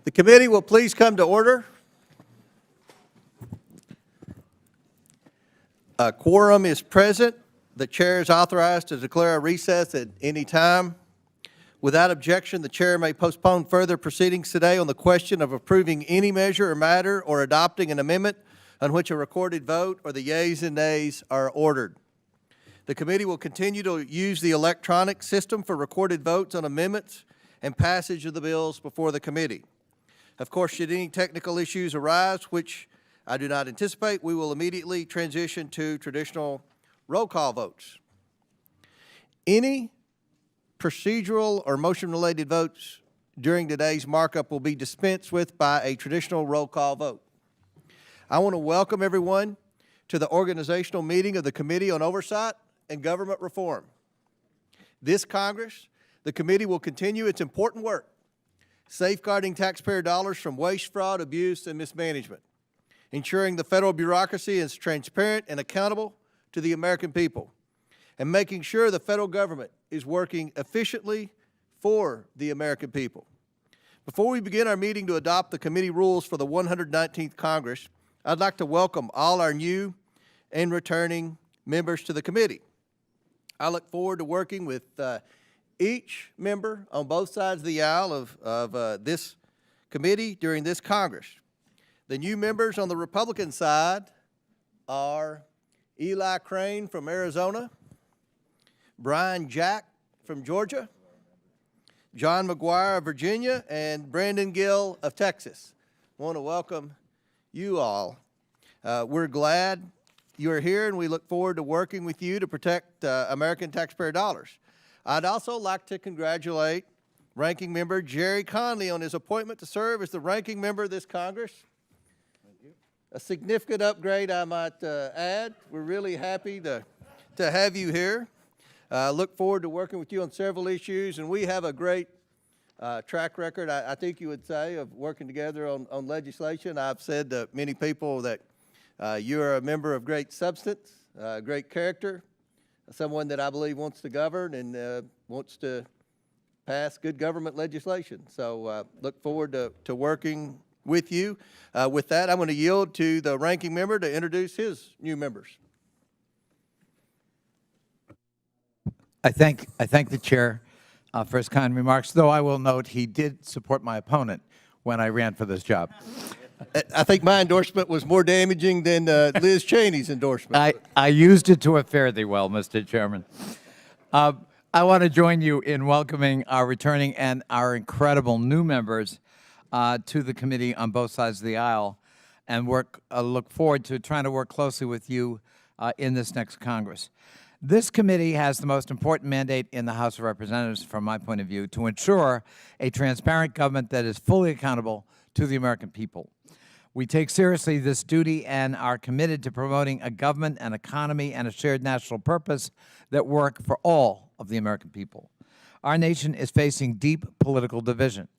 The committee will please come to order. A quorum is present. The chair is authorized to declare a recess at any time. Without objection, the chair may postpone further proceedings today on the question of approving any measure or matter or adopting an amendment on which a recorded vote or the yeas and nays are ordered. The committee will continue to use the electronic system for recorded votes on amendments and passage of the bills before the committee. Of course, should any technical issues arise, which I do not anticipate, we will immediately transition to traditional roll call votes. Any procedural or motion-related votes during today's markup will be dispensed with by a traditional roll call vote. I want to welcome everyone to the organizational meeting of the Committee on Oversight and Government Reform. This Congress, the committee will continue its important work safeguarding taxpayer dollars from waste, fraud, abuse, and mismanagement, ensuring the federal bureaucracy is transparent and accountable to the American people, and making sure the federal government is working efficiently for the American people. Before we begin our meeting to adopt the committee rules for the 119th Congress, I'd like to welcome all our new and returning members to the committee. I look forward to working with each member on both sides of the aisle of this committee during this Congress. The new members on the Republican side are Eli Crane from Arizona, Brian Jack from Georgia, John McGuire of Virginia, and Brandon Gill of Texas. I want to welcome you all. We're glad you are here, and we look forward to working with you to protect American taxpayer dollars. I'd also like to congratulate Ranking Member Jerry Conley on his appointment to serve as the Ranking Member of this Congress. Thank you. A significant upgrade, I might add. We're really happy to have you here. Look forward to working with you on several issues, and we have a great track record, I think you would say, of working together on legislation. I've said to many people that you're a member of great substance, great character, someone that I believe wants to govern and wants to pass good government legislation. So look forward to working with you. With that, I'm going to yield to the ranking member to introduce his new members. I thank the chair for his kind remarks, though I will note he did support my opponent when I ran for this job. I think my endorsement was more damaging than Liz Cheney's endorsement. I used it to a fare thee well, Mr. Chairman. I want to join you in welcoming our returning and our incredible new members to the committee on both sides of the aisle, and look forward to trying to work closely with you in this next Congress. This committee has the most important mandate in the House of Representatives, from my point of view, to ensure a transparent government that is fully accountable to the American people. We take seriously this duty and are committed to promoting a government, an economy, and a shared national purpose that work for all of the American people. Our nation is facing deep political division.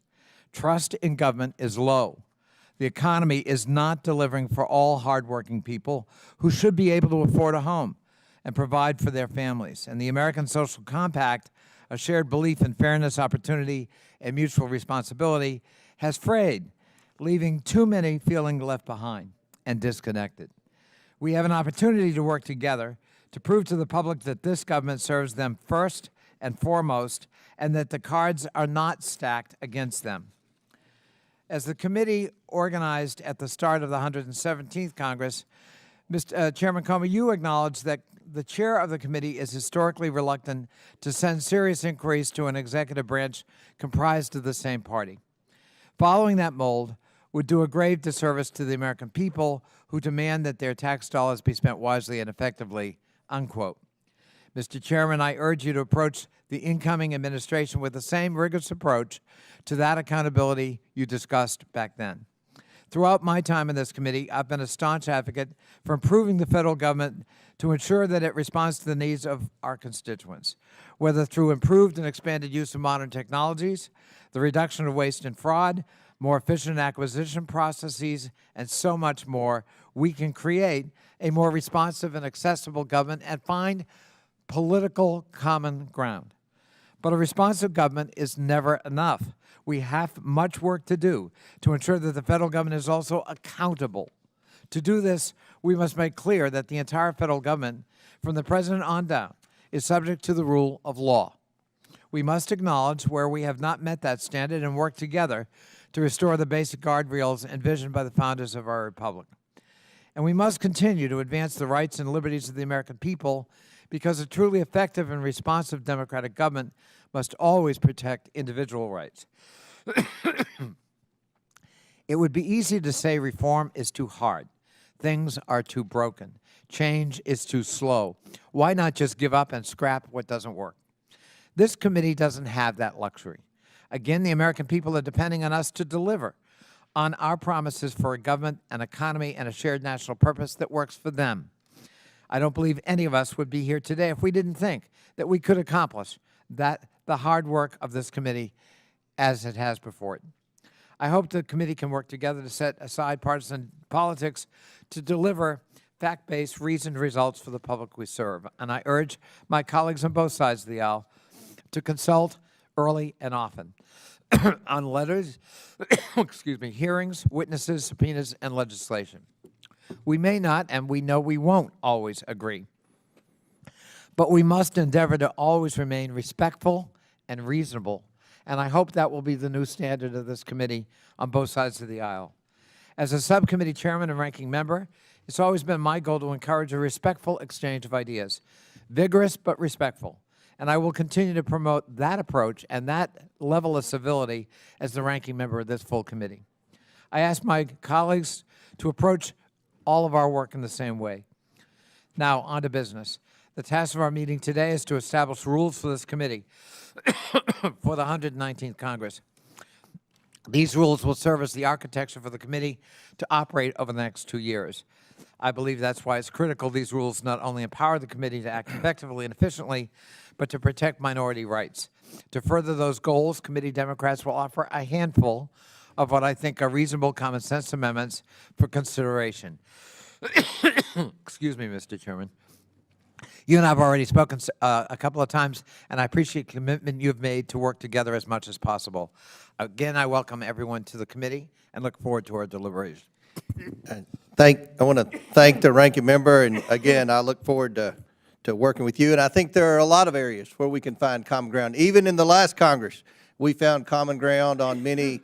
Trust in government is low. The economy is not delivering for all hardworking people who should be able to afford a home and provide for their families. And the American Social Compact, a shared belief in fairness, opportunity, and mutual responsibility, has frayed, leaving too many feeling left behind and disconnected. We have an opportunity to work together to prove to the public that this government serves them first and foremost, and that the cards are not stacked against them. As the committee organized at the start of the 117th Congress, Mr. Chairman Comer, you acknowledged that the chair of the committee is historically reluctant to send serious inquiries to an executive branch comprised of the same party. Following that mold would do a grave disservice to the American people who demand that their tax dollars be spent wisely and effectively, unquote. Mr. Chairman, I urge you to approach the incoming administration with the same rigorous approach to that accountability you discussed back then. Throughout my time in this committee, I've been a staunch advocate for improving the federal government to ensure that it responds to the needs of our constituents, whether through improved and expanded use of modern technologies, the reduction of waste and fraud, more efficient acquisition processes, and so much more. We can create a more responsive and accessible government and find political common ground. But a responsive government is never enough. We have much work to do to ensure that the federal government is also accountable. To do this, we must make clear that the entire federal government, from the president on down, is subject to the rule of law. We must acknowledge where we have not met that standard and work together to restore the basic guardrails envisioned by the founders of our republic. And we must continue to advance the rights and liberties of the American people, because a truly effective and responsive democratic government must always protect individual rights. It would be easy to say reform is too hard. Things are too broken. Change is too slow. Why not just give up and scrap what doesn't work? This committee doesn't have that luxury. Again, the American people are depending on us to deliver on our promises for a government, an economy, and a shared national purpose that works for them. I don't believe any of us would be here today if we didn't think that we could accomplish the hard work of this committee as it has before it. I hope the committee can work together to set aside partisan politics to deliver fact-based, reasoned results for the public we serve. And I urge my colleagues on both sides of the aisle to consult early and often on letters, excuse me, hearings, witnesses, subpoenas, and legislation. We may not, and we know we won't always agree, but we must endeavor to always remain respectful and reasonable, and I hope that will be the new standard of this committee on both sides of the aisle. As a subcommittee chairman and ranking member, it's always been my goal to encourage a respectful exchange of ideas, vigorous but respectful, and I will continue to promote that approach and that level of civility as the ranking member of this full committee. I ask my colleagues to approach all of our work in the same way. Now, on to business. The task of our meeting today is to establish rules for this committee for the 119th Congress. These rules will serve as the architecture for the committee to operate over the next 2 years. I believe that's why it's critical these rules not only empower the committee to act effectively and efficiently, but to protect minority rights. To further those goals, committee Democrats will offer a handful of what I think are reasonable common sense amendments for consideration. Excuse me, Mr. Chairman. You and I have already spoken a couple of times, and I appreciate the commitment you've made to work together as much as possible. Again, I welcome everyone to the committee and look forward to our deliberation. I want to thank the ranking member, and again, I look forward to working with you. And I think there are a lot of areas where we can find common ground. Even in the last Congress, we found common ground on many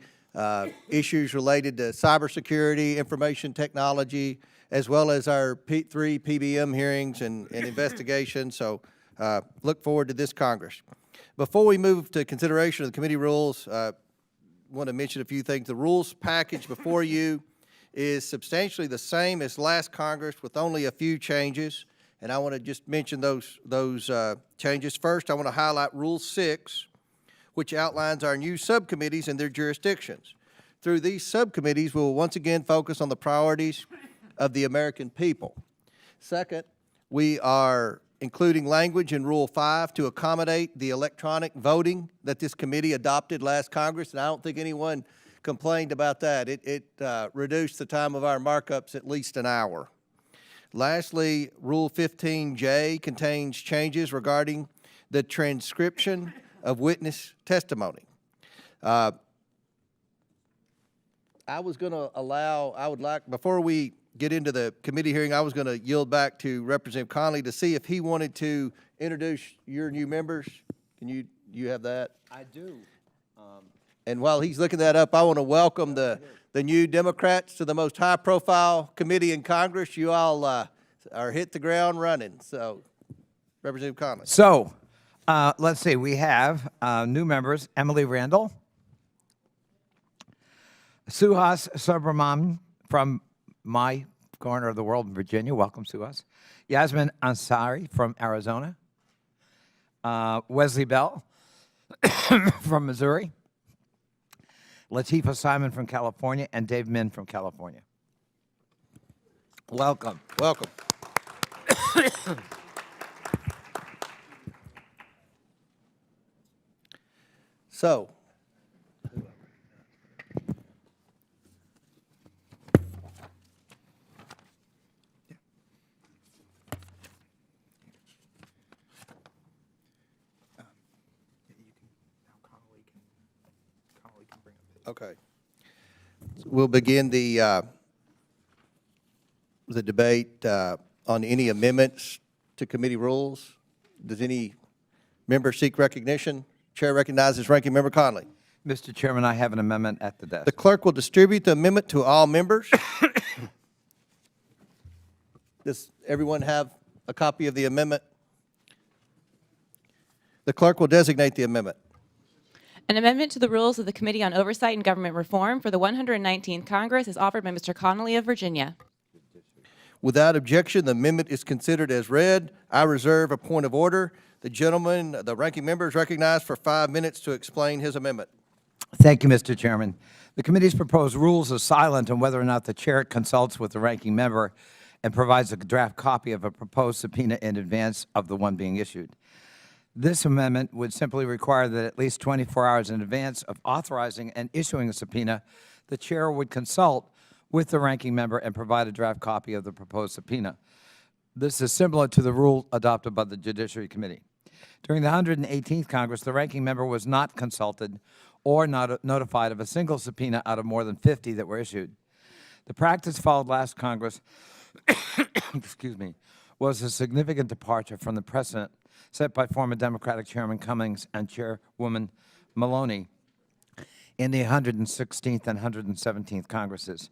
issues related to cybersecurity, information technology, as well as our 3 PBM hearings and investigations. So look forward to this Congress. Before we move to consideration of the committee rules, I want to mention a few things. The rules package before you is substantially the same as last Congress with only a few changes, and I want to just mention those changes. First, I want to highlight Rule 6, which outlines our new subcommittees and their jurisdictions. Through these subcommittees, we will once again focus on the priorities of the American people. Second, we are including language in Rule 5 to accommodate the electronic voting that this committee adopted last Congress, and I don't think anyone complained about that. It reduced the time of our markups at least an hour. Lastly, Rule 15J contains changes regarding the transcription of witness testimony. I would like, before we get into the committee hearing, I was going to yield back to Representative Conley to see if he wanted to introduce your new members. Can you have that? I do. And while he's looking that up, I want to welcome the new Democrats to the most high-profile committee in Congress. You all are hit the ground running. So, Representative Conley. So, let's see. We have new members: Emily Randall, Suhas Subramanian from my corner of the world in Virginia. Welcome, Suhas. Yasmin Ansari from Arizona. Wesley Bell from Missouri. Latifah Simon from California, and Dave Min from California. Welcome. Welcome. So, Okay. We'll begin the debate on any amendments to committee rules. Does any member seek recognition? Chair recognizes Ranking Member Conley. Mr. Chairman, I have an amendment at the desk. The clerk will distribute the amendment to all members. Does everyone have a copy of the amendment? The clerk will designate the amendment. An amendment to the rules of the Committee on Oversight and Government Reform for the 119th Congress is offered by Mr. Connolly of Virginia. Without objection, the amendment is considered as read. I reserve a point of order. The gentleman, the ranking member, is recognized for 5 minutes to explain his amendment. Thank you, Mr. Chairman. The committee's proposed rules are silent on whether or not the chair consults with the ranking member and provides a draft copy of a proposed subpoena in advance of the one being issued. This amendment would simply require that at least 24 hours in advance of authorizing and issuing a subpoena, the chair would consult with the ranking member and provide a draft copy of the proposed subpoena. This is similar to the rule adopted by the Judiciary Committee. During the 118th Congress, the ranking member was not consulted or not notified of a single subpoena out of more than 50 that were issued. The practice followed last Congress excuse me, was a significant departure from the precedent set by former Democratic Chairman Cummings and Chairwoman Maloney in the 116th and 117th Congresses.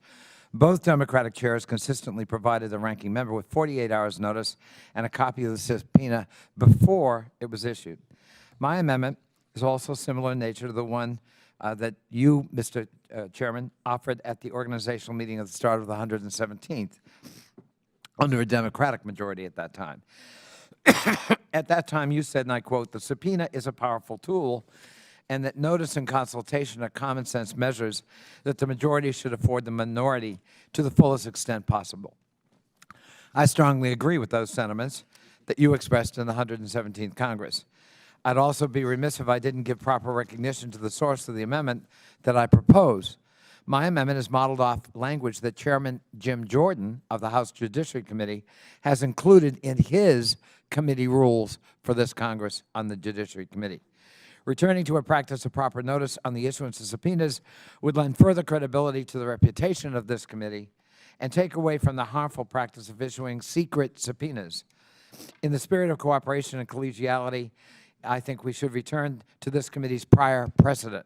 Both Democratic chairs consistently provided the ranking member with 48 hours notice and a copy of the subpoena before it was issued. My amendment is also similar in nature to the one that you, Mr. Chairman, offered at the organizational meeting at the start of the 117th under a Democratic majority at that time. At that time, you said, and I quote, "The subpoena is a powerful tool, and that notice and consultation are common sense measures that the majority should afford the minority to the fullest extent possible." I strongly agree with those sentiments that you expressed in the 117th Congress. I'd also be remiss if I didn't give proper recognition to the source of the amendment that I propose. My amendment is modeled off language that Chairman Jim Jordan of the House Judiciary Committee has included in his committee rules for this Congress on the Judiciary Committee. Returning to a practice of proper notice on the issuance of subpoenas would lend further credibility to the reputation of this committee and take away from the harmful practice of issuing secret subpoenas. In the spirit of cooperation and collegiality, I think we should return to this committee's prior precedent.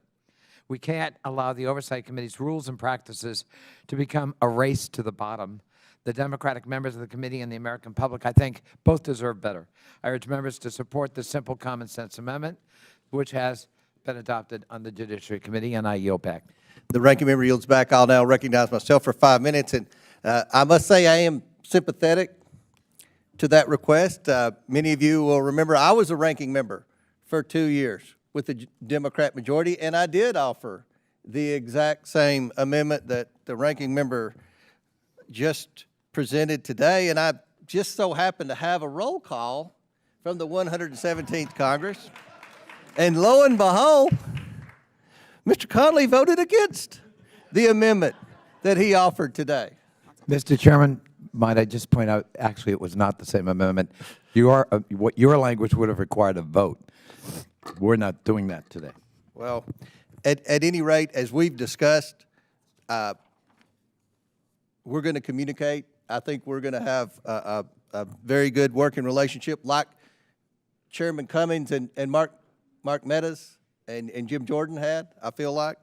We can't allow the Oversight Committee's rules and practices to become a race to the bottom. The Democratic members of the committee and the American public, I think, both deserve better. I urge members to support this simple common sense amendment, which has been adopted on the Judiciary Committee, and I yield back. The ranking member yields back. I'll now recognize myself for 5 minutes. And I must say I am sympathetic to that request. Many of you will remember I was a ranking member for 2 years with the Democrat majority, and I did offer the exact same amendment that the ranking member just presented today, and I just so happened to have a roll call from the 117th Congress. And lo and behold, Mr. Connolly voted against the amendment that he offered today. Mr. Chairman, might I just point out, actually, it was not the same amendment. What your language would have required a vote. We're not doing that today. Well, at any rate, as we've discussed, we're going to communicate. I think we're going to have a very good working relationship like Chairman Cummings and Mark Meadows and Jim Jordan had, I feel like.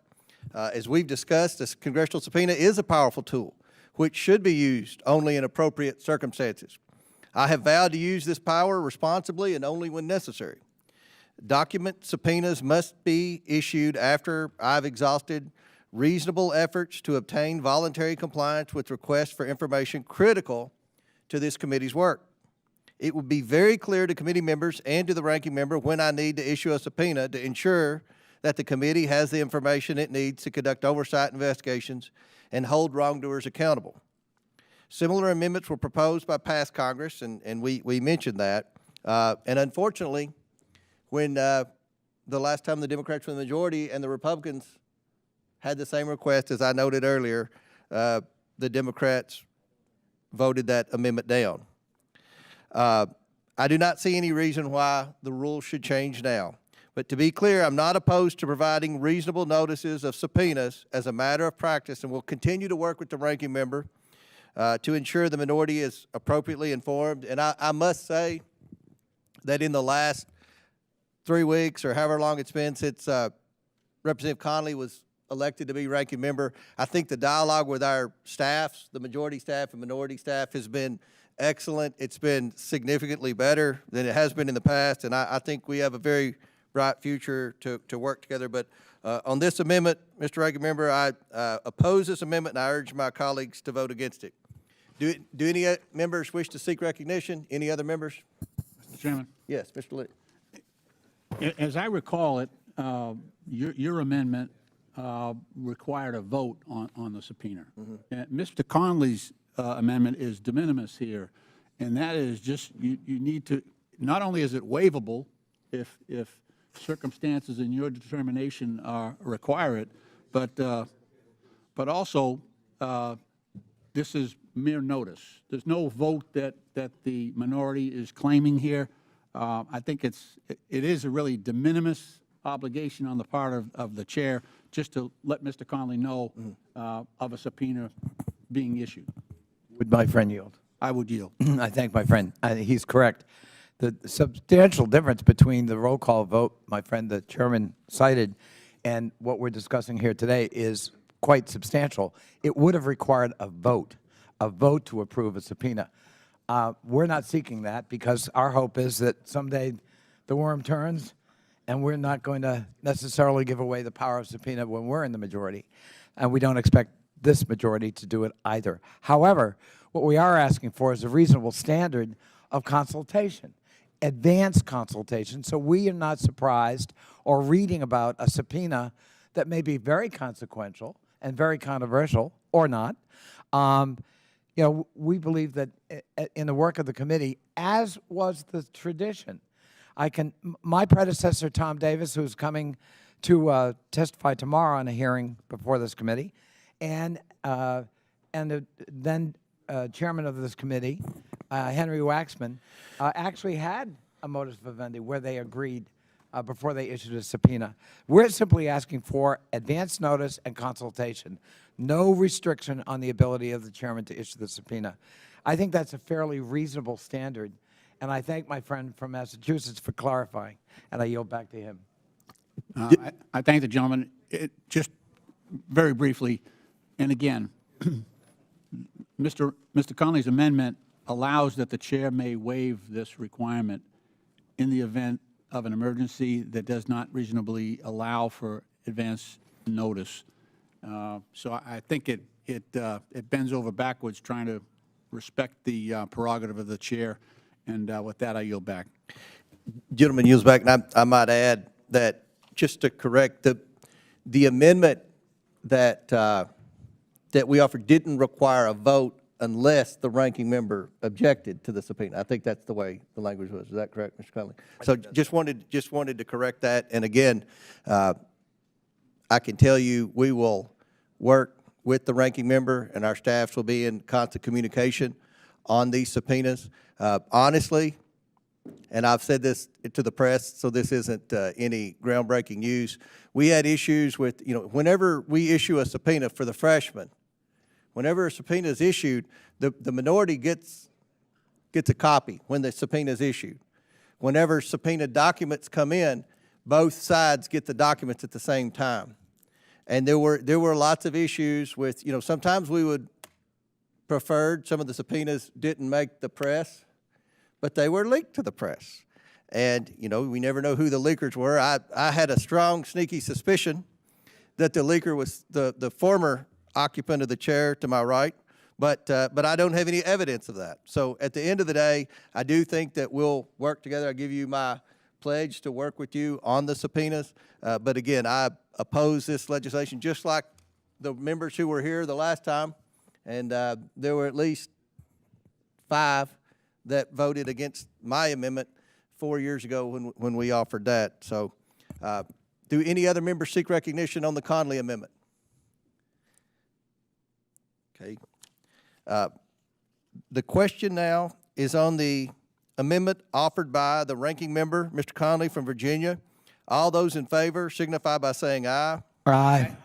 As we've discussed, this congressional subpoena is a powerful tool which should be used only in appropriate circumstances. I have vowed to use this power responsibly and only when necessary. Document subpoenas must be issued after I've exhausted reasonable efforts to obtain voluntary compliance with requests for information critical to this committee's work. It will be very clear to committee members and to the ranking member when I need to issue a subpoena to ensure that the committee has the information it needs to conduct oversight investigations and hold wrongdoers accountable. Similar amendments were proposed by past Congress, and we mentioned that. And unfortunately, when the last time the Democrats were in the majority and the Republicans had the same request, as I noted earlier, the Democrats voted that amendment down. I do not see any reason why the rules should change now. But to be clear, I'm not opposed to providing reasonable notices of subpoenas as a matter of practice, and will continue to work with the ranking member to ensure the minority is appropriately informed. And I must say that in the last 3 weeks or however long it's been since Representative Connolly was elected to be ranking member, I think the dialogue with our staffs, the majority staff and minority staff, has been excellent. It's been significantly better than it has been in the past, and I think we have a very bright future to work together. But on this amendment, Mr. Ranking Member, I oppose this amendment, and I urge my colleagues to vote against it. Do any members wish to seek recognition? Any other members? Mr. Chairman, Yes, Mr. Lee. as I recall it, your amendment required a vote on the subpoena. Mr. Conley's amendment is de minimis here, and that is just you need to, not only is it waivable if circumstances in your determination require it, but also this is mere notice. There's no vote that the minority is claiming here. I think it is a really de minimis obligation on the part of the chair just to let Mr. Connolly know of a subpoena being issued. Would my friend yield? I would yield. I thank my friend. He's correct. The substantial difference between the roll call vote, my friend the chairman cited, and what we're discussing here today is quite substantial. It would have required a vote to approve a subpoena. We're not seeking that because our hope is that someday the worm turns, and we're not going to necessarily give away the power of subpoena when we're in the majority. And we don't expect this majority to do it either. However, what we are asking for is a reasonable standard of consultation, advanced consultation, so we are not surprised or reading about a subpoena that may be very consequential and very controversial or not. You know, we believe that in the work of the committee, as was the tradition, my predecessor, Tom Davis, who's coming to testify tomorrow on a hearing before this committee, and then chairman of this committee, Henry Waxman, actually had a modus vivendi where they agreed before they issued a subpoena. We're simply asking for advance notice and consultation, no restriction on the ability of the chairman to issue the subpoena. I think that's a fairly reasonable standard, and I thank my friend from Massachusetts for clarifying, and I yield back to him. I thank the gentleman. Just very briefly, and again, Mr. Connolly's amendment allows that the chair may waive this requirement in the event of an emergency that does not reasonably allow for advance notice. So I think it bends over backwards trying to respect the prerogative of the chair. And with that, I yield back. Gentleman yields back, and I might add that just to correct the amendment that that we offered didn't require a vote unless the ranking member objected to the subpoena. I think that's the way the language was. Is that correct, Mr. Conley? So just wanted to correct that. And again, I can tell you we will work with the ranking member, and our staffs will be in constant communication on these subpoenas. Honestly, and I've said this to the press, so this isn't any groundbreaking news, we had issues with, whenever we issue a subpoena for the freshmen, whenever a subpoena is issued, the minority gets a copy when the subpoena is issued. Whenever subpoena documents come in, both sides get the documents at the same time. And there were lots of issues with, sometimes we would prefer some of the subpoenas didn't make the press, but they were leaked to the press. And, we never know who the leakers were. I had a strong, sneaky suspicion that the leaker was the former occupant of the chair to my right, but I don't have any evidence of that. So at the end of the day, I do think that we'll work together. I give you my pledge to work with you on the subpoenas. But again, I oppose this legislation just like the members who were here the last time, and there were at least 5 that voted against my amendment 4 years ago when we offered that. So do any other members seek recognition on the Conley amendment? Okay. The question now is on the amendment offered by the ranking member, Mr. Conley from Virginia. All those in favor signify by saying aye. Aye.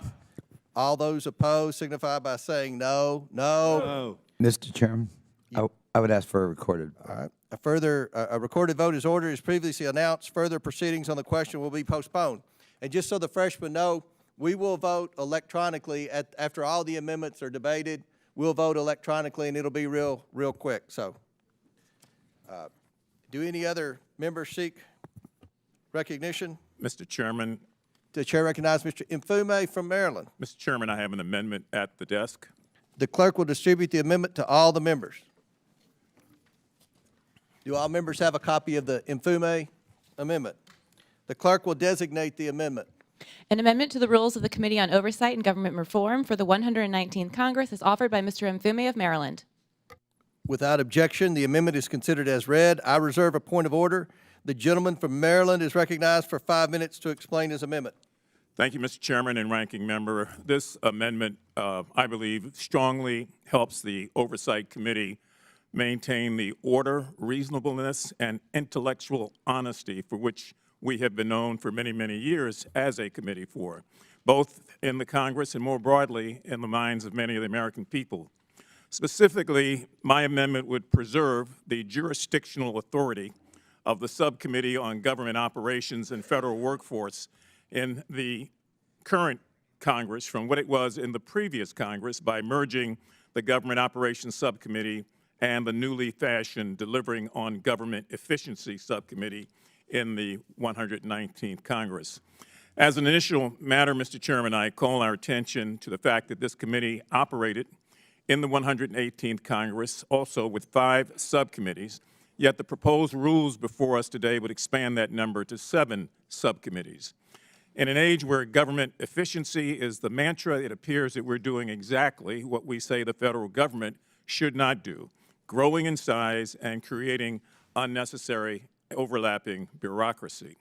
All those opposed signify by saying no. No. Mr. Chairman, I would ask for a recorded. All right. A recorded vote is ordered as previously announced. Further proceedings on the question will be postponed. And just so the freshmen know, we will vote electronically after all the amendments are debated. We'll vote electronically, and it'll be real quick. So, do any other members seek recognition? Mr. Chairman, The chair recognizes Mr. Mfume from Maryland. Mr. Chairman, I have an amendment at the desk. The clerk will distribute the amendment to all the members. Do all members have a copy of the Mfume amendment? The clerk will designate the amendment. An amendment to the rules of the Committee on Oversight and Government Reform for the 119th Congress is offered by Mr. Mfume of Maryland. Without objection, the amendment is considered as read. I reserve a point of order. The gentleman from Maryland is recognized for 5 minutes to explain his amendment. Thank you, Mr. Chairman and Ranking Member. This amendment, I believe, strongly helps the Oversight Committee maintain the order, reasonableness, and intellectual honesty for which we have been known for many, many years as a committee for, both in the Congress and more broadly in the minds of many of the American people. Specifically, my amendment would preserve the jurisdictional authority of the Subcommittee on Government Operations and Federal Workforce in the current Congress from what it was in the previous Congress by merging the Government Operations Subcommittee and the newly fashioned Delivering on Government Efficiency Subcommittee in the 119th Congress. As an initial matter, Mr. Chairman, I call our attention to the fact that this committee operated in the 118th Congress, also with 5 subcommittees, yet the proposed rules before us today would expand that number to 7 subcommittees. In an age where government efficiency is the mantra, it appears that we're doing exactly what we say the federal government should not do, growing in size and creating unnecessary overlapping bureaucracy.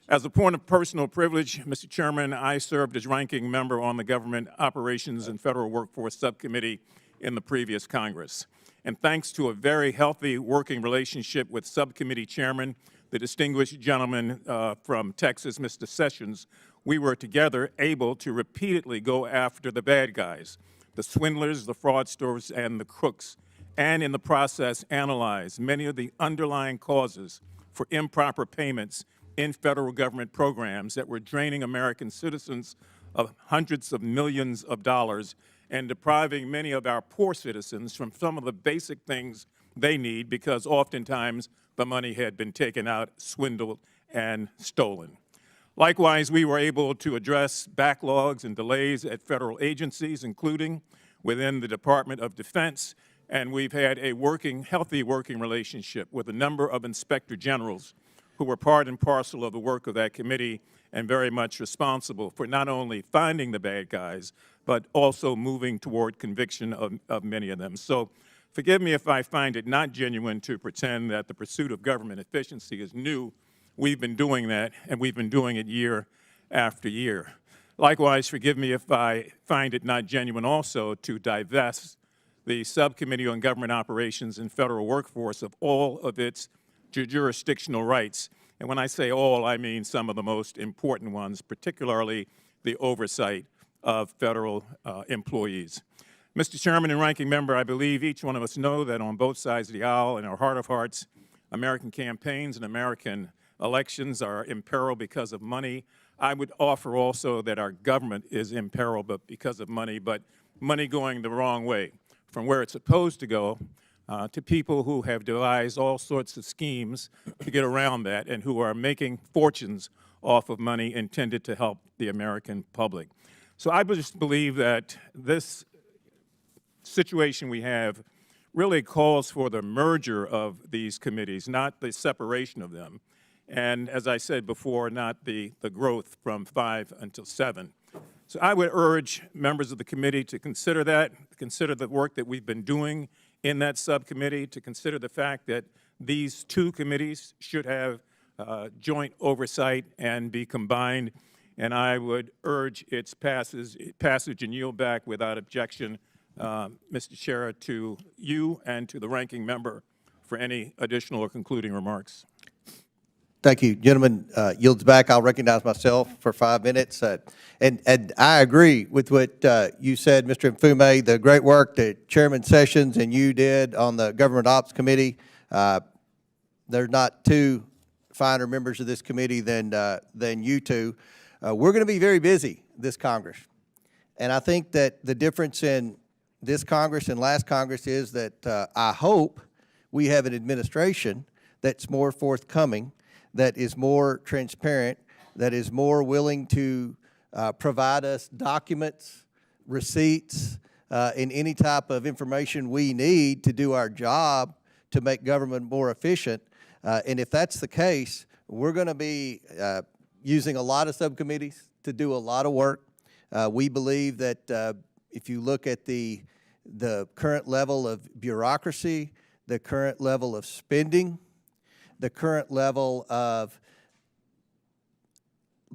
As a point of personal privilege, Mr. Chairman, I served as ranking member on the Government Operations and Federal Workforce Subcommittee in the previous Congress. And thanks to a very healthy working relationship with Subcommittee Chairman, the distinguished gentleman from Texas, Mr. Sessions, we were together able to repeatedly go after the bad guys, the swindlers, the fraudsters, and the crooks, and in the process analyze many of the underlying causes for improper payments in federal government programs that were draining American citizens of hundreds of millions of dollars and depriving many of our poor citizens from some of the basic things they need because oftentimes the money had been taken out, swindled, and stolen. Likewise, we were able to address backlogs and delays at federal agencies, including within the Department of Defense, and we've had a healthy working relationship with a number of inspector generals who were part and parcel of the work of that committee and very much responsible for not only finding the bad guys, but also moving toward conviction of many of them. So forgive me if I find it not genuine to pretend that the pursuit of government efficiency is new. We've been doing that, and we've been doing it year after year. Likewise, forgive me if I find it not genuine also to divest the Subcommittee on Government Operations and Federal Workforce of all of its jurisdictional rights. And when I say all, I mean some of the most important ones, particularly the oversight of federal employees. Mr. Chairman and Ranking Member, I believe each one of us know that on both sides of the aisle, in our heart of hearts, American campaigns and American elections are in peril because of money. I would offer also that our government is in peril but because of money, but money going the wrong way, from where it's supposed to go to people who have devised all sorts of schemes to get around that and who are making fortunes off of money intended to help the American public. So I just believe that this situation we have really calls for the merger of these committees, not the separation of them. And as I said before, not the growth from 5 until 7. So I would urge members of the committee to consider that, consider the work that we've been doing in that subcommittee, to consider the fact that these 2 committees should have joint oversight and be combined. And I would urge its passage and yield back without objection, Mr. Chair, to you and to the ranking member for any additional or concluding remarks. Thank you. Gentleman yields back. I'll recognize myself for 5 minutes. And I agree with what you said, Mr. Mfume, the great work that Chairman Sessions and you did on the Government Ops Committee. There's not two finer members of this committee than you two. We're going to be very busy this Congress. And I think that the difference in this Congress and last Congress is that I hope we have an administration that's more forthcoming, that is more transparent, that is more willing to provide us documents, receipts, and any type of information we need to do our job to make government more efficient. And if that's the case, we're going to be using a lot of subcommittees to do a lot of work. We believe that if you look at the current level of bureaucracy, the current level of spending, the current level of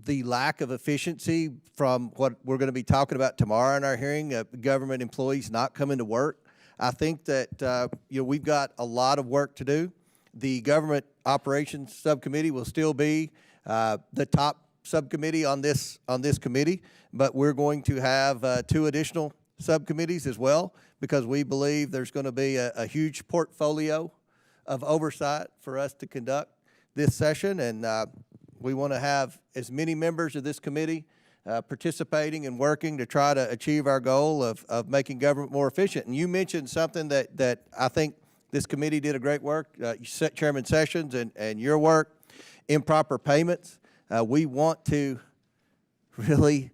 the lack of efficiency from what we're going to be talking about tomorrow in our hearing, government employees not coming to work, I think that we've got a lot of work to do. The Government Operations Subcommittee will still be the top subcommittee on this committee, but we're going to have 2 additional subcommittees as well, because we believe there's going to be a huge portfolio of oversight for us to conduct this session, and we want to have as many members of this committee participating and working to try to achieve our goal of making government more efficient. And you mentioned something that I think this committee did a great work, Chairman Sessions and your work, improper payments. We want to really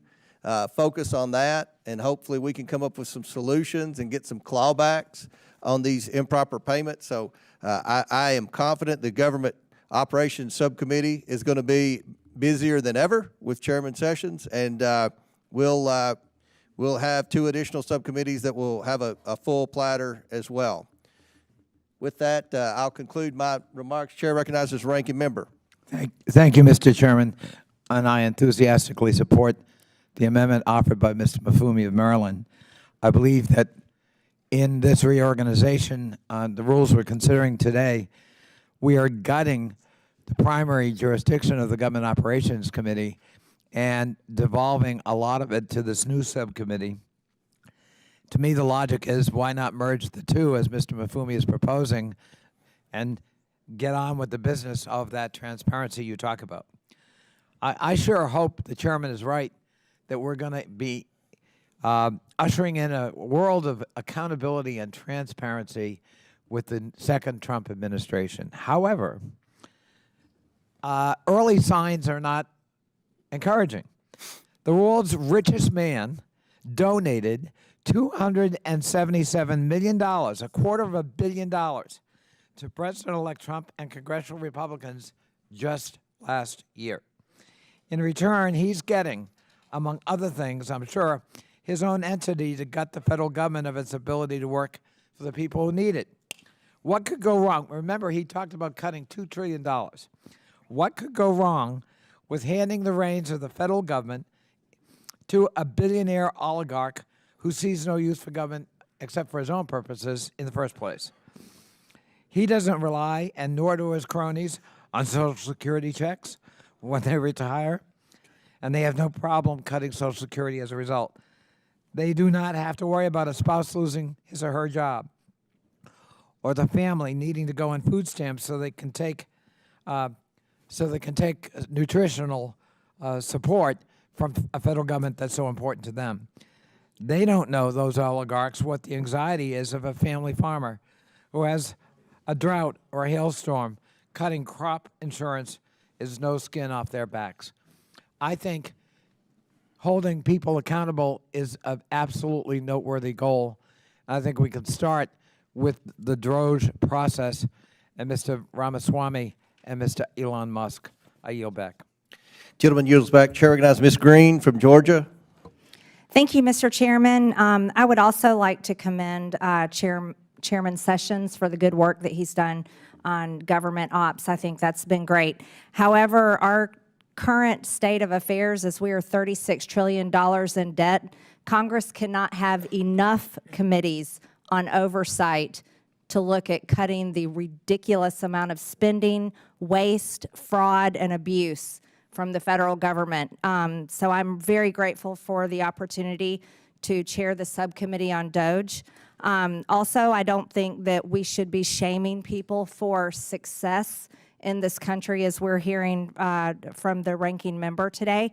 focus on that, and hopefully we can come up with some solutions and get some clawbacks on these improper payments. So I am confident the Government Operations Subcommittee is going to be busier than ever with Chairman Sessions, and we'll have 2 additional subcommittees that will have a full platter as well. With that, I'll conclude my remarks. Chair recognizes Ranking Member. Thank you, Mr. Chairman, and I enthusiastically support the amendment offered by Mr. Mfume of Maryland. I believe that in this reorganization, the rules we're considering today, we are gutting the primary jurisdiction of the Government Operations Committee and devolving a lot of it to this new subcommittee. To me, the logic is, why not merge the 2, as Mr. Mfume is proposing, and get on with the business of that transparency you talk about. I sure hope the chairman is right that we're going to be ushering in a world of accountability and transparency with the second Trump administration. However, early signs are not encouraging. The world's richest man donated $277 million, $250 million, to President-elect Trump and congressional Republicans just last year. In return, he's getting, among other things, I'm sure, his own entity to gut the federal government of its ability to work for the people who need it. What could go wrong? Remember, he talked about cutting $2 trillion. What could go wrong with handing the reins of the federal government to a billionaire oligarch who sees no use for government except for his own purposes in the first place? He doesn't rely, and nor do his cronies, on Social Security checks when they retire, and they have no problem cutting Social Security as a result. They do not have to worry about a spouse losing his or her job, or the family needing to go on food stamps so they can take nutritional support from a federal government that's so important to them. They don't know, those oligarchs, what the anxiety is of a family farmer who has a drought or a hailstorm. Cutting crop insurance is no skin off their backs. I think holding people accountable is an absolutely noteworthy goal. I think we can start with the Droge process and Mr. Ramaswamy and Mr. Elon Musk. I yield back. Gentleman yields back. Chair recognizes Ms. Green from Georgia. Thank you, Mr. Chairman. I would also like to commend Chairman Sessions for the good work that he's done on government ops. I think that's been great. However, our current state of affairs is we are $36 trillion in debt. Congress cannot have enough committees on oversight to look at cutting the ridiculous amount of spending, waste, fraud, and abuse from the federal government. So I'm very grateful for the opportunity to chair the subcommittee on DOGE. Also, I don't think that we should be shaming people for success in this country, as we're hearing from the ranking member today.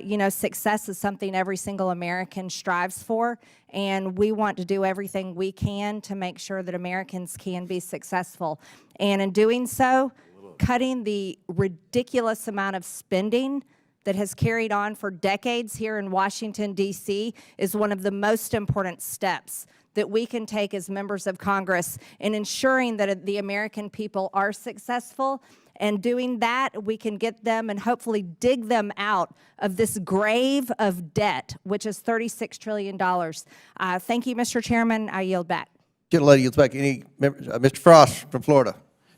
You know, success is something every single American strives for, and we want to do everything we can to make sure that Americans can be successful. And in doing so, cutting the ridiculous amount of spending that has carried on for decades here in Washington, D.C. is one of the most important steps that we can take as members of Congress in ensuring that the American people are successful. And doing that, we can get them and hopefully dig them out of this grave of debt, which is $36 trillion. Thank you, Mr. Chairman. I yield back. Gentlelady yields back. Any members? Mr. Frost from Florida.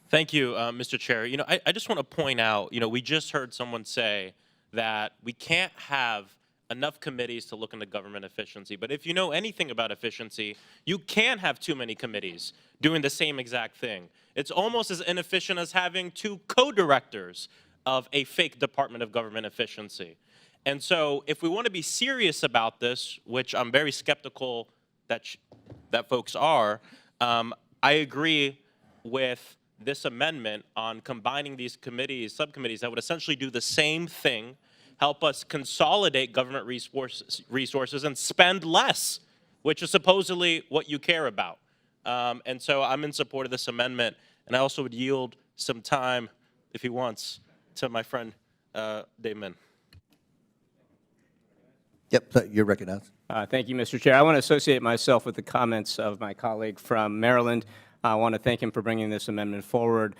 Thank you, Mr. Chair. You know, I just want to point out, you know, we just heard someone say that we can't have enough committees to look into government efficiency. But if you know anything about efficiency, you can't have too many committees doing the same exact thing. It's almost as inefficient as having two co-directors of a fake Department of Government Efficiency. And so if we want to be serious about this, which I'm very skeptical that folks are, I agree with this amendment on combining these committees, subcommittees that would essentially do the same thing, help us consolidate government resources and spend less, which is supposedly what you care about. And so I'm in support of this amendment, and I also would yield some time, if he wants, to my friend Dave Min. Yep, you're recognized. Thank you, Mr. Chair. I want to associate myself with the comments of my colleague from Maryland. I want to thank him for bringing this amendment forward.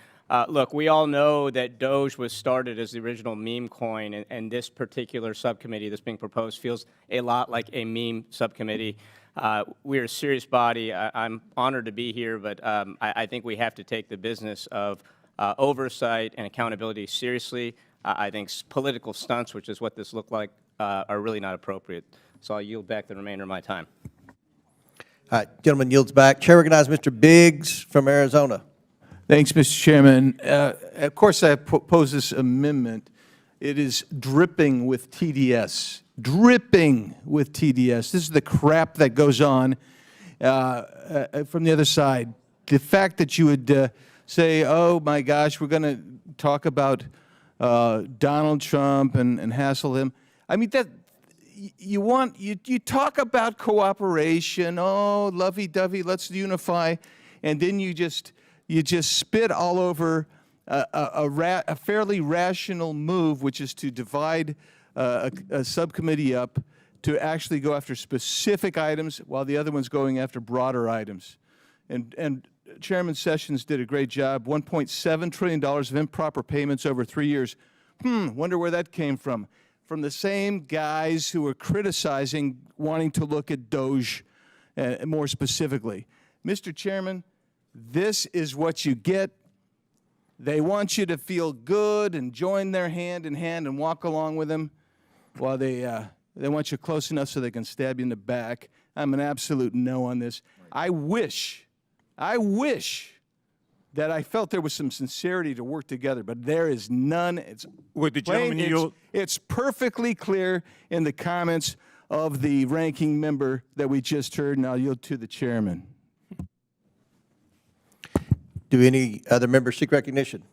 Look, we all know that Doge was started as the original meme coin, and this particular subcommittee that's being proposed feels a lot like a meme subcommittee. We're a serious body. I'm honored to be here, but I think we have to take the business of oversight and accountability seriously. I think political stunts, which is what this looked like, are really not appropriate. So I'll yield back the remainder of my time. All right, gentleman yields back. Chair recognizes Mr. Biggs from Arizona. Thanks, Mr. Chairman. Of course, I oppose this amendment. It is dripping with TDS, dripping with TDS. This is the crap that goes on from the other side. The fact that you would say, oh, my gosh, we're going to talk about Donald Trump and hassle him. I mean, that you talk about cooperation, oh, lovey-dovey, let's unify, and then you just spit all over a fairly rational move, which is to divide a subcommittee up to actually go after specific items while the other one's going after broader items. And Chairman Sessions did a great job, $1.7 trillion of improper payments over 3 years. Wonder where that came from. From the same guys who were criticizing wanting to look at Doge more specifically. Mr. Chairman, this is what you get. They want you to feel good and join their hand in hand and walk along with them while they want you close enough so they can stab you in the back. I'm an absolute no on this. I wish that I felt there was some sincerity to work together, but there is none. It's Would the gentleman yield? It's perfectly clear in the comments of the ranking member that we just heard, and I'll yield to the chairman. Do any other members seek recognition?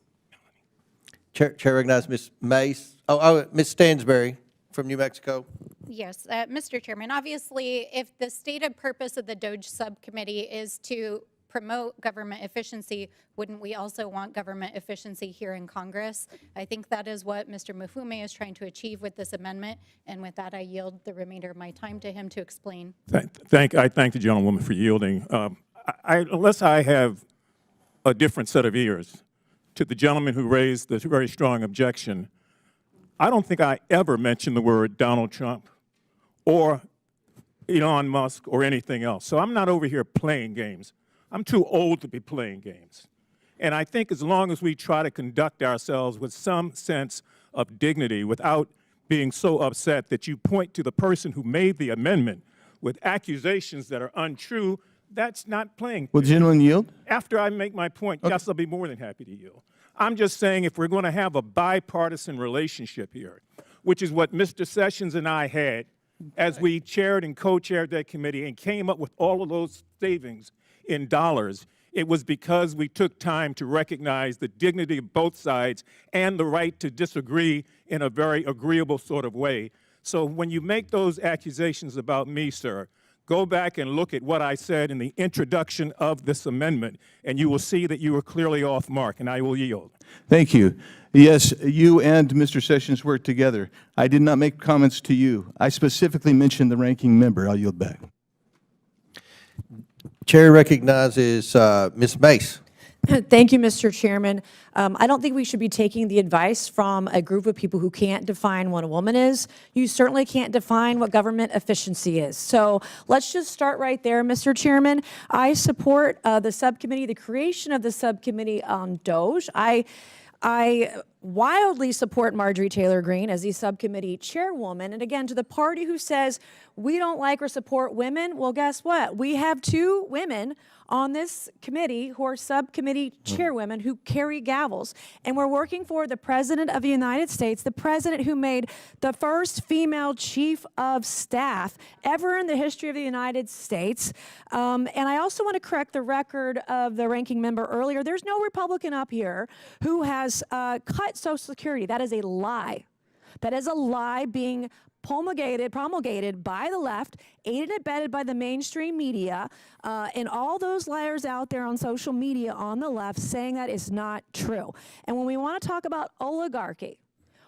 Chair recognizes Ms. Mace. Ms. Stansberry from New Mexico. Yes, Mr. Chairman, obviously, if the stated purpose of the DOGE subcommittee is to promote government efficiency, wouldn't we also want government efficiency here in Congress? I think that is what Mr. Mafume is trying to achieve with this amendment, and with that, I yield the remainder of my time to him to explain. I thank the gentlewoman for yielding. Unless I have a different set of ears to the gentleman who raised the very strong objection, I don't think I ever mentioned the word Donald Trump or Elon Musk or anything else. So I'm not over here playing games. I'm too old to be playing games. And I think as long as we try to conduct ourselves with some sense of dignity without being so upset that you point to the person who made the amendment with accusations that are untrue, That's not playing. Will the gentleman yield? After I make my point, yes, I'll be more than happy to yield. I'm just saying if we're going to have a bipartisan relationship here, which is what Mr. Sessions and I had as we chaired and co-chaired that committee and came up with all of those savings in dollars, it was because we took time to recognize the dignity of both sides and the right to disagree in a very agreeable sort of way. So when you make those accusations about me, sir, go back and look at what I said in the introduction of this amendment, and you will see that you were clearly off mark, and I will yield. Thank you. Yes, you and Mr. Sessions worked together. I did not make comments to you. I specifically mentioned the ranking member. I'll yield back. Chair recognizes Ms. Mace. Thank you, Mr. Chairman. I don't think we should be taking the advice from a group of people who can't define what a woman is. You certainly can't define what government efficiency is. So let's just start right there, Mr. Chairman. I support the subcommittee, the creation of the subcommittee on DOGE. I wildly support Marjorie Taylor Greene as the subcommittee chairwoman. And again, to the party who says we don't like or support women, well, guess what? We have 2 women on this committee who are subcommittee chairwomen who carry gavels. And we're working for the President of the United States, the President who made the first female chief of staff ever in the history of the United States. And I also want to correct the record of the ranking member earlier. There's no Republican up here who has cut Social Security. That is a lie. That is a lie being promulgated by the left, aided and abetted by the mainstream media, and all those liars out there on social media on the left saying that is not true. And when we want to talk about oligarchy,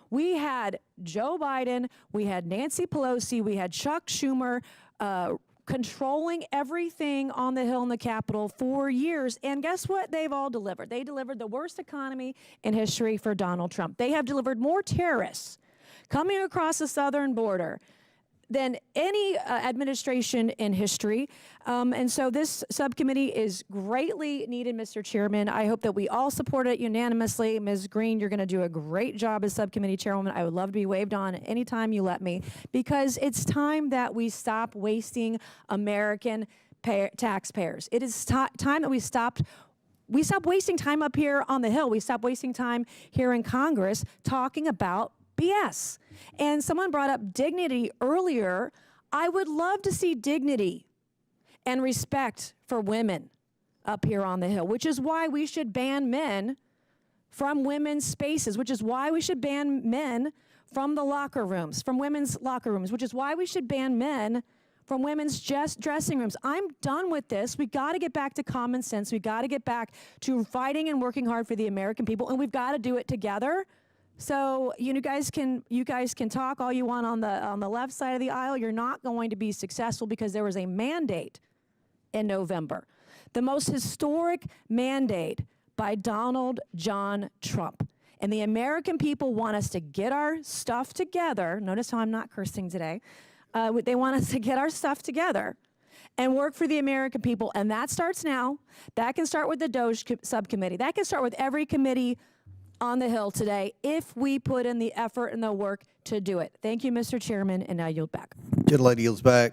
we had Joe Biden, we had Nancy Pelosi, we had Chuck Schumer controlling everything on the Hill in the Capitol for years. And guess what they've all delivered? They delivered the worst economy in history for Donald Trump. They have delivered more terrorists coming across the southern border than any administration in history. And so this subcommittee is greatly needed, Mr. Chairman. I hope that we all support it unanimously. Ms. Green, you're going to do a great job as subcommittee chairwoman. I would love to be waved on anytime you let me, because it's time that we stop wasting American taxpayers. It is time that we stop wasting time up here on the Hill. We stop wasting time here in Congress talking about BS. And someone brought up dignity earlier. I would love to see dignity and respect for women up here on the Hill, which is why we should ban men from women's spaces, which is why we should ban men from the locker rooms, from women's locker rooms, which is why we should ban men from women's dressing rooms. I'm done with this. We got to get back to common sense. We got to get back to fighting and working hard for the American people, and we've got to do it together. So you guys can talk all you want on the left side of the aisle. You're not going to be successful because there was a mandate in November, the most historic mandate by Donald John Trump. And the American people want us to get our stuff together. Notice how I'm not cursing today. They want us to get our stuff together and work for the American people. And that starts now. That can start with the DOGE subcommittee. That can start with every committee on the Hill today if we put in the effort and the work to do it. Thank you, Mr. Chairman, and I yield back. Gentlelady yields back.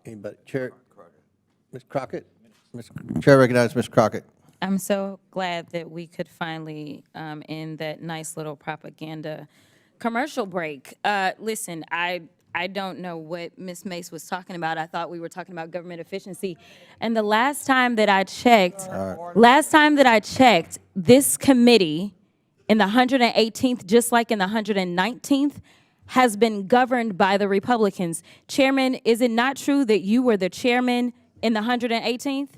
Anybody? Chair? Ms. Crockett? Chair recognizes Ms. Crockett. I'm so glad that we could finally end that nice little propaganda commercial break. Listen, I don't know what Ms. Mace was talking about. I thought we were talking about government efficiency. And the last time that I checked, this committee in the 118th, just like in the 119th, has been governed by the Republicans. Chairman, is it not true that you were the chairman in the 118th?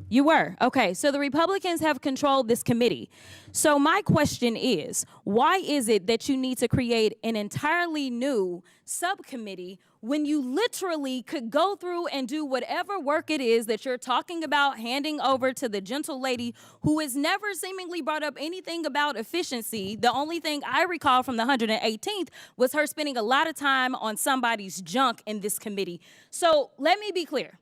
You were. Okay, so the Republicans have controlled this committee. So my question is, why is it that you need to create an entirely new subcommittee when you literally could go through and do whatever work it is that you're talking about handing over to the gentle lady who has never seemingly brought up anything about efficiency? The only thing I recall from the 118th was her spending a lot of time on somebody's junk in this committee. So let me be clear.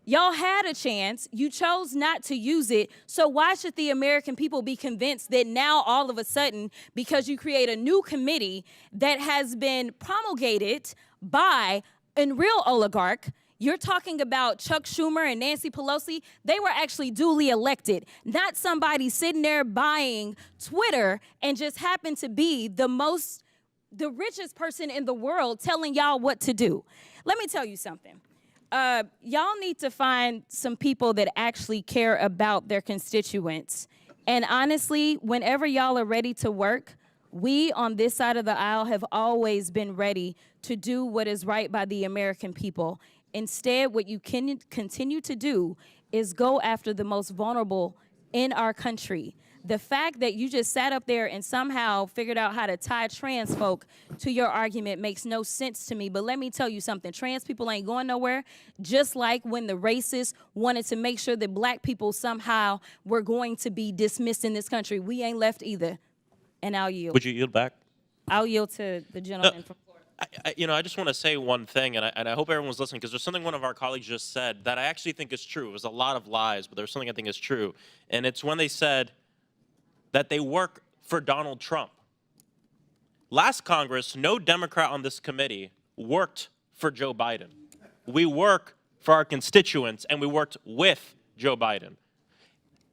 Y'all had a chance, you chose not to use it, so why should the American people be convinced that now all of a sudden, because you create a new committee that has been promulgated by a real oligarch, You're talking about Chuck Schumer and Nancy Pelosi. They were actually duly elected, not somebody sitting there buying Twitter and just happened to be the richest person in the world telling y'all what to do. Let me tell you something. Y'all need to find some people that actually care about their constituents. And honestly, whenever y'all are ready to work, we on this side of the aisle have always been ready to do what is right by the American people. Instead, what you can continue to do is go after the most vulnerable in our country. The fact that you just sat up there and somehow figured out how to tie trans folk to your argument makes no sense to me. But let me tell you something. Trans people ain't going nowhere, just like when the racists wanted to make sure that black people somehow were going to be dismissed in this country. We ain't left either. And I'll yield. Would you yield back? I'll yield to the gentleman from Florida. I just want to say one thing, and I hope everyone's listening, because there's something one of our colleagues just said that I actually think is true. It was a lot of lies, but there's something I think is true. And it's when they said that they work for Donald Trump. Last Congress, no Democrat on this committee worked for Joe Biden. We work for our constituents, and we worked with Joe Biden.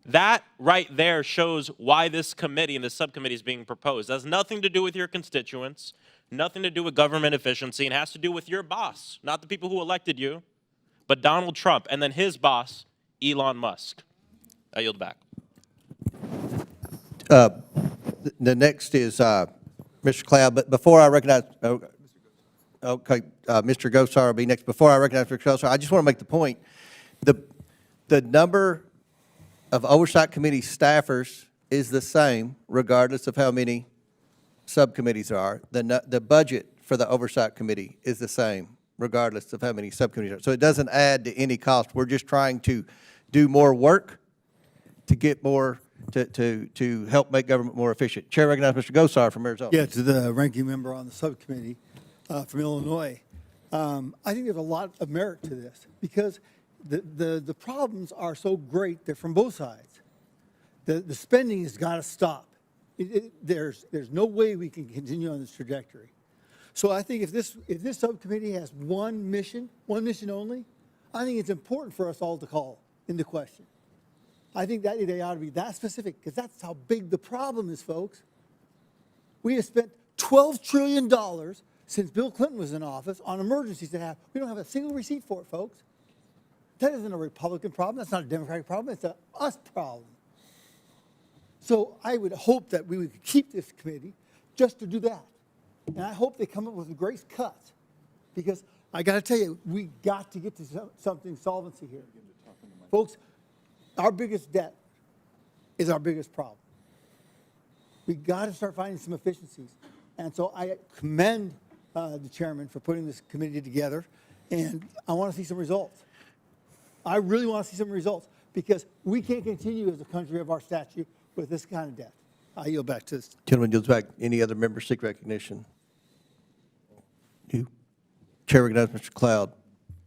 That right there shows why this committee and this subcommittee is being proposed. It has nothing to do with your constituents, nothing to do with government efficiency. It has to do with your boss, not the people who elected you, but Donald Trump, and then his boss, Elon Musk. I yield back. The next is Mr. Cloud, but before I recognize, okay, Mr. Gosar will be next. Before I recognize Mr. Gosar, I just want to make the point, the number of Oversight Committee staffers is the same regardless of how many subcommittees there are. The budget for the Oversight Committee is the same regardless of how many subcommittees there are. So it doesn't add to any cost. We're just trying to do more work to get more, to help make government more efficient. Chair recognizes Mr. Gosar from Arizona. Yeah, to the ranking member on the subcommittee from Illinois. I think there's a lot of merit to this because the problems are so great. They're from both sides. The spending has got to stop. There's no way we can continue on this trajectory. So I think if this subcommittee has one mission only, I think it's important for us all to call into question. I think that they ought to be that specific because that's how big the problem is, folks. We have spent $12 trillion since Bill Clinton was in office on emergencies that have, we don't have a single receipt for it, folks. That isn't a Republican problem. That's not a Democratic problem. It's a us problem. So I would hope that we would keep this committee just to do that. And I hope they come up with a great cut because I got to tell you, we got to get to something solvency here. Folks, our biggest debt is our biggest problem. We got to start finding some efficiencies. And so I commend the chairman for putting this committee together, and I want to see some results. I really want to see some results because we can't continue as a country of our statute with this kind of debt. I yield back to this. Gentleman yields back. Any other members seek recognition? You. Chair recognizes Mr. Cloud,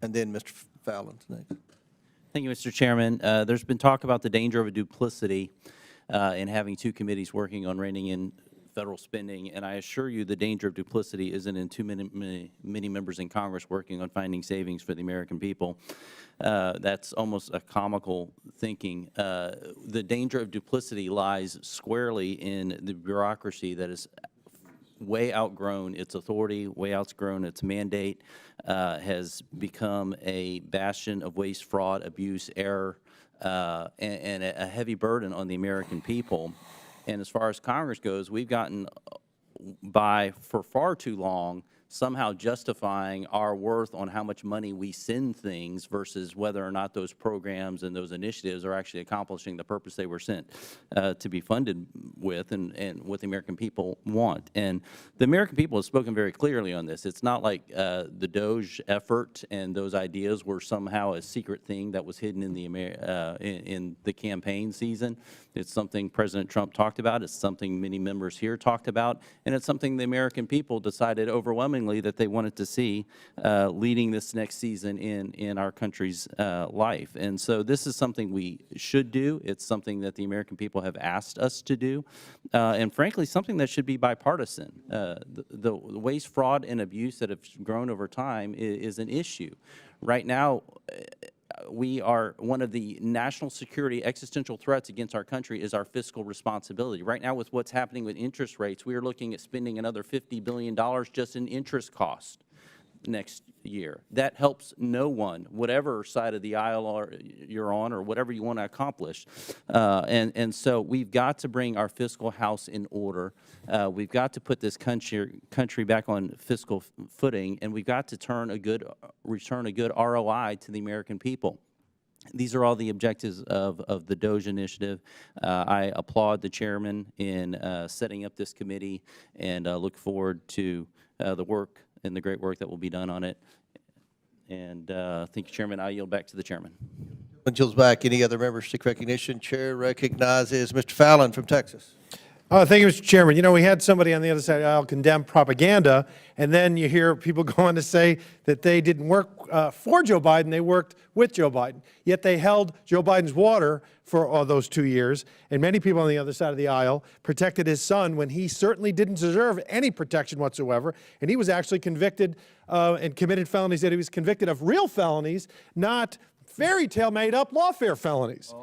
and then Mr. Fallon's next. Thank you, Mr. Chairman. There's been talk about the danger of a duplicity in having two committees working on reining in federal spending, and I assure you the danger of duplicity isn't in too many members in Congress working on finding savings for the American people. That's almost a comical thinking. The danger of duplicity lies squarely in the bureaucracy that is way outgrown its authority, way outgrown its mandate, has become a bastion of waste, fraud, abuse, error, and a heavy burden on the American people. And as far as Congress goes, we've gotten by for far too long somehow justifying our worth on how much money we send things versus whether or not those programs and those initiatives are actually accomplishing the purpose they were sent to be funded with and what the American people want. And the American people have spoken very clearly on this. It's not like the Doge effort and those ideas were somehow a secret thing that was hidden in the campaign season. It's something President Trump talked about. It's something many members here talked about. And it's something the American people decided overwhelmingly overwhelmingly that they wanted to see leading this next season in our country's life. And so this is something we should do. It's something that the American people have asked us to do, and frankly, something that should be bipartisan. The waste, fraud, and abuse that have grown over time is an issue. Right now, we are one of the national security existential threats against our country is our fiscal responsibility. Right now, with what's happening with interest rates, we are looking at spending another $50 billion just in interest cost next year. That helps no one, whatever side of the aisle you're on or whatever you want to accomplish. And so we've got to bring our fiscal house in order. We've got to put this country back on fiscal footing, and we've got to return a good ROI to the American people. These are all the objectives of the DOGE initiative. I applaud the chairman in setting up this committee and look forward to the work and the great work that will be done on it. And thank you, Chairman. I yield back to the chairman. Yields back. Any other members seek recognition? Chair recognizes Mr. Fallon from Texas. Thank you, Mr. Chairman. You know, we had somebody on the other side of the aisle condemn propaganda, and then you hear people go on to say that they didn't work for Joe Biden, they worked with Joe Biden. Yet they held Joe Biden's water for all those 2 years, and many people on the other side of the aisle protected his son when he certainly didn't deserve any protection whatsoever, and he was actually convicted and committed felonies that he was convicted of real felonies, not fairy tale made up lawfare felonies.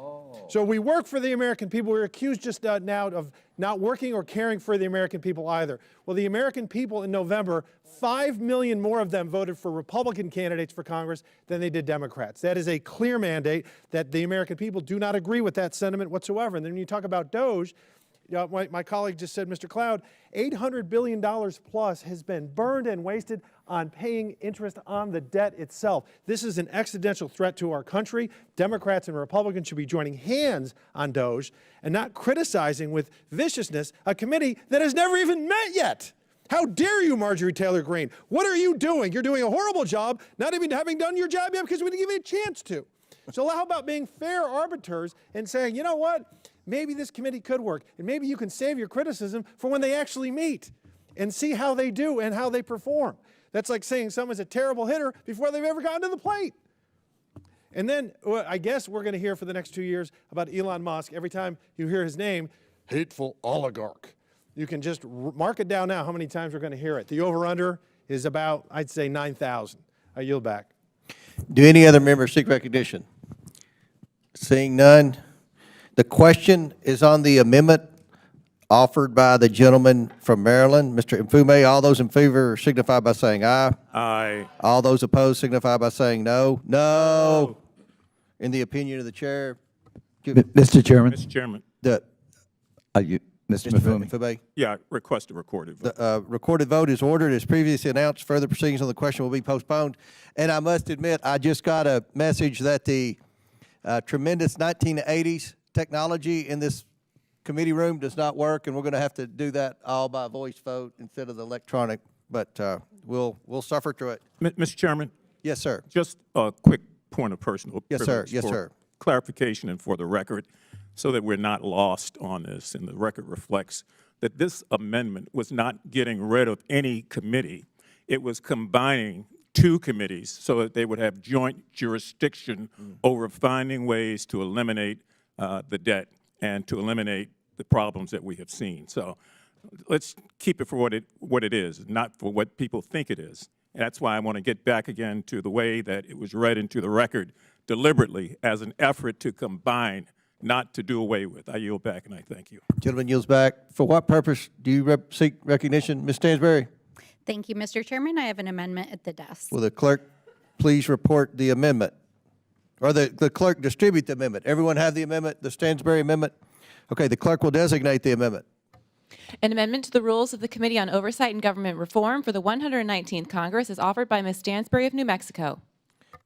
So we work for the American people. We're accused just now of not working or caring for the American people either. Well, the American people in November, 5 million more of them voted for Republican candidates for Congress than they did Democrats. That is a clear mandate that the American people do not agree with that sentiment whatsoever. And then when you talk about DOGE, my colleague just said, Mr. Cloud, $800 billion plus has been burned and wasted on paying interest on the debt itself. This is an existential threat to our country. Democrats and Republicans should be joining hands on DOGE and not criticizing with viciousness a committee that has never even met yet. How dare you, Marjorie Taylor Greene? What are you doing? You're doing a horrible job, not even having done your job yet because we didn't give you a chance to. So how about being fair arbiters and saying, you know what? Maybe this committee could work, and maybe you can save your criticism for when they actually meet and see how they do and how they perform. That's like saying someone's a terrible hitter before they've ever gotten to the plate. And then I guess we're going to hear for the next 2 years about Elon Musk. Every time you hear his name, hateful oligarch. You can just mark it down now how many times we're going to hear it. The over-under is about, I'd say, 9,000. I yield back. Do any other members seek recognition? Seeing none. The question is on the amendment offered by the gentleman from Maryland, Mr. Mfume. All those in favor signify by saying aye. Aye. All those opposed signify by saying no. No. In the opinion of the chair. Mr. Chairman. Mr. Chairman. The, Mr. Mifune. Mfume. Yeah, request a recorded vote. The recorded vote is ordered. As previously announced, further proceedings on the question will be postponed. And I must admit, I just got a message that the tremendous 1980s technology in this committee room does not work, and we're going to have to do that all by voice vote instead of the electronic. But we'll suffer through it. Mr. Chairman? Yes, sir. Just a quick point of personal Yes, sir. privilege Yes, for sir. clarification and for the record, so that we're not lost on this, and the record reflects that this amendment was not getting rid of any committee. It was combining two committees so that they would have joint jurisdiction over finding ways to eliminate the debt and to eliminate the problems that we have seen. So let's keep it for what it is, not for what people think it is. And that's why I want to get back again to the way that it was read into the record deliberately as an effort to combine, not to do away with. I yield back, and I thank you. Gentleman yields back. For what purpose do you seek recognition? Ms. Stansberry? Thank you, Mr. Chairman. I have an amendment at the desk. Will the clerk please report the amendment? Or the clerk distribute the amendment? Everyone have the amendment, the Stansberry amendment? Okay, the clerk will designate the amendment. An amendment to the rules of the Committee on Oversight and Government Reform for the 119th Congress is offered by Ms. Stansberry of New Mexico.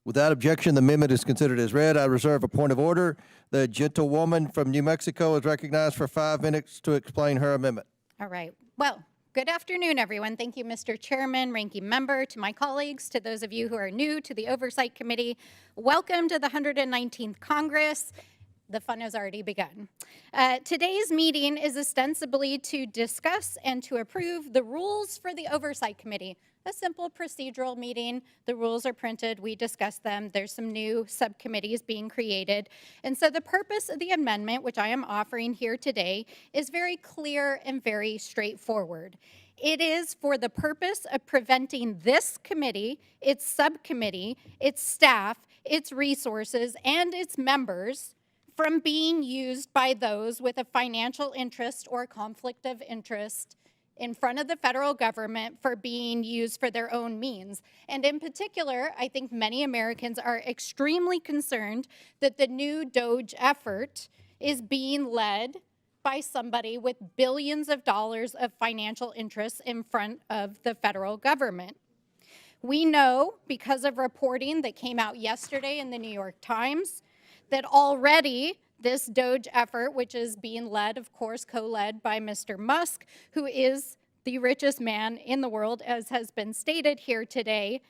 Without objection, the amendment is considered as read. I reserve a point of order. The gentlewoman from New Mexico is recognized for 5 minutes to explain her amendment. All right. Well, good afternoon, everyone. Thank you, Mr. Chairman, ranking member, to my colleagues, to those of you who are new to the Oversight Committee. Welcome to the 119th Congress. The fun has already begun. Today's meeting is ostensibly to discuss and to approve the rules for the Oversight Committee, a simple procedural meeting. The rules are printed, we discuss them. There's some new subcommittees being created. And so the purpose of the amendment, which I am offering here today, is very clear and very straightforward. It is for the purpose of preventing this committee, its subcommittee, its staff, its resources, and its members from being used by those with a financial interest or conflict of interest in front of the federal government for being used for their own means. And in particular, I think many Americans are extremely concerned that the new DOGE effort is being led by somebody with billions of dollars of financial interests in front of the federal government. We know, because of reporting that came out yesterday in the New York Times, that already this DOGE effort, which is being led, of course, co-led by Mr. Musk, who is the richest man in the world, as has been stated here today,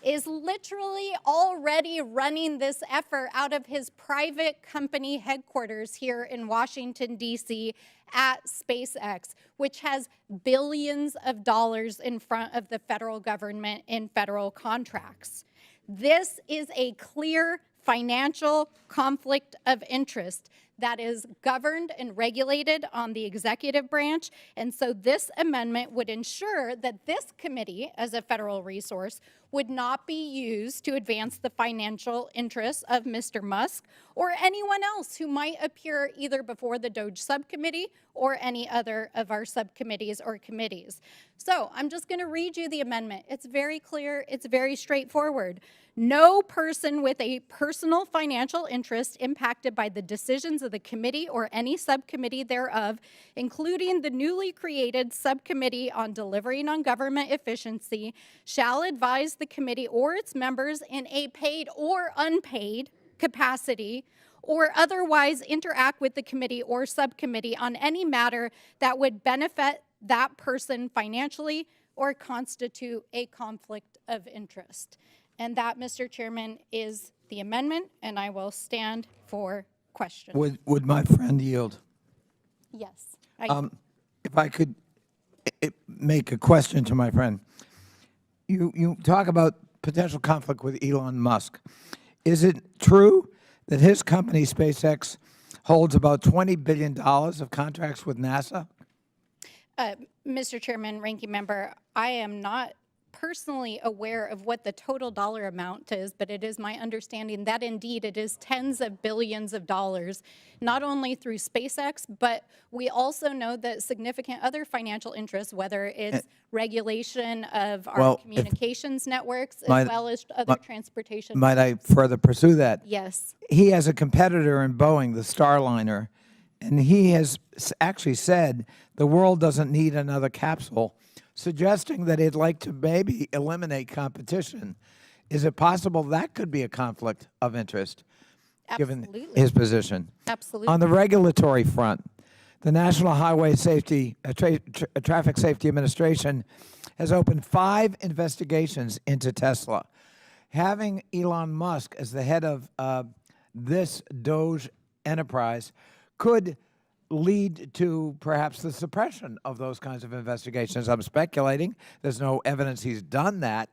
is literally already running this effort out of his private company headquarters here in Washington, D.C. at SpaceX, which has billions of dollars in front of the federal government in federal contracts. This is a clear financial conflict of interest that is governed and regulated on the executive branch. And so this amendment would ensure that this committee, as a federal resource, would not be used to advance the financial interests of Mr. Musk or anyone else who might appear either before the DOGE subcommittee or any other of our subcommittees or committees. So I'm just going to read you the amendment. It's very clear. It's very straightforward. No person with a personal financial interest impacted by the decisions of the committee or any subcommittee thereof, including the newly created Subcommittee on Delivering on Government Efficiency, shall advise the committee or its members in a paid or unpaid capacity, or otherwise interact with the committee or subcommittee on any matter that would benefit that person financially or constitute a conflict of interest. And that, Mr. Chairman, is the amendment, and I will stand for questions. Would my friend yield? Yes. If I could make a question to my friend. You talk about potential conflict with Elon Musk. Is it true that his company, SpaceX, holds about $20 billion of contracts with NASA? Mr. Chairman, Ranking Member, I am not personally aware of what the total dollar amount is, but it is my understanding that indeed it is tens of billions of dollars, not only through SpaceX, but we also know that significant other financial interests, whether it's regulation of our communications networks, as well as other transportation. Might I further pursue that? Yes. He has a competitor in Boeing, the Starliner, and he has actually said the world doesn't need another capsule, suggesting that he'd like to maybe eliminate competition. Is it possible that could be a conflict of interest, given his position? Absolutely. On the regulatory front, the National Highway Safety, Traffic Safety Administration has opened 5 investigations into Tesla. Having Elon Musk as the head of this DOGE enterprise could lead to perhaps the suppression of those kinds of investigations. I'm speculating. There's no evidence he's done that.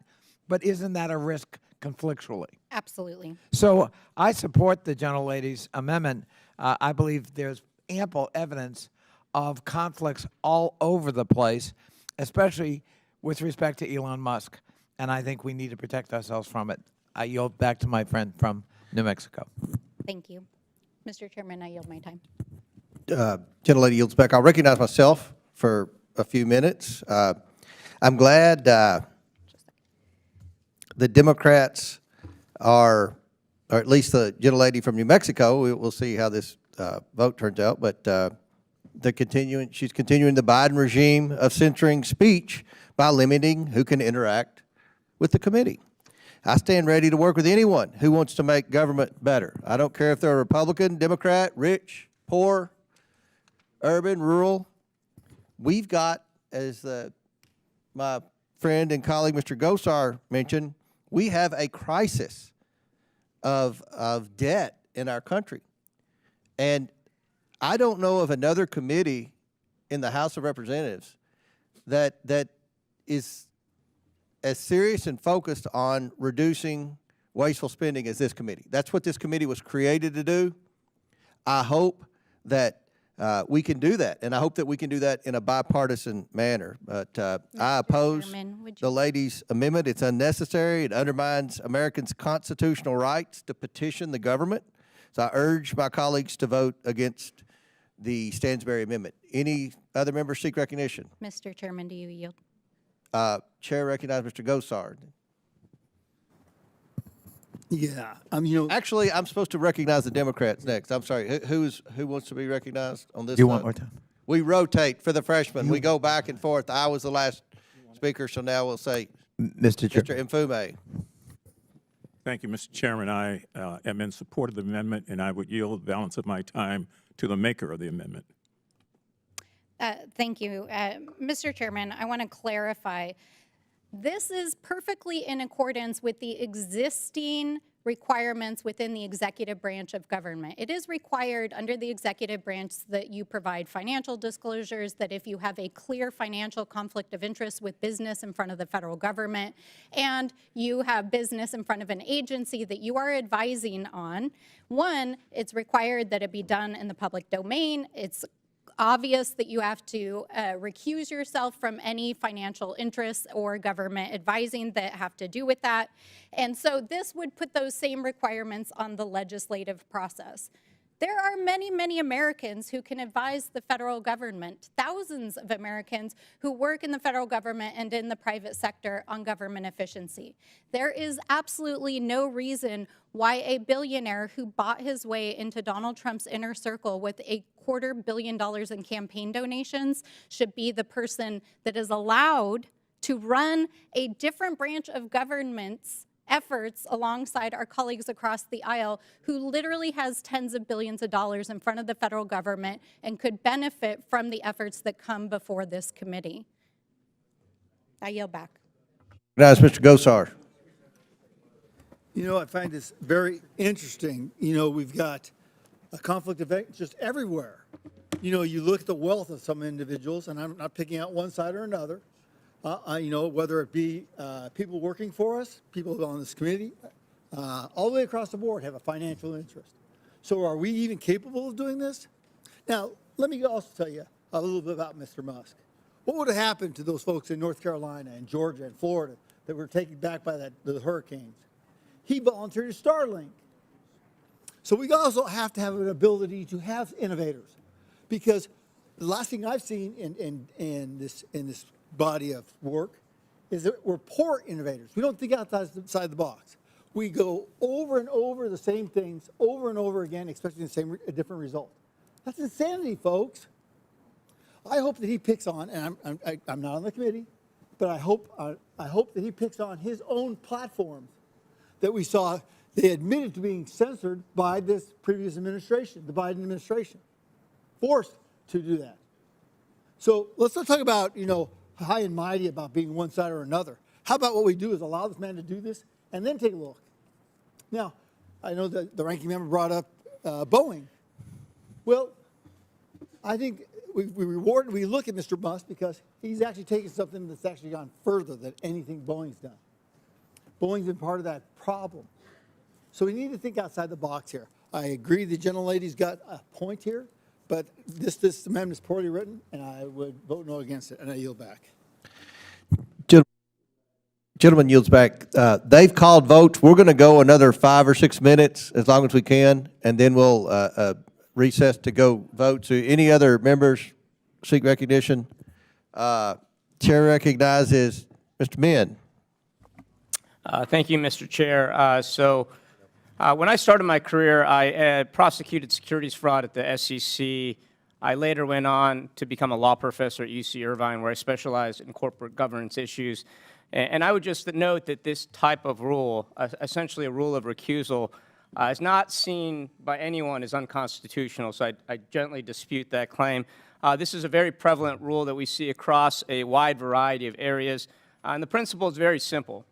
But isn't that a risk conflictually? Absolutely. So I support the gentlelady's amendment. I believe there's ample evidence of conflicts all over the place, especially with respect to Elon Musk. And I think we need to protect ourselves from it. I yield back to my friend from New Mexico. Thank you. Mr. Chairman, I yield my time. Gentlelady yields back. I'll recognize myself for a few minutes. I'm glad the Democrats are, or at least the gentlelady from New Mexico, we'll see how this vote turns out, but she's continuing the Biden regime of censoring speech by limiting who can interact with the committee. I stand ready to work with anyone who wants to make government better. I don't care if they're a Republican, Democrat, rich, poor, urban, rural. We've got, as my friend and colleague Mr. Gosar mentioned, we have a crisis of debt in our country. And I don't know of another committee in the House of Representatives that is as serious and focused on reducing wasteful spending as this committee. That's what this committee was created to do. I hope that we can do that, and I hope that we can do that in a bipartisan manner. But I oppose Chairman, would you- the lady's amendment. It's unnecessary. It undermines Americans' constitutional rights to petition the government. So I urge my colleagues to vote against the Stansberry amendment. Any other members seek recognition? Mr. Chairman, do you yield? Chair recognizes Mr. Gosar. Yeah, Actually, I'm supposed to recognize the Democrats next. I'm sorry. Who wants to be recognized on this? Do you want vote? more time? We rotate for the freshmen. We go back and forth. I was the last speaker, so now we'll say Mr. Chair. Mr. Mfume. Thank you, Mr. Chairman. I am in support of the amendment, and I would yield the balance of my time to the maker of the amendment. Thank you. Mr. Chairman, I want to clarify. This is perfectly in accordance with the existing requirements within the executive branch of government. It is required under the executive branch that you provide financial disclosures, that if you have a clear financial conflict of interest with business in front of the federal government, and you have business in front of an agency that you are advising on, one, it's required that it be done in the public domain. It's obvious that you have to recuse yourself from any financial interests or government advising that have to do with that. And so this would put those same requirements on the legislative process. There are many, many Americans who can advise the federal government, thousands of Americans who work in the federal government and in the private sector on government efficiency. There is absolutely no reason why a billionaire who bought his way into Donald Trump's inner circle with $250 million in campaign donations should be the person that is allowed to run a different branch of government's efforts alongside our colleagues across the aisle who literally has tens of billions of dollars in front of the federal government and could benefit from the efforts that come before this committee. I yield back. Recognize Mr. Gosar. I find this very interesting. We've got a conflict of interest everywhere. You look at the wealth of some individuals, and I'm not picking out one side or another. Whether it be people working for us, people on this committee, all the way across the board have a financial interest. So are we even capable of doing this? Now, let me also tell you a little bit about Mr. Musk. What would have happened to those folks in North Carolina and Georgia and Florida that were taken back by the hurricanes? He volunteered to Starlink. So we also have to have an ability to have innovators, because the last thing I've seen in this body of work is that we're poor innovators. We don't think outside the box. We go over and over the same things over and over again, expecting a different result. That's insanity, folks. I hope that he picks on, and I'm not on the committee, but I hope that he picks on his own platforms that we saw. They admitted to being censored by this previous administration, the Biden administration, forced to do that. So let's not talk about, high and mighty about being one side or another. How about what we do is allow this man to do this and then take a look. Now, I know that the ranking member brought up Boeing. Well, I think we look at Mr. Musk because he's actually taken something that's actually gone further than anything Boeing's done. Boeing's been part of that problem. So we need to think outside the box here. I agree the gentlelady's got a point here, but this amendment is poorly written, and I would vote no against it, and I yield back. Gentleman yields back. They've called votes. We're going to go another 5 or 6 minutes as long as we can, and then we'll recess to go vote. So any other members seek recognition? Chair recognizes Mr. Min. Thank you, Mr. Chair. When I started my career, I prosecuted securities fraud at the SEC. I later went on to become a law professor at UC Irvine, where I specialized in corporate governance issues. And I would just note that this type of rule, essentially a rule of recusal, is not seen by anyone as unconstitutional, so I gently dispute that claim. This is a very prevalent rule that we see across a wide variety of areas, and the principle is very simple.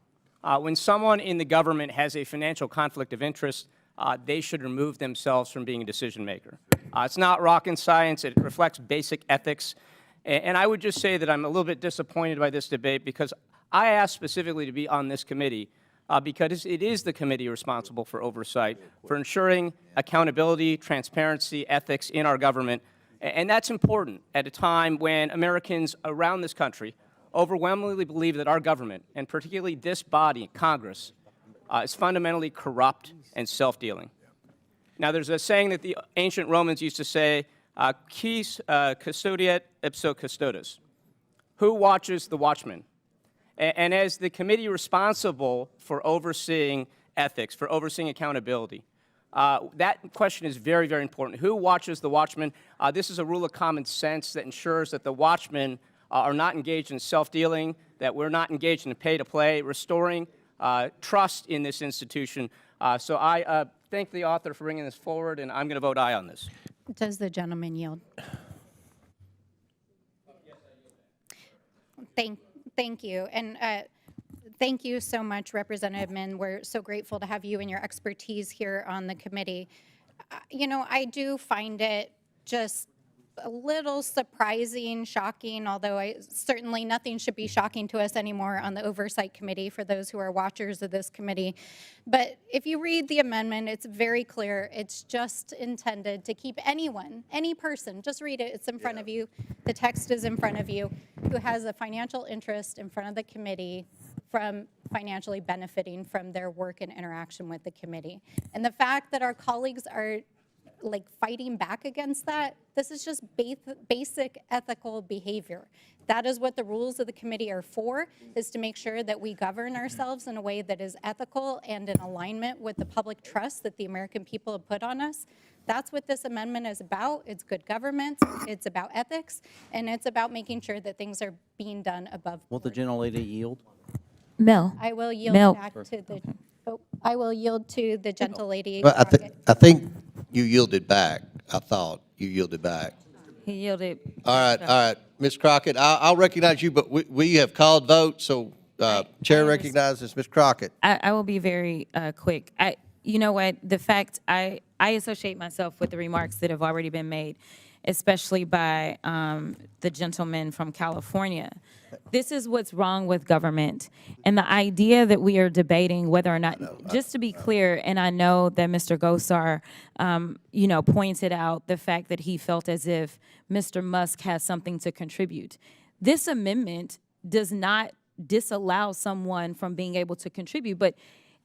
When someone in the government has a financial conflict of interest, they should remove themselves from being a decision maker. It's not rocket science. It reflects basic ethics. And I would just say that I'm a little bit disappointed by this debate because I asked specifically to be on this committee because it is the committee responsible for oversight, for ensuring accountability, transparency, ethics in our government. And that's important at a time when Americans around this country overwhelmingly believe that our government, and particularly this body, Congress, is fundamentally corrupt and self-dealing. Now, there's a saying that the ancient Romans used to say, quis custodiet ipso custodes, who watches the watchman? And as the committee responsible for overseeing ethics, for overseeing accountability, that question is very, very important. Who watches the watchman? This is a rule of common sense that ensures that the watchmen are not engaged in self-dealing, that we're not engaged in pay-to-play, restoring trust in this institution. So I thank the author for bringing this forward, and I'm going to vote aye on this. Does the gentleman yield? Thank you. And thank you so much, Representative Min. We're so grateful to have you and your expertise here on the committee. You know, I do find it just a little surprising, shocking, although certainly nothing should be shocking to us anymore on the Oversight Committee for those who are watchers of this committee. But if you read the amendment, it's very clear. It's just intended to keep anyone, any person, just read it. It's in front of you. The text is in front of you, who has a financial interest in front of the committee from financially benefiting from their work and interaction with the committee. And the fact that our colleagues are like fighting back against that, this is just basic ethical behavior. That is what the rules of the committee are for, is to make sure that we govern ourselves in a way that is ethical and in alignment with the public trust that the American people have put on us. That's what this amendment is about. It's good government, it's about ethics, and it's about making sure that things are being done above Will the board. gentlelady yield? Mel. I will yield Mel. back to the, I will yield to the gentlelady. Well, I think you yielded back. I thought you yielded back. He yielded. All right. Ms. Crockett, I'll recognize you, but we have called vote, so Chair recognizes Ms. Crockett. I will be very quick. You know what? The fact I associate myself with the remarks that have already been made, especially by the gentleman from California. This is what's wrong with government. And the idea that we are debating whether or not, just to be clear, and I know that Mr. Gosar, pointed out the fact that he felt as if Mr. Musk has something to contribute. This amendment does not disallow someone from being able to contribute, but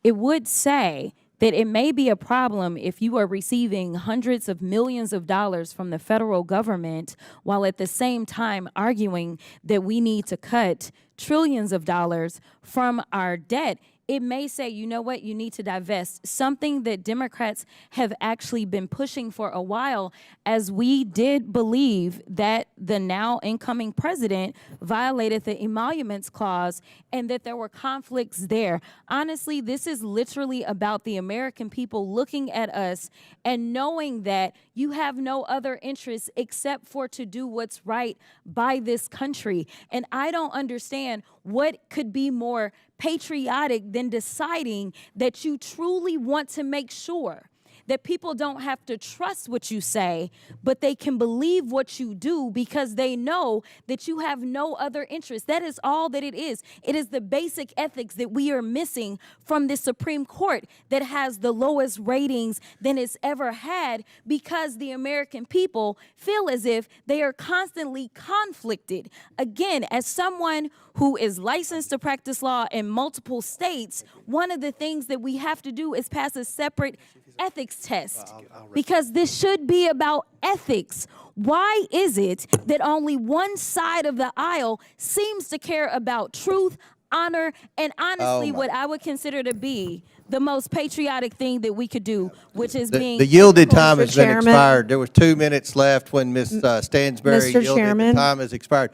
it would say that it may be a problem if you are receiving hundreds of millions of dollars from the federal government while at the same time arguing that we need to cut trillions of dollars from our debt. It may say, you know what, you need to divest, something that Democrats have actually been pushing for a while, as we did believe that the now incoming president violated the emoluments clause and that there were conflicts there. Honestly, this is literally about the American people looking at us and knowing that you have no other interest except for to do what's right by this country. And I don't understand what could be more patriotic than deciding that you truly want to make sure that people don't have to trust what you say, but they can believe what you do because they know that you have no other interest. That is all that it is. It is the basic ethics that we are missing from the Supreme Court that has the lowest ratings than it's ever had, because the American people feel as if they are constantly conflicted. Again, as someone who is licensed to practice law in multiple states, one of the things that we have to do is pass a separate ethics test, because this should be about ethics. Why is it that only one side of the aisle seems to care about truth, honor, and honestly what I would consider to be the most patriotic thing that we could do, which is being... The yielded time has been Chairman. expired. There was 2 minutes left when Ms. Stansberry Mr. yielded. Chairman. The time has expired.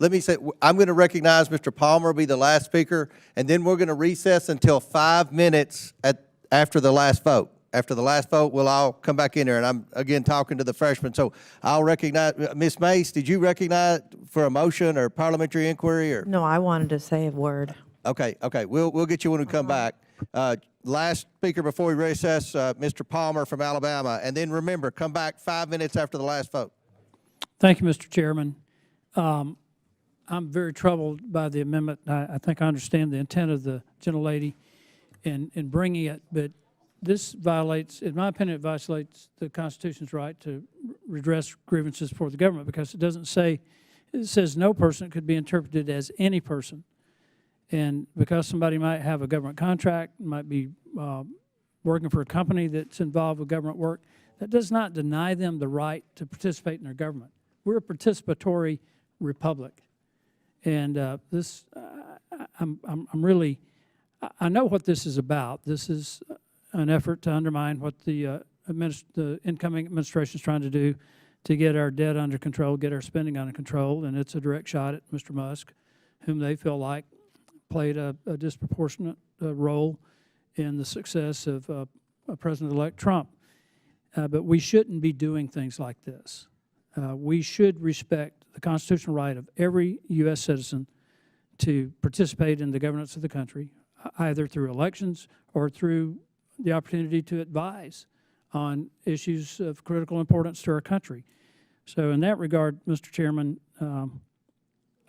Let me say, I'm going to recognize Mr. Palmer be the last speaker, and then we're going to recess until 5 minutes after the last vote. After the last vote, we'll all come back in there, and I'm, again, talking to the freshmen. So I'll recognize, Ms. Mace, did you recognize for a motion or parliamentary inquiry? Or? No, I wanted to say a word. Okay. We'll get you when we come back. Last speaker before we recess, Mr. Palmer from Alabama. And then remember, come back 5 minutes after the last vote. Thank you, Mr. Chairman. I'm very troubled by the amendment. I think I understand the intent of the gentlelady in bringing it, but this violates, in my opinion, it violates the Constitution's right to redress grievances before the government, because it doesn't say, it says no person could be interpreted as any person. And because somebody might have a government contract, might be working for a company that's involved with government work, that does not deny them the right to participate in their government. We're a participatory republic. And I'm really, I know what this is about. This is an effort to undermine what the incoming administration is trying to do to get our debt under control, get our spending under control, and it's a direct shot at Mr. Musk, whom they feel like played a disproportionate role in the success of President-elect Trump. But we shouldn't be doing things like this. We should respect the constitutional right of every U.S. citizen to participate in the governance of the country, either through elections or through the opportunity to advise on issues of critical importance to our country. So in that regard, Mr. Chairman,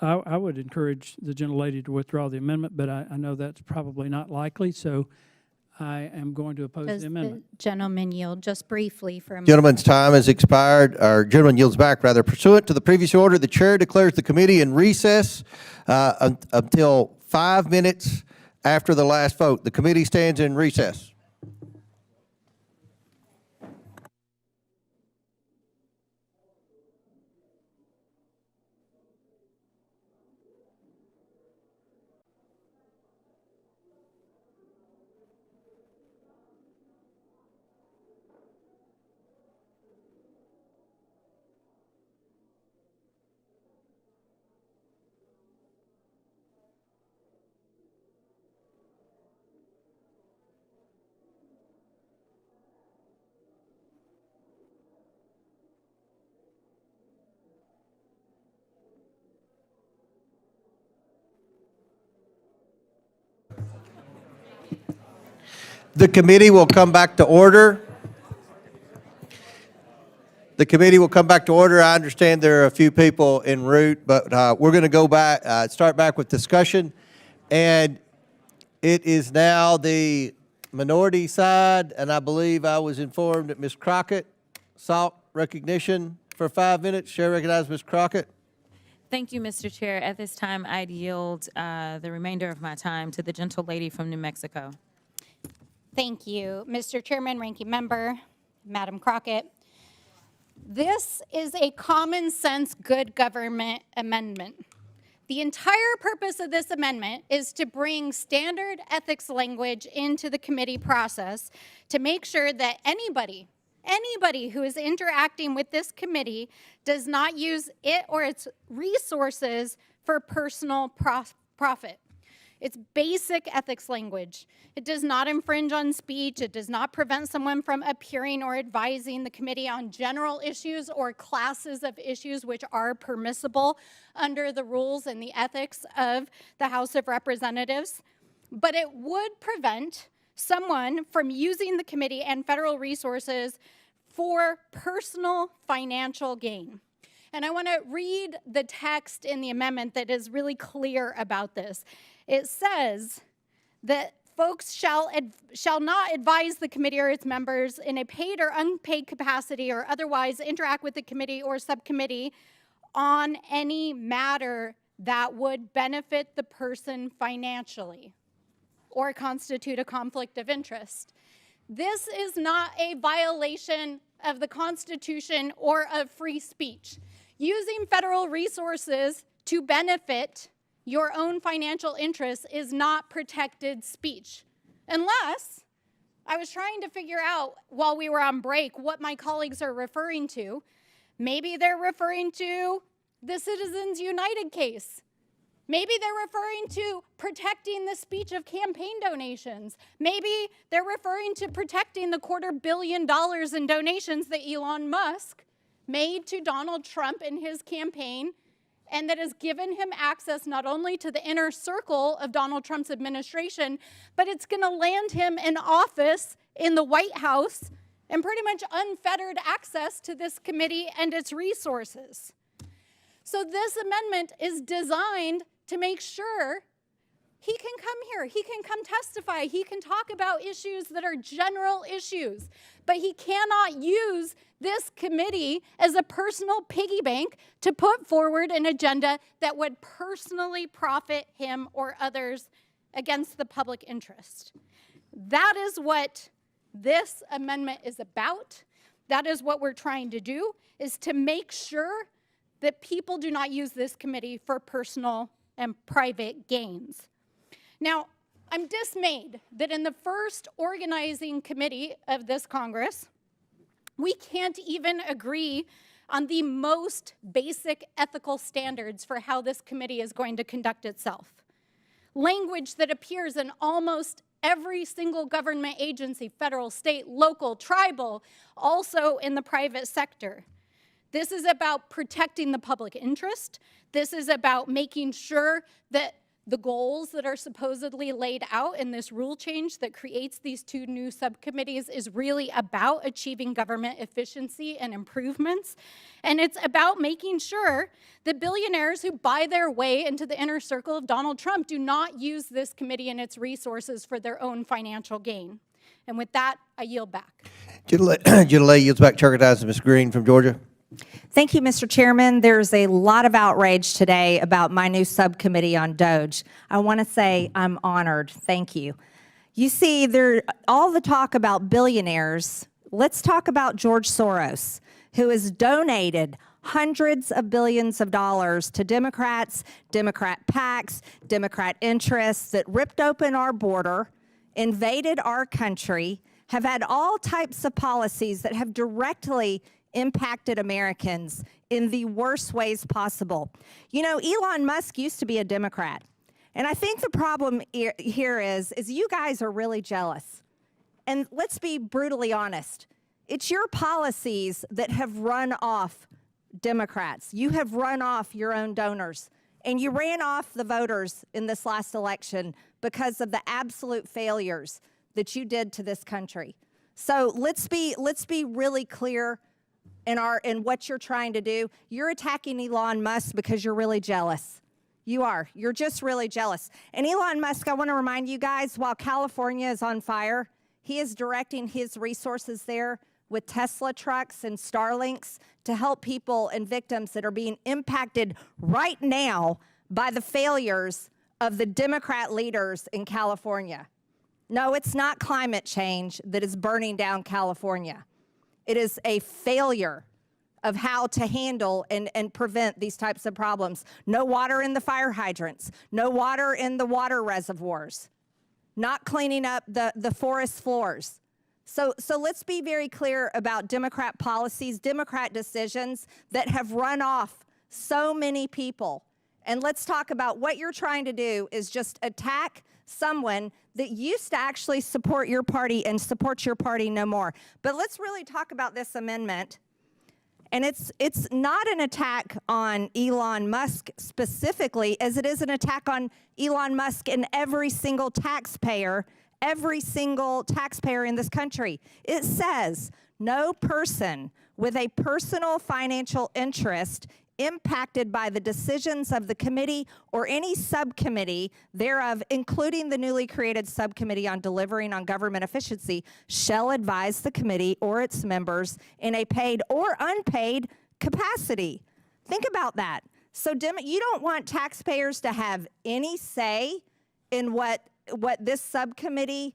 I would encourage the gentlelady to withdraw the amendment, but I know that's probably not likely, so I am going to oppose Does the amendment. the gentleman yield just briefly for a moment? Gentleman's time has expired, or gentleman yields back, rather. Pursuant to the previous order, the chair declares the committee in recess until 5 minutes after the last vote. The committee stands in recess. The committee will come back to order. The committee will come back to order. I understand there are a few people en route, but we're going to go back, start back with discussion. And it is now the minority side, and I believe I was informed that Ms. Crockett sought recognition for 5 minutes. Chair recognizes Ms. Crockett. Thank you, Mr. Chair. At this time, I'd yield the remainder of my time to the gentlelady from New Mexico. Thank you, Mr. Chairman, Ranking Member, Madam Crockett. This is a common sense good government amendment. The entire purpose of this amendment is to bring standard ethics language into the committee process to make sure that anybody who is interacting with this committee does not use it or its resources for personal profit. It's basic ethics language. It does not infringe on speech. It does not prevent someone from appearing or advising the committee on general issues or classes of issues which are permissible under the rules and the ethics of the House of Representatives. But it would prevent someone from using the committee and federal resources for personal financial gain. And I want to read the text in the amendment that is really clear about this. It says that folks shall not advise the committee or its members in a paid or unpaid capacity or otherwise interact with the committee or subcommittee on any matter that would benefit the person financially or constitute a conflict of interest. This is not a violation of the Constitution or of free speech. Using federal resources to benefit your own financial interests is not protected speech. Unless, I was trying to figure out while we were on break what my colleagues are referring to. Maybe they're referring to the Citizens United case. Maybe they're referring to protecting the speech of campaign donations. Maybe they're referring to protecting the $250 million in donations that Elon Musk made to Donald Trump in his campaign, and that has given him access not only to the inner circle of Donald Trump's administration, but it's going to land him in office in the White House and pretty much unfettered access to this committee and its resources. So this amendment is designed to make sure he can come here, he can come testify, he can talk about issues that are general issues, but he cannot use this committee as a personal piggy bank to put forward an agenda that would personally profit him or others against the public interest. That is what this amendment is about. That is what we're trying to do, is to make sure that people do not use this committee for personal and private gains. Now, I'm dismayed that in the first organizing committee of this Congress, we can't even agree on the most basic ethical standards for how this committee is going to conduct itself. Language that appears in almost every single government agency, federal, state, local, tribal, also in the private sector. This is about protecting the public interest. This is about making sure that the goals that are supposedly laid out in this rule change that creates these two new subcommittees is really about achieving government efficiency and improvements. And it's about making sure that billionaires who buy their way into the inner circle of Donald Trump do not use this committee and its resources for their own financial gain. And with that, I yield back. Judith yields back, chair recognizes Ms. Green from Georgia. Thank you, Mr. Chairman. There's a lot of outrage today about my new subcommittee on DOGE. I want to say I'm honored. Thank you. You see, all the talk about billionaires, let's talk about George Soros, who has donated hundreds of billions of dollars to Democrats, Democrat PACs, Democrat interests that ripped open our border, invaded our country, have had all types of policies that have directly impacted Americans in the worst ways possible. You know, Elon Musk used to be a Democrat. And I think the problem here is you guys are really jealous. And let's be brutally honest. It's your policies that have run off Democrats. You have run off your own donors. And you ran off the voters in this last election because of the absolute failures that you did to this country. So let's be really clear in what you're trying to do. You're attacking Elon Musk because you're really jealous. You are. You're just really jealous. And Elon Musk, I want to remind you guys, while California is on fire, he is directing his resources there with Tesla trucks and Starlinks to help people and victims that are being impacted right now by the failures of the Democrat leaders in California. No, it's not climate change that is burning down California. It is a failure of how to handle and prevent these types of problems. No water in the fire hydrants, no water in the water reservoirs, not cleaning up the forest floors. So let's be very clear about Democrat policies, Democrat decisions that have run off so many people. And let's talk about what you're trying to do is just attack someone that used to actually support your party and supports your party no more. But let's really talk about this amendment. And it's not an attack on Elon Musk specifically, as it is an attack on Elon Musk and every single taxpayer in this country. It says, no person with a personal financial interest impacted by the decisions of the committee or any subcommittee thereof, including the newly created Subcommittee on Delivering on Government Efficiency, shall advise the committee or its members in a paid or unpaid capacity. Think about that. So you don't want taxpayers to have any say in what this subcommittee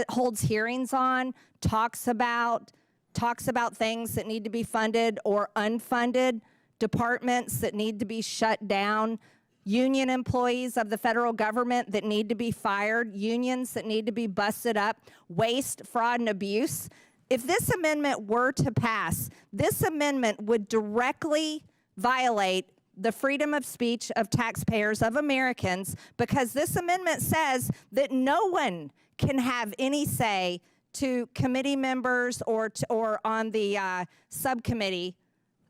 holds hearings on, talks about things that need to be funded or unfunded, departments that need to be shut down, union employees of the federal government that need to be fired, unions that need to be busted up, waste, fraud, and abuse. If this amendment were to pass, this amendment would directly violate the freedom of speech of taxpayers, of Americans, because this amendment says that no one can have any say to committee members or on the subcommittee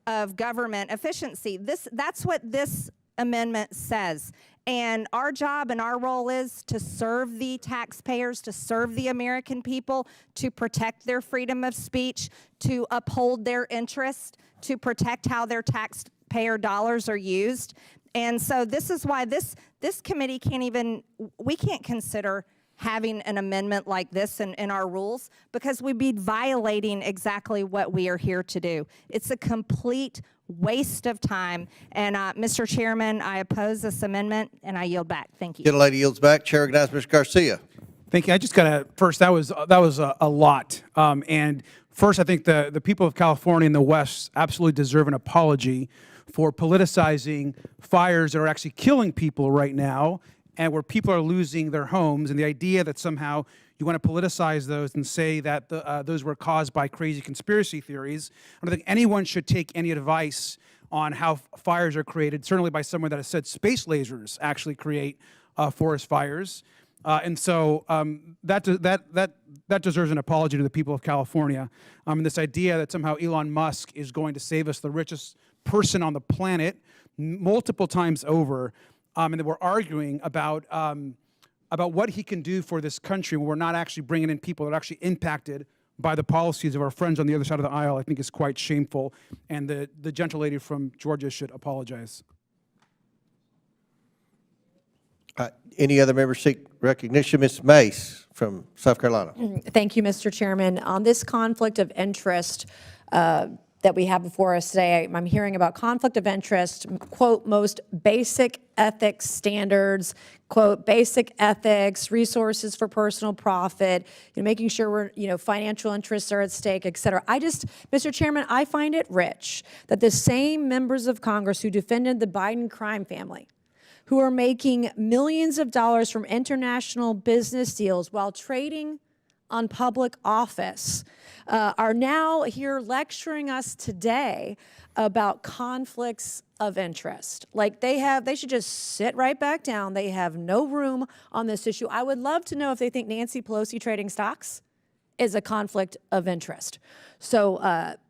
of government efficiency. That's what this amendment says. And our job and our role is to serve the taxpayers, to serve the American people, to protect their freedom of speech, to uphold their interest, to protect how their tax taxpayer dollars are used. And so this is why this committee we can't consider having an amendment like this in our rules, because we'd be violating exactly what we are here to do. It's a complete waste of time. And Mr. Chairman, I oppose this amendment, and I yield back. Thank you. Gentlelady yields back. Chair recognizes Mr. Garcia. Thank you. I just got to, first, that was a lot. And first, I think the people of California and the West absolutely deserve an apology for politicizing fires that are actually killing people right now, and where people are losing their homes, and the idea that somehow you want to politicize those and say that those were caused by crazy conspiracy theories. I don't think anyone should take any advice on how fires are created, certainly by someone that has said space lasers actually create forest fires. And so that deserves an apology to the people of California. And this idea that somehow Elon Musk is going to save us, the richest person on the planet, multiple times over, and that we're arguing about what he can do for this country when we're not actually bringing in people that are actually impacted by the policies of our friends on the other side of the aisle, I think is quite shameful. And the gentlelady from Georgia should apologize. Any other members seek recognition? Ms. Mace from South Carolina. Thank you, Mr. Chairman. On this conflict of interest that we have before us today, I'm hearing about conflict of interest, quote, most basic ethics standards, quote, basic ethics, resources for personal profit, making sure financial interests are at stake, et cetera. Mr. Chairman, I find it rich that the same members of Congress who defended the Biden crime family, who are making millions of dollars from international business deals while trading on public office, are now here lecturing us today about conflicts of interest. Like they should just sit right back down. They have no room on this issue. I would love to know if they think Nancy Pelosi trading stocks is a conflict of interest. So,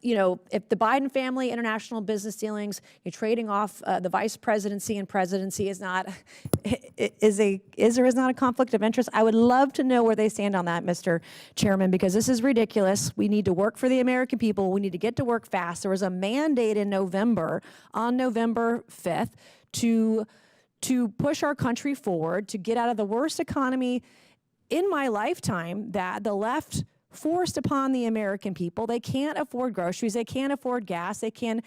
if the Biden family, international business dealings, you're trading off the vice presidency and presidency is or is not a conflict of interest, I would love to know where they stand on that, Mr. Chairman, because this is ridiculous. We need to work for the American people. We need to get to work fast. There was a mandate in November, on November 5th, to push our country forward, to get out of the worst economy in my lifetime that the left forced upon the American people. They can't afford groceries. They can't afford gas. They can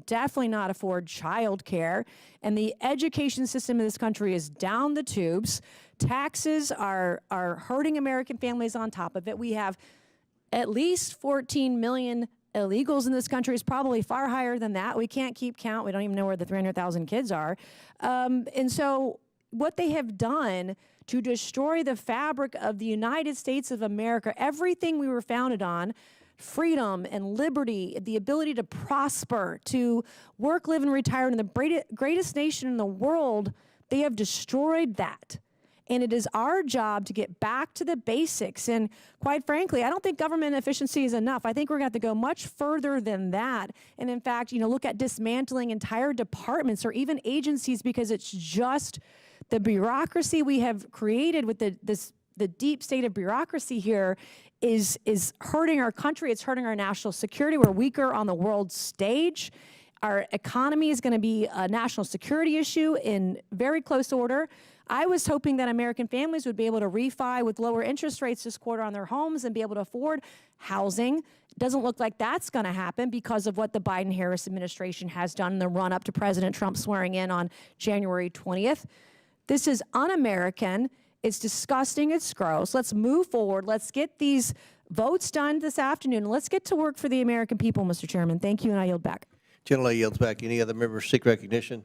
definitely not afford child care. And the education system in this country is down the tubes. Taxes are hurting American families on top of it. We have at least 14 million illegals in this country. Is probably far higher than that. We can't keep count. We don't even know where the 300,000 kids are. And so what they have done to destroy the fabric of the United States of America, everything we were founded on, freedom and liberty, the ability to prosper, to work, live, and retire in the greatest nation in the world, they have destroyed that. And it is our job to get back to the basics. And quite frankly, I don't think government efficiency is enough. I think we're going to have to go much further than that. And in fact, look at dismantling entire departments or even agencies, because it's just the bureaucracy we have created with the deep state of bureaucracy here is hurting our country. It's hurting our national security. We're weaker on the world stage. Our economy is going to be a national security issue in very close order. I was hoping that American families would be able to refi with lower interest rates this quarter on their homes and be able to afford housing. Doesn't look like that's going to happen because of what the Biden-Harris administration has done in the run-up to President Trump swearing in on January 20th. This is un-American. It's disgusting. It's gross. Let's move forward. Let's get these votes done this afternoon. Let's get to work for the American people, Mr. Chairman. Thank you, and I yield back. Gentlelady yields back. Any other members seek recognition?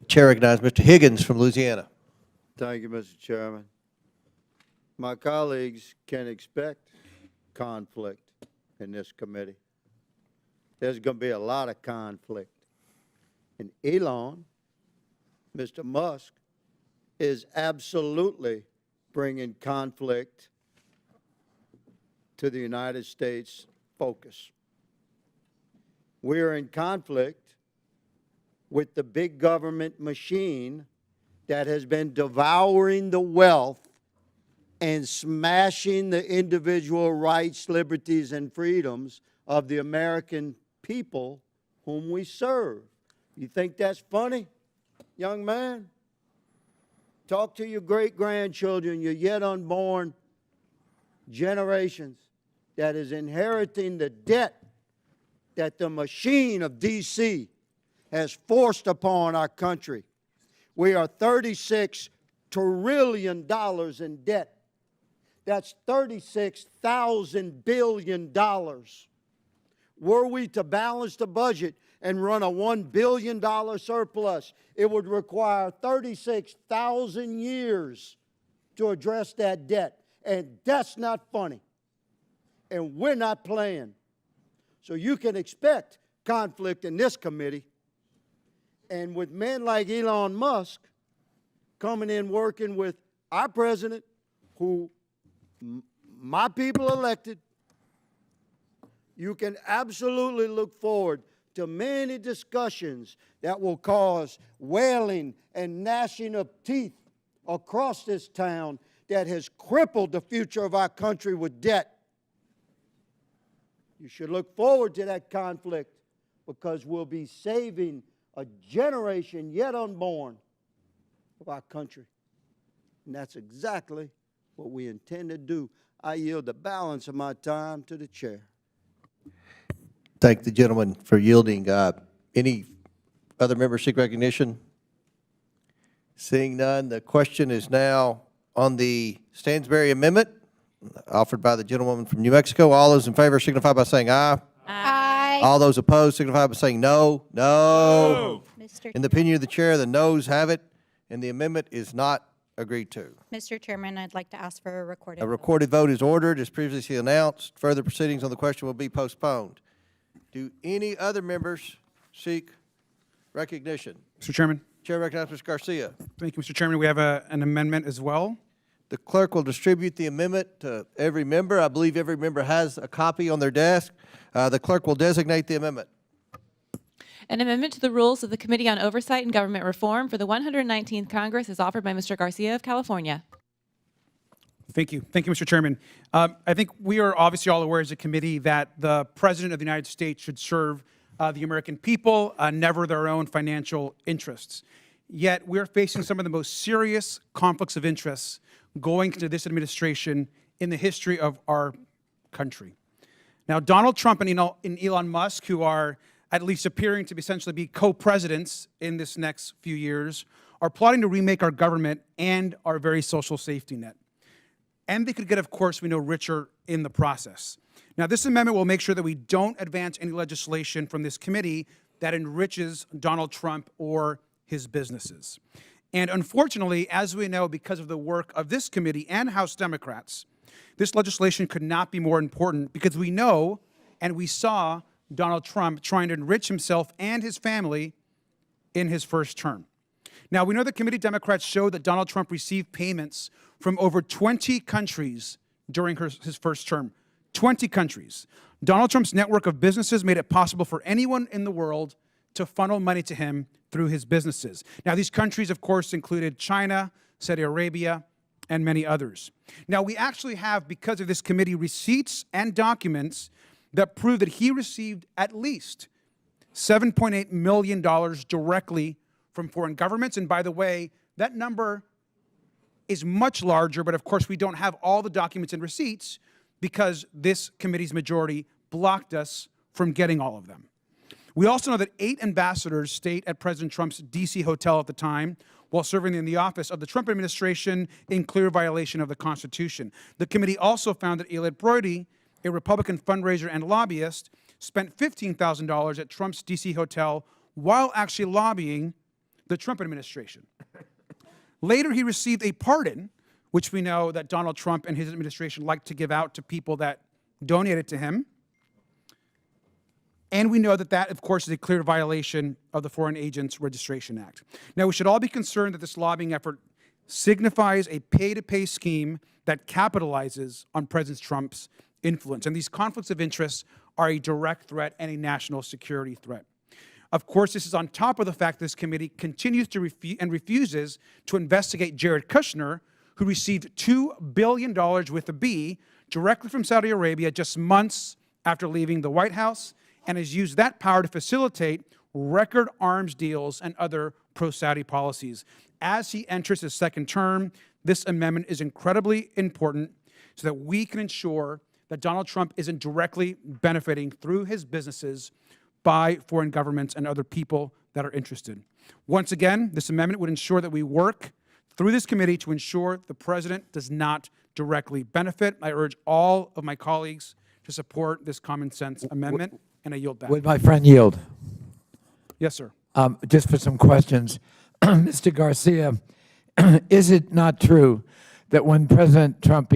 Chair recognizes Mr. Higgins from Louisiana. Thank you, Mr. Chairman. My colleagues can expect conflict in this committee. There's going to be a lot of conflict. And Elon, Mr. Musk, is absolutely bringing conflict to the United States focus. We are in conflict with the big government machine that has been devouring the wealth and smashing the individual rights, liberties, and freedoms of the American people whom we serve. You think that's funny, young man? Talk to your great-grandchildren, your yet unborn generations that is inheriting the debt that the machine of D.C. has forced upon our country. We are $36 trillion in debt. That's $36,000 billion. Were we to balance the budget and run a $1 billion surplus, it would require 36,000 years to address that debt. And that's not funny. And we're not playing. So you can expect conflict in this committee. And with men like Elon Musk coming in working with our president, who my people elected, you can absolutely look forward to many discussions that will cause wailing and gnashing of teeth across this town that has crippled the future of our country with debt. You should look forward to that conflict because we'll be saving a generation yet unborn of our country. And that's exactly what we intend to do. I yield the balance of my time to the chair. Thank the gentleman for yielding. Any other members seek recognition? Seeing none, the question is now on the Stansberry Amendment offered by the gentlewoman from New Mexico. All those in favor signify by saying aye. Aye. All those opposed signify by saying no. No. Mr. In the opinion of the chair, the noes have it, and the amendment is not agreed to. Mr. Chairman, I'd like to ask for a recorded A vote. recorded vote is ordered as previously announced. Further proceedings on the question will be postponed. Do any other members seek recognition? Mr. Chairman. Chair recognizes Mr. Garcia. Thank you, Mr. Chairman. We have an amendment as well. The clerk will distribute the amendment to every member. I believe every member has a copy on their desk. The clerk will designate the amendment. An amendment to the rules of the Committee on Oversight and Government Reform for the 119th Congress is offered by Mr. Garcia of California. Thank you. Thank you, Mr. Chairman. I think we are obviously all aware as a committee that the President of the United States should serve the American people, never their own financial interests. Yet we're facing some of the most serious conflicts of interest going into this administration in the history of our country. Now, Donald Trump and Elon Musk, who are at least appearing to essentially be co-presidents in this next few years, are plotting to remake our government and our very social safety net. And they could get, of course, we know, richer in the process. Now, this amendment will make sure that we don't advance any legislation from this committee that enriches Donald Trump or his businesses. And unfortunately, as we know, because of the work of this committee and House Democrats, this legislation could not be more important because we know and we saw Donald Trump trying to enrich himself and his family in his first term. Now, we know the committee Democrats showed that Donald Trump received payments from over 20 countries during his first term. 20 countries. Donald Trump's network of businesses made it possible for anyone in the world to funnel money to him through his businesses. Now, these countries, of course, included China, Saudi Arabia, and many others. Now, we actually have, because of this committee, receipts and documents that prove that he received at least $7.8 million directly from foreign governments. And by the way, that number is much larger, but of course we don't have all the documents and receipts because this committee's majority blocked us from getting all of them. We also know that 8 ambassadors stayed at President Trump's D.C. hotel at the time while serving in the office of the Trump administration in clear violation of the Constitution. The committee also found that Elliot Brody, a Republican fundraiser and lobbyist, spent $15,000 at Trump's D.C. hotel while actually lobbying the Trump administration. Later, he received a pardon, which we know that Donald Trump and his administration like to give out to people that donated to him. And we know that that, of course, is a clear violation of the Foreign Agents Registration Act. Now, we should all be concerned that this lobbying effort signifies a pay-to-pay scheme that capitalizes on President Trump's influence. And these conflicts of interest are a direct threat and a national security threat. Of course, this is on top of the fact this committee continues to refuses to investigate Jared Kushner, who received $2 billion with a B directly from Saudi Arabia just months after leaving the White House, and has used that power to facilitate record arms deals and other pro-Saudi policies. As he enters his second term, this amendment is incredibly important so that we can ensure that Donald Trump isn't directly benefiting through his businesses by foreign governments and other people that are interested. Once again, this amendment would ensure that we work through this committee to ensure the president does not directly benefit. I urge all of my colleagues to support this common sense amendment, and I yield back. Would my friend yield? Yes, sir. Just for some questions. Mr. Garcia, is it not true that when President Trump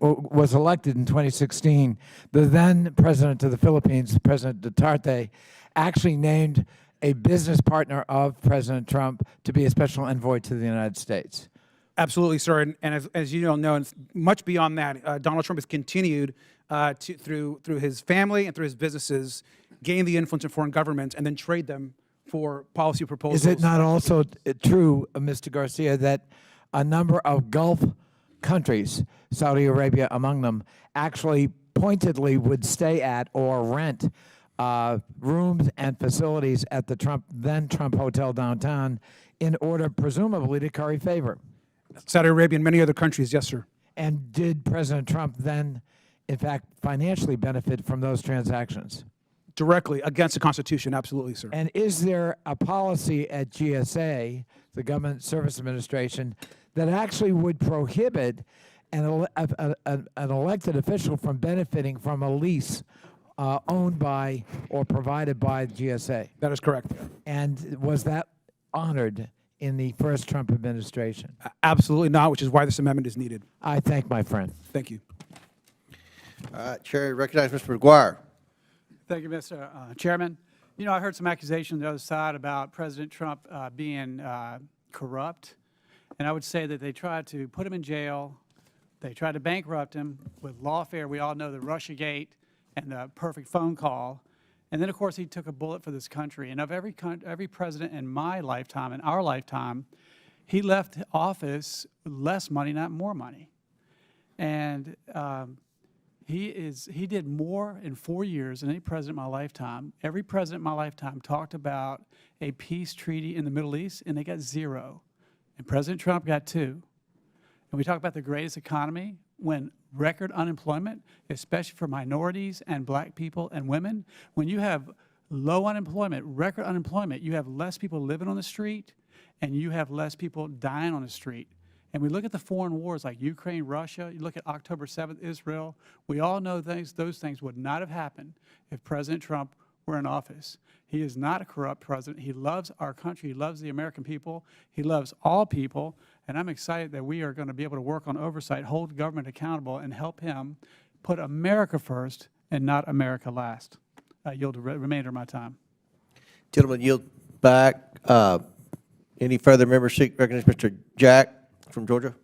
was elected in 2016, the then president of the Philippines, President Duterte, actually named a business partner of President Trump to be a special envoy to the United States? Absolutely, sir. And as you all know, and much beyond that, Donald Trump has continued through his family and through his businesses, gain the influence of foreign governments and then trade them for policy proposals. Is it not also true, Mr. Garcia, that a number of Gulf countries, Saudi Arabia among them, actually pointedly would stay at or rent rooms and facilities at the then Trump Hotel downtown in order, presumably, to curry favor? Saudi Arabia and many other countries, yes, sir. And did President Trump then, in fact, financially benefit from those transactions? Directly against the Constitution, absolutely, sir. And is there a policy at GSA, the Government Service Administration, that actually would prohibit an elected official from benefiting from a lease owned by or provided by GSA? That is correct. And was that honored in the first Trump administration? Absolutely not, which is why this amendment is needed. I thank my friend. Thank you. All right, Chair, recognize Mr. McGuire. Thank you, Mr. Chairman. You know, I heard some accusations on the other side about President Trump being corrupt, and I would say that they tried to put him in jail. They tried to bankrupt him with lawfare. We all know the Russiagate and the perfect phone call. And then, of course, he took a bullet for this country. And of every president in my lifetime, in our lifetime, he left office with less money, not more money. And he did more in 4 years than any president in my lifetime. Every president in my lifetime talked about a peace treaty in the Middle East, and they got 0. And President Trump got 2. And we talk about the greatest economy when record unemployment, especially for minorities and black people and women. When you have low unemployment, record unemployment, you have less people living on the street and you have less people dying on the street. And we look at the foreign wars like Ukraine, Russia, you look at October 7th, Israel, we all know those things would not have happened if President Trump were in office. He is not a corrupt president. He loves our country. He loves the American people. He loves all people. And I'm excited that we are going to be able to work on oversight, hold government accountable, and help him put America first and not America last. I yield the remainder of my time. Gentlemen, yield back. Any further members seek recognition? Mr. Jack from Georgia.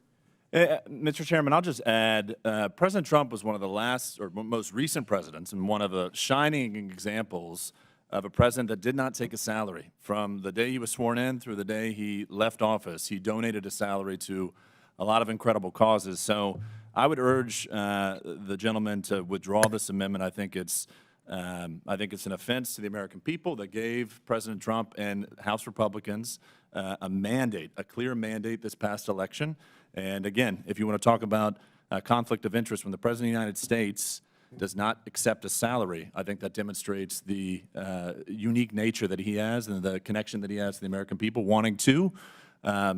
Mr. Chairman, I'll just add, President Trump was one of the last or most recent presidents and one of the shining examples of a president that did not take a salary. From the day he was sworn in through the day he left office, he donated a salary to a lot of incredible causes. So I would urge the gentleman to withdraw this amendment. I think it's an offense to the American people that gave President Trump and House Republicans a mandate, a clear mandate this past election. And again, if you want to talk about conflict of interest, when the President of the United States does not accept a salary, I think that demonstrates the unique nature that he has and the connection that he has to the American people, wanting to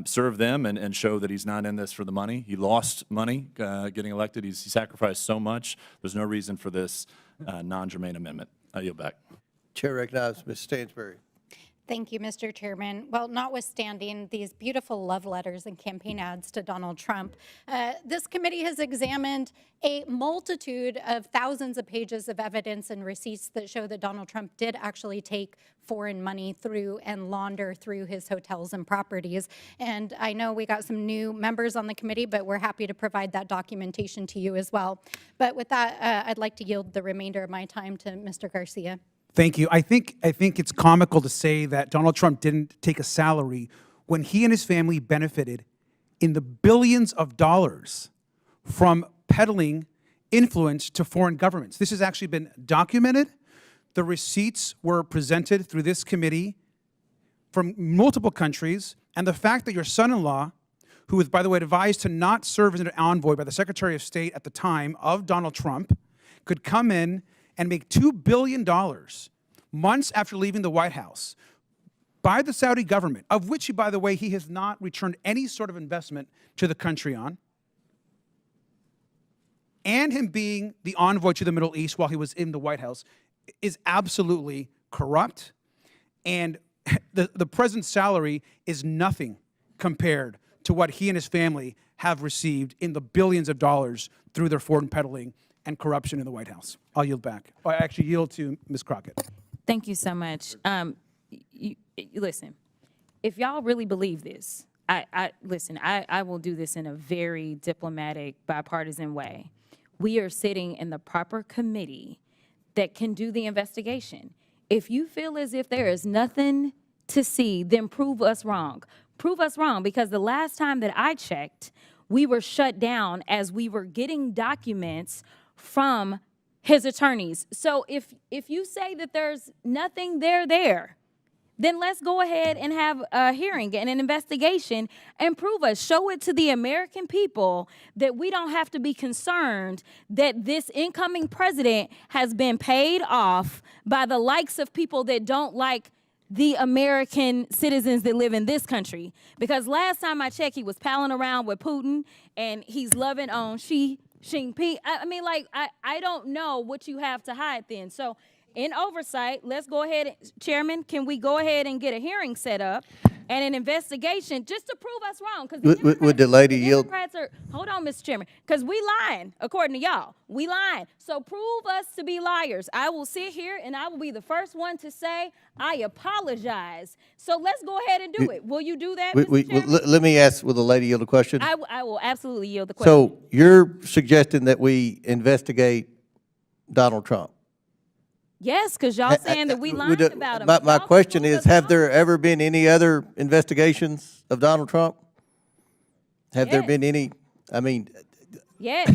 serve them and show that he's not in this for the money. He lost money getting elected. He sacrificed so much. There's no reason for this non-germane amendment. I yield back. Chair recognizes Ms. Stansbury. Thank you, Mr. Chairman. Well, notwithstanding these beautiful love letters and campaign ads to Donald Trump, this committee has examined a multitude of thousands of pages of evidence and receipts that show that Donald Trump did actually take foreign money through and launder through his hotels and properties. And I know we got some new members on the committee, but we're happy to provide that documentation to you as well. But with that, I'd like to yield the remainder of my time to Mr. Garcia. Thank you. I think it's comical to say that Donald Trump didn't take a salary when he and his family benefited in the billions of dollars from peddling influence to foreign governments. This has actually been documented. The receipts were presented through this committee from multiple countries, and the fact that your son-in-law, who was, by the way, advised to not serve as an envoy by the Secretary of State at the time of Donald Trump, could come in and make $2 billion months after leaving the White House by the Saudi government, of which, by the way, he has not returned any sort of investment to the country on, and him being the envoy to the Middle East while he was in the White House, is absolutely corrupt. And the president's salary is nothing compared to what he and his family have received in the billions of dollars through their foreign peddling and corruption in the White House. I'll yield back. I actually yield to Ms. Crockett. Thank you so much. Listen, if y'all really believe this, I will do this in a very diplomatic, bipartisan way. We are sitting in the proper committee that can do the investigation. If you feel as if there is nothing to see, then prove us wrong. Prove us wrong, because the last time that I checked, we were shut down as we were getting documents from his attorneys. So if you say that there's nothing there, then let's go ahead and have a hearing and an investigation and prove us. Show it to the American people that we don't have to be concerned that this incoming president has been paid off by the likes of people that don't like the American citizens that live in this country. Because last time I checked, he was palling around with Putin and he's loving on Xi Jinping. I mean, like, I don't know what you have to hide then. So in oversight, let's go ahead, Chairman, can we go ahead and get a hearing set up and an investigation just to prove us wrong? Because Would the lady yield? Hold on, Mr. Chairman, because we lying, according to y'all. We lying. So prove us to be liars. I will sit here and I will be the first one to say, I apologize. So let's go ahead and do it. Will you do that, Mr. Chairman? Let me ask, will the lady yield a question? I will absolutely yield the question. So you're suggesting that we investigate Donald Trump? Yes, because y'all saying that we lied about him. My question is, have there ever been any other investigations of Donald Trump? Have there been any? I mean, yes,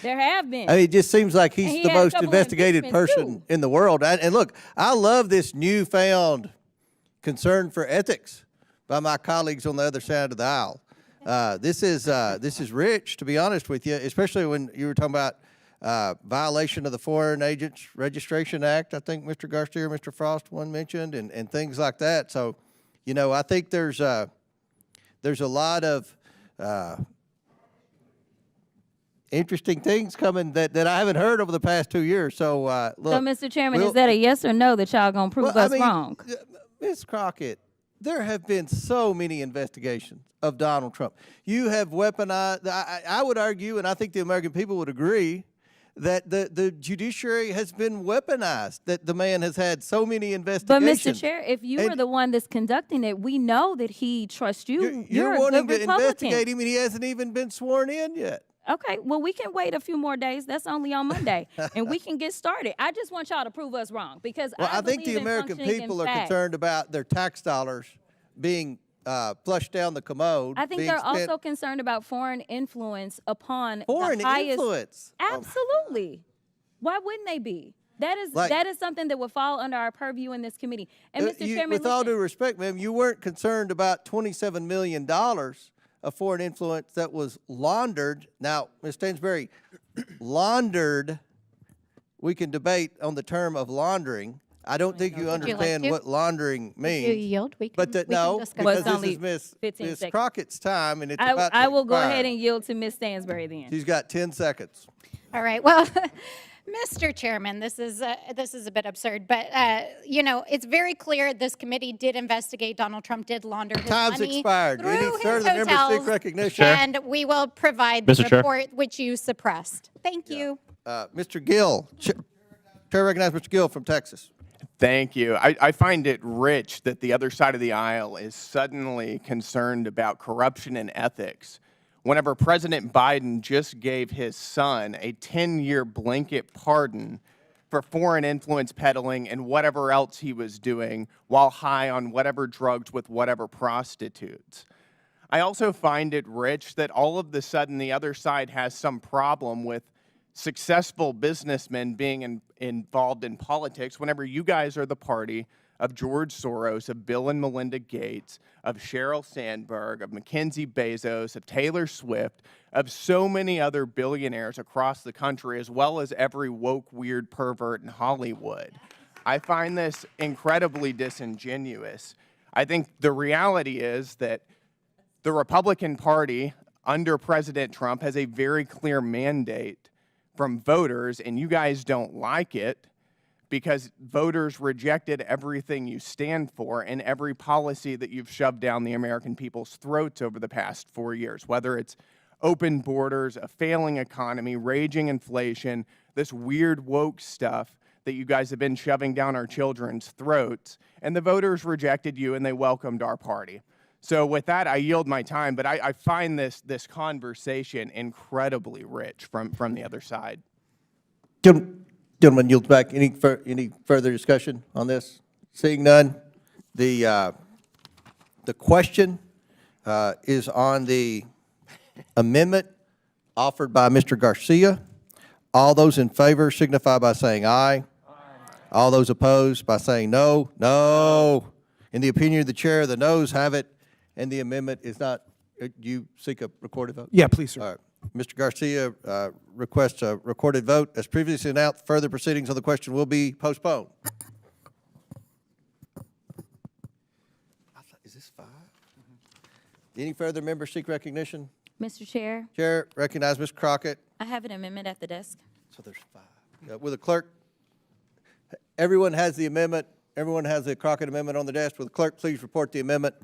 there have been. I mean, it just seems like he's he the had a most couple of investigated impeachments, person in the world. And look, I love this newfound concern for ethics by my colleagues on the other side of the aisle. This is rich, to be honest with you, especially when you were talking about violation of the Foreign Agents Registration Act. I think Mr. Garcia, Mr. Frost, one mentioned, and things like that. So, you know, I think there's a lot of interesting things coming that I haven't heard over the past 2 years. So, look. So, Mr. Chairman, is that a yes or no that y'all gonna prove us wrong? Ms. Crockett, there have been so many investigations of Donald Trump. You have weaponized, I would argue, and I think the American people would agree, that the judiciary has been weaponized, that the man has had so many investigations. But, Mr. Chair, if you were the one that's conducting it, we know that he trusts you. You're a wanting good to Republican. investigate him, and he hasn't even been sworn in yet. Okay, well, we can wait a few more days. That's only on Monday, and we can get started. I just want y'all to prove us wrong, because I think the American people are concerned about their tax dollars being flushed down the commode. I think they're also concerned about foreign influence upon foreign the highest influence. Absolutely. Why wouldn't they be? That is something that would fall under our purview in this committee. And Mr. Chairman, with all due respect, ma'am, you weren't concerned about $27 million of foreign influence that was laundered. Now, Ms. Stansberry, laundered, we can debate on the term of laundering. I don't think you understand what laundering means. You yield? We can, No, discuss because Well, this is 15 Ms. seconds. Crockett's time, and it's about to I will go expire. ahead and yield to Ms. Stansberry then. She's got 10 seconds. All right. Well, Mr. Chairman, this is a bit absurd, but you know, it's very clear this committee did investigate Donald Trump, did launder his Time's money expired. through Any his further member hotels, seek recognition? and we will provide the Mr. Chair. report which you suppressed. Thank you. Mr. Gill, Chair recognizes Mr. Gill from Texas. Thank you. I find it rich that the other side of the aisle is suddenly concerned about corruption and ethics. Whenever President Biden just gave his son a 10-year blanket pardon for foreign influence peddling and whatever else he was doing while high on whatever drugs with whatever prostitutes. I also find it rich that all of a sudden the other side has some problem with successful businessmen being involved in politics whenever you guys are the party of George Soros, of Bill and Melinda Gates, of Sheryl Sandberg, of Mackenzie Bezos, of Taylor Swift, of so many other billionaires across the country, as well as every woke, weird pervert in Hollywood. I find this incredibly disingenuous. I think the reality is that the Republican Party under President Trump has a very clear mandate from voters, and you guys don't like it because voters rejected everything you stand for and every policy that you've shoved down the American people's throats over the past 4 years, whether it's open borders, a failing economy, raging inflation, this weird woke stuff that you guys have been shoving down our children's throats, and the voters rejected you and they welcomed our party. So with that, I yield my time, but I find this conversation incredibly rich from the other side. Gentleman yields back. Any further discussion on this? Seeing none, the question is on the amendment offered by Mr. Garcia. All those in favor signify by saying aye. All those opposed by saying no. No. In the opinion of the chair, the noes have it, and the amendment is not. You seek a recorded vote? Yeah, please, sir. All right. Mr. Garcia requests a recorded vote. As previously announced, further proceedings on the question will be postponed. Is this 5? Any further members seek recognition? Mr. Chair, Chair, recognize Ms. Crockett. I have an amendment at the desk. So there's 5. Will the clerk, everyone has the amendment, everyone has the Crockett amendment on the desk. Will the clerk please report the amendment?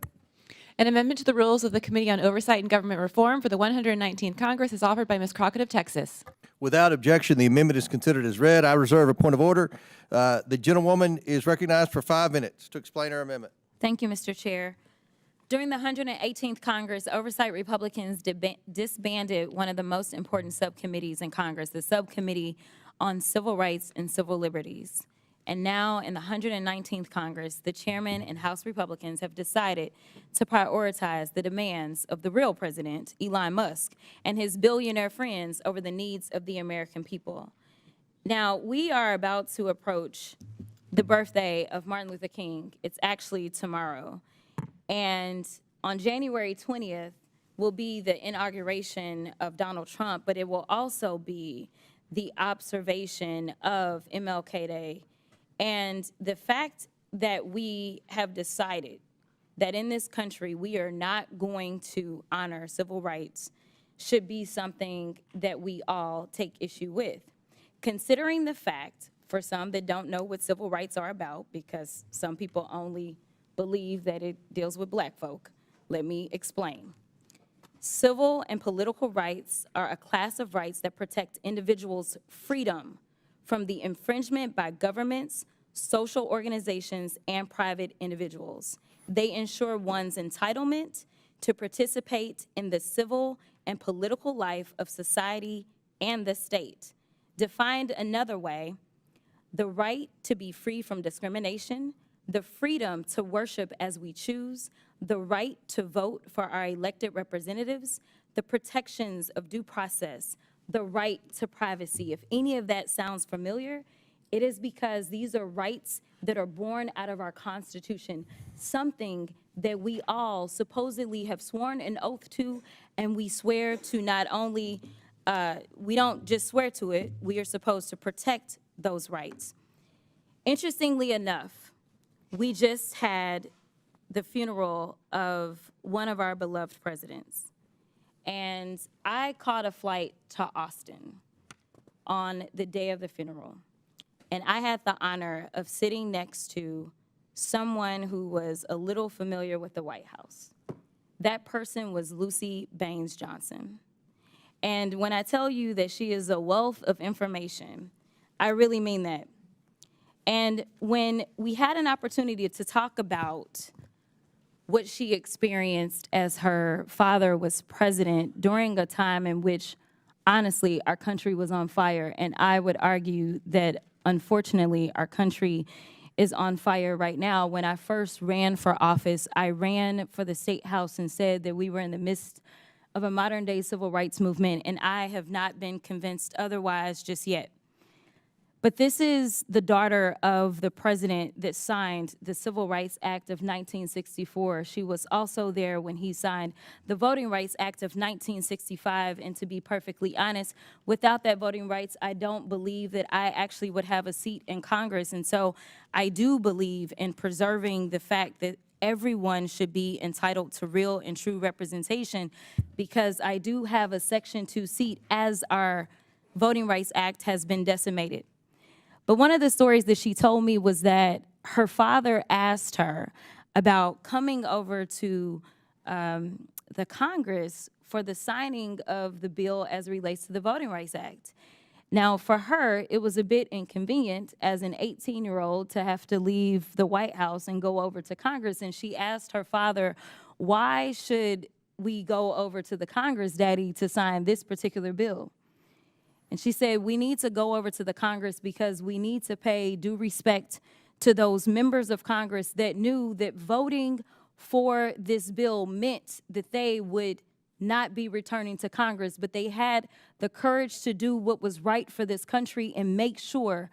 An amendment to the rules of the Committee on Oversight and Government Reform for the 119th Congress is offered by Ms. Crockett of Texas. Without objection, the amendment is considered as read. I reserve a point of order. The gentlewoman is recognized for 5 minutes to explain her amendment. Thank you, Mr. Chair. During the 118th Congress, Oversight Republicans disbanded one of the most important subcommittees in Congress, the Subcommittee on Civil Rights and Civil Liberties. And now, in the 119th Congress, the chairman and House Republicans have decided to prioritize the demands of the real president, Elon Musk, and his billionaire friends over the needs of the American people. Now, we are about to approach the birthday of Martin Luther King. It's actually tomorrow. And on January 20th will be the inauguration of Donald Trump, but it will also be the observation of MLK Day. And the fact that we have decided that in this country we are not going to honor civil rights should be something that we all take issue with. Considering the fact, for some that don't know what civil rights are about, because some people only believe that it deals with black folk, let me explain. Civil and political rights are a class of rights that protect individuals' freedom from the infringement by governments, social organizations, and private individuals. They ensure one's entitlement to participate in the civil and political life of society and the state. Defined another way, the right to be free from discrimination, the freedom to worship as we choose, the right to vote for our elected representatives, the protections of due process, the right to privacy. If any of that sounds familiar, it is because these are rights that are born out of our Constitution, something that we all supposedly have sworn an oath to, and we swear to not only, we don't just swear to it, we are supposed to protect those rights. Interestingly enough, we just had the funeral of one of our beloved presidents. And I caught a flight to Austin on the day of the funeral. And I had the honor of sitting next to someone who was a little familiar with the White House. That person was Lucy Baines Johnson. And when I tell you that she is a wealth of information, I really mean that. And when we had an opportunity to talk about what she experienced as her father was president during a time in which, honestly, our country was on fire, and I would argue that, unfortunately, our country is on fire right now. When I first ran for office, I ran for the State House and said that we were in the midst of a modern-day civil rights movement, and I have not been convinced otherwise just yet. But this is the daughter of the president that signed the Civil Rights Act of 1964. She was also there when he signed the Voting Rights Act of 1965. And to be perfectly honest, without that voting rights, I don't believe that I actually would have a seat in Congress. And so I do believe in preserving the fact that everyone should be entitled to real and true representation, because I do have a Section 2 seat as our Voting Rights Act has been decimated. But one of the stories that she told me was that her father asked her about coming over to the Congress for the signing of the bill as it relates to the Voting Rights Act. Now, for her, it was a bit inconvenient as an 18-year-old to have to leave the White House and go over to Congress. And she asked her father, why should we go over to the Congress, Daddy, to sign this particular bill? And she said, we need to go over to the Congress because we need to pay due respect to those members of Congress that knew that voting for this bill meant that they would not be returning to Congress, but they had the courage to do what was right for this country and make sure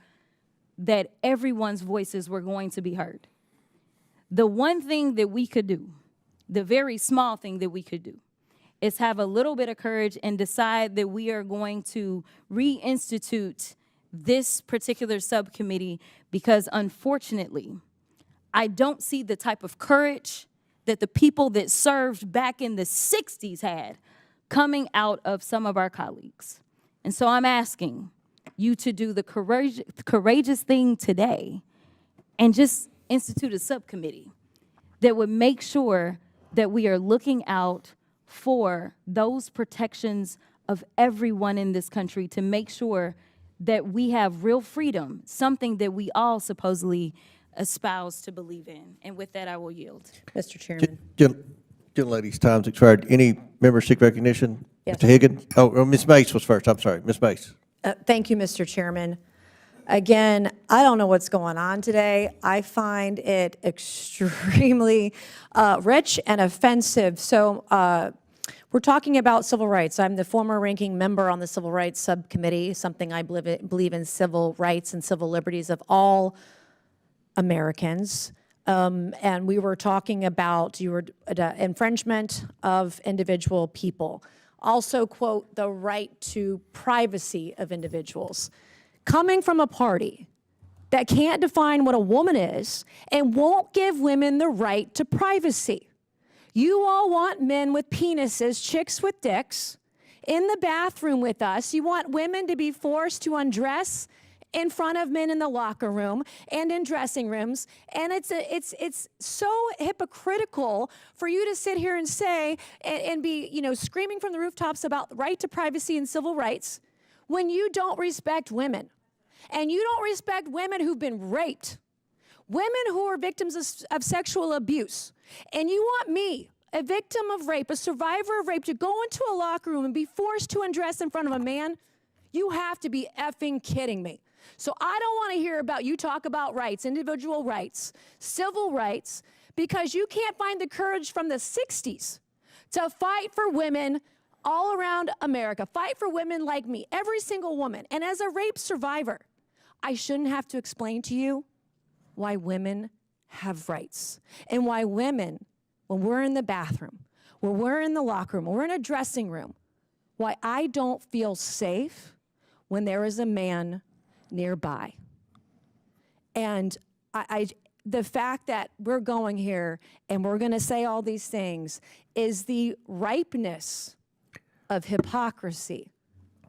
that everyone's voices were going to be heard. The one thing that we could do, the very small thing that we could do, is have a little bit of courage and decide that we are going to reinstitute this particular subcommittee, because unfortunately, I don't see the type of courage that the people that served back in the 60s had coming out of some of our colleagues. And so I'm asking you to do the courageous thing today and just institute a subcommittee that would make sure that we are looking out for those protections of everyone in this country, to make sure that we have real freedom, something that we all supposedly espouse to believe in. And with that, I will yield. Mr. Chairman. Gentlelady's time's expired. Any member seek recognition? Yes. Mr. Higgins? Oh, Ms. Mace was first. I'm sorry. Ms. Mace. Thank you, Mr. Chairman. Again, I don't know what's going on today. I find it extremely rich and offensive. So we're talking about civil rights. I'm the former ranking member on the Civil Rights Subcommittee, something I believe in civil rights and civil liberties of all Americans. And we were talking about infringement of individual people. Also, quote, the right to privacy of individuals. Coming from a party that can't define what a woman is and won't give women the right to privacy. You all want men with penises, chicks with dicks, in the bathroom with us. You want women to be forced to undress in front of men in the locker room and in dressing rooms. And it's so hypocritical for you to sit here and say and be, screaming from the rooftops about the right to privacy and civil rights when you don't respect women. And you don't respect women who've been raped, women who are victims of sexual abuse. And you want me, a victim of rape, a survivor of rape, to go into a locker room and be forced to undress in front of a man? You have to be effing kidding me. So I don't want to hear about you talk about rights, individual rights, civil rights, because you can't find the courage from the 60s to fight for women all around America, fight for women like me, every single woman. And as a rape survivor, I shouldn't have to explain to you why women have rights and why women, when we're in the bathroom, when we're in the locker room, when we're in a dressing room, why I don't feel safe when there is a man nearby. And the fact that we're going here and we're going to say all these things is the ripeness of hypocrisy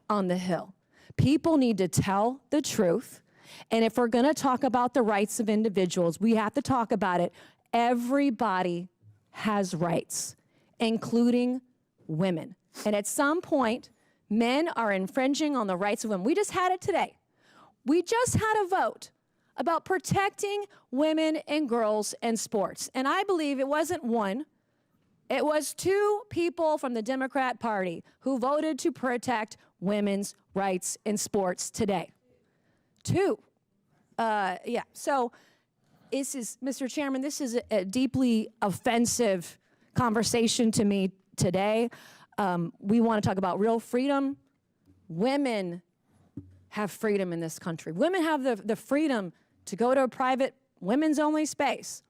on the Hill. People need to tell the truth. And if we're going to talk about the rights of individuals, we have to talk about it. Everybody has rights, including women. And at some point, men are infringing on the rights of women. We just had it today. We just had a vote about protecting women and girls in sports. And I believe it wasn't one, it was two people from the Democrat Party who voted to protect women's rights in sports today. Two. So this is, Mr. Chairman, this is a deeply offensive conversation to me today. We want to talk about real freedom. Women have freedom in this country. Women have the freedom to go to a private women's only space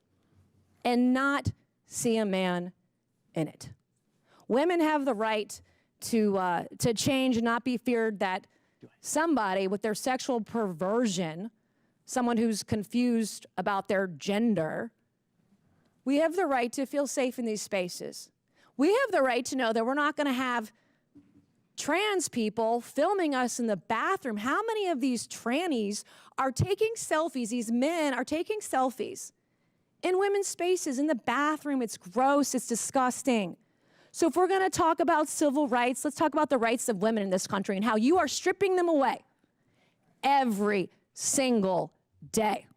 and not see a man in it. Women have the right to change and not be feared that somebody with their sexual perversion, someone who's confused about their gender, we have the right to feel safe in these spaces. We have the right to know that we're not going to have trans people filming us in the bathroom. How many of these trannies are taking selfies? These men are taking selfies in women's spaces, in the bathroom. It's gross, it's disgusting. So if we're gonna talk about civil rights, let's talk about the rights of women in this country and how you are stripping them away every single day.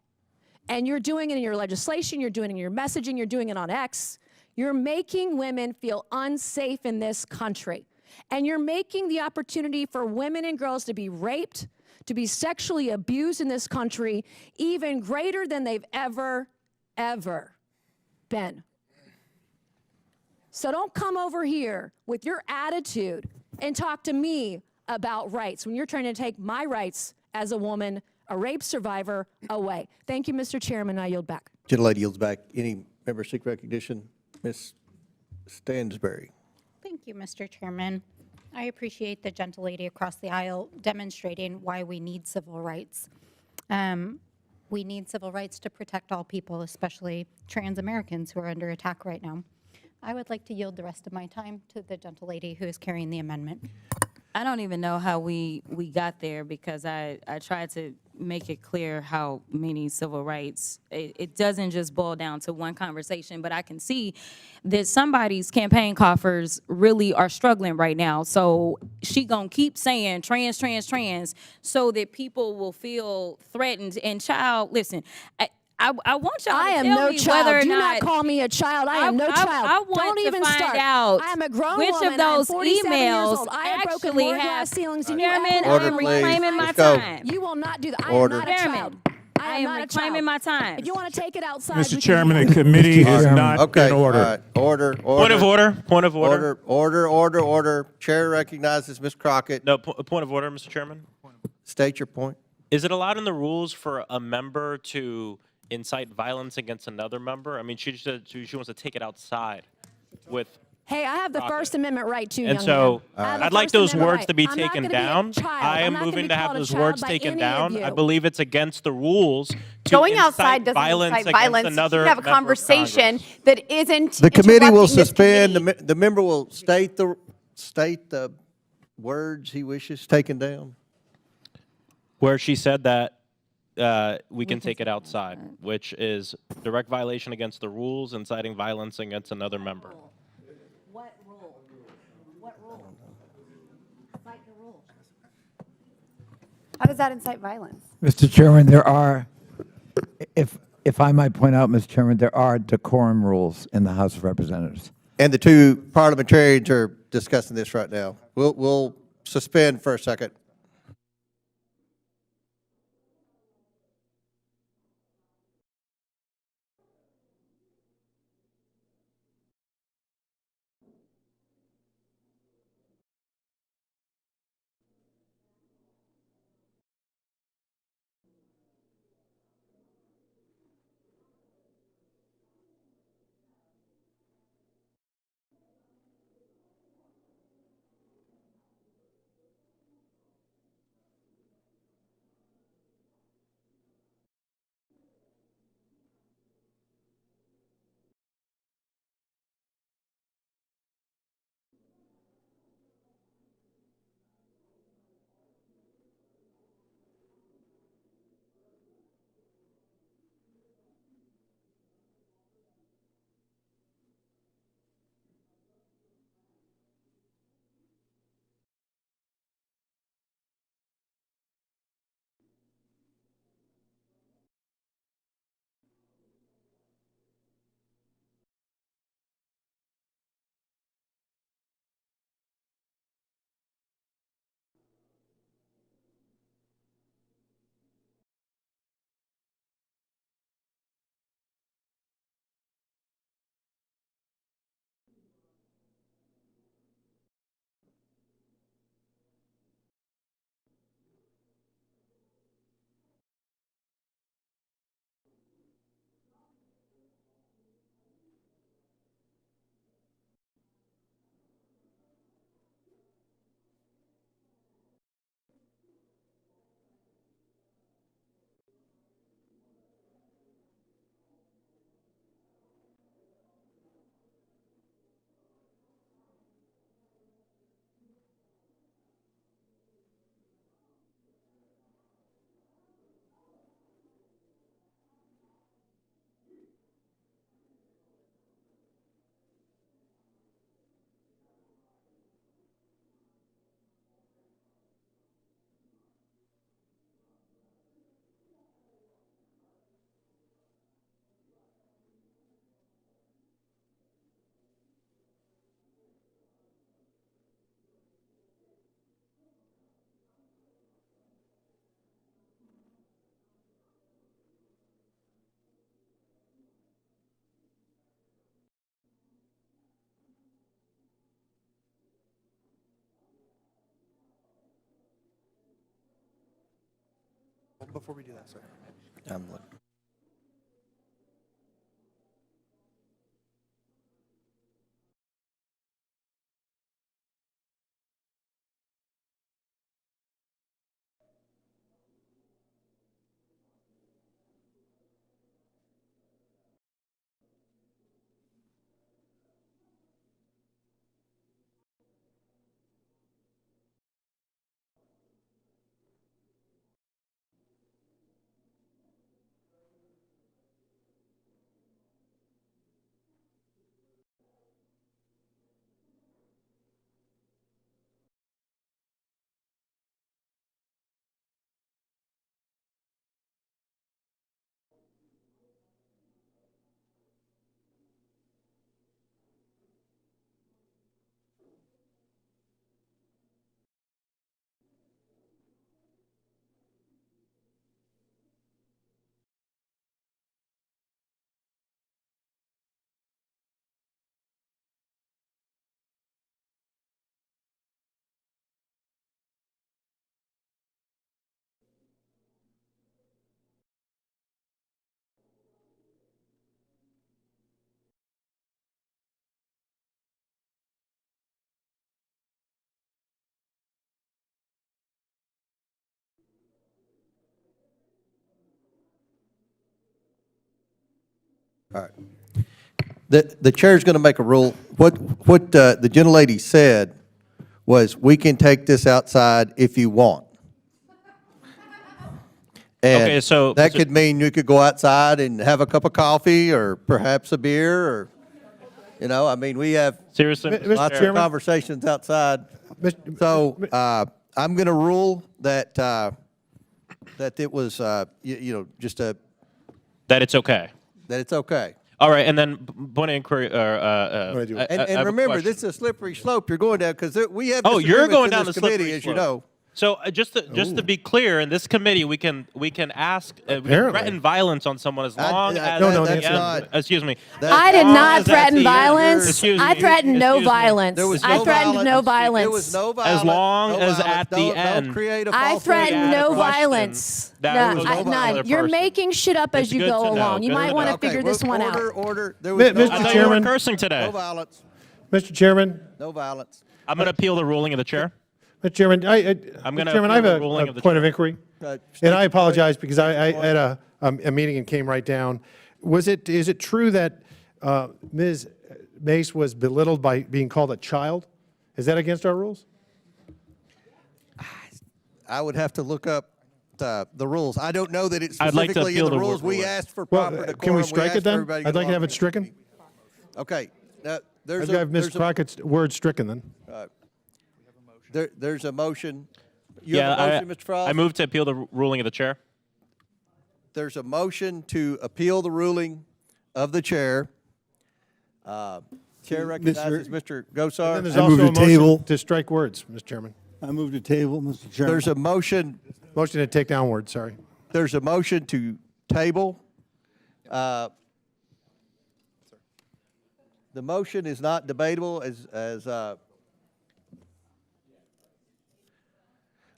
And you're doing it in your legislation, you're doing it in your messaging, you're doing it on X. You're making women feel unsafe in this country. And you're making the opportunity for women and girls to be raped, to be sexually abused in this country, even greater than they've ever been. So don't come over here with your attitude and talk to me about rights when you're trying to take my rights as a woman, a rape survivor, away. Thank you, Mr. Chairman. I yield back. Gentlelady yields back. Any member seek recognition? Ms. Stansberry. Thank you, Mr. Chairman. I appreciate the gentlelady across the aisle demonstrating why we need civil rights. We need civil rights to protect all people, especially trans Americans who are under attack right now. I would like to yield the rest of my time to the gentlelady who is carrying the amendment. I don't even know how we got there because I tried to make it clear how many civil rights, it doesn't just boil down to one conversation, but I can see that somebody's campaign coffers really are struggling right now. So she gonna keep saying trans, trans, trans so that people will feel threatened. And child, listen, I want y'all to tell me whether or Do not not call me a child. I am no child. I want Don't to even find start. out I am a grown which woman. of those I am 47 years emails old. I have broken actually more have. glass ceilings than you Chairman, ever I Order, am please. reclaiming my Let's go. time. You will not do that. I Order. am not a child. I am reclaiming my time. If you want to take it outside, Mr. we can Chairman, do the it. committee is not Okay. in order. All right. Order. Point of order. Point of order. Order. Chair recognizes Ms. Crockett. No, point of order, Mr. Chairman. State your point. Is it allowed in the rules for a member to incite violence against another member? I mean, she said she wants to take it outside with. Hey, I have the First Amendment right too, And young so man. I have the I'd like First those Amendment words right. to be I'm not taken gonna be a down. child. I I'm am not gonna moving be to have called a those child words by taken any down. of I you. believe it's against the rules to Going incite outside doesn't violence incite against violence. You another can have a member of conversation Congress. that isn't The committee will interrupting this suspend. committee. The member will state the words he wishes taken down. Where she said that we can take it outside, which is direct violation against the rules, inciting violence against another member. What rule? What rule? Cite the rule. How does that incite violence? Mr. Chairman, there are, if I might point out, Mr. Chairman, there are decorum rules in the House of Representatives. And the two parliamentarians are discussing this right now. We'll suspend for a second. Before we do that, sir. I'm looking. All right. The chair's going to make a rule. What the gentlelady said was, we can take this outside if you want. And Okay, so- that could mean you could go outside and have a cup of coffee or perhaps a beer or, I mean, we have Seriously, Mr. lots of Chairman? conversations outside. So I'm going to rule that that it was, just that it's okay. that it's okay. All right, and then point of inquiry. And remember, this is a slippery slope you're going down because we have Oh, you're disagreements going in down this the committee, slippery as you slope. know. So just to be clear, in this committee, we can ask, we can Apparently. threaten violence on someone as long as No, at that's the end- not- excuse me. I did As long not as at threaten the end- violence. Excuse I me, threatened no excuse me. violence. There was I no threatened no violence. violence. There was no violence. long no as violence. at the Don't end- create a I false threatened had a no question violence. that No, was over none. another You're person. making shit up as It's you good go to know, along. You good might to want know. to figure this one out. Order. There was Mr. no I thought you were Chairman. cursing today. No violence. Mr. Chairman, No violence. I'm going to appeal the ruling of the chair. Mr. Chairman, I'm gonna Mr. Chairman, I have appeal the ruling of the point of chair. inquiry. State And I your apologize question. because I had a meeting and came right down. Is it true that Ms. Mace was belittled by being called a child? Is that against our rules? I would have to look up the rules. I don't know that it's I'd like to specifically in appeal the the rules. We ruling. asked for Well, proper decorum. can we strike asked it then? everybody to I'd like to get have it along. stricken. Okay. Now, I'd there's have Ms. Crockett's word stricken then. there's a motion. You have a motion, Mr. Frost? I move to appeal the ruling of the chair. There's a motion to appeal the ruling of the chair. Chair recognizes Mr. And Gosar. then there's I also move a to motion table. to strike words, Mr. Chairman. I move to table, Mr. Chairman. There's a motion. Motion to take down words, sorry. There's a motion to table. The motion is not debatable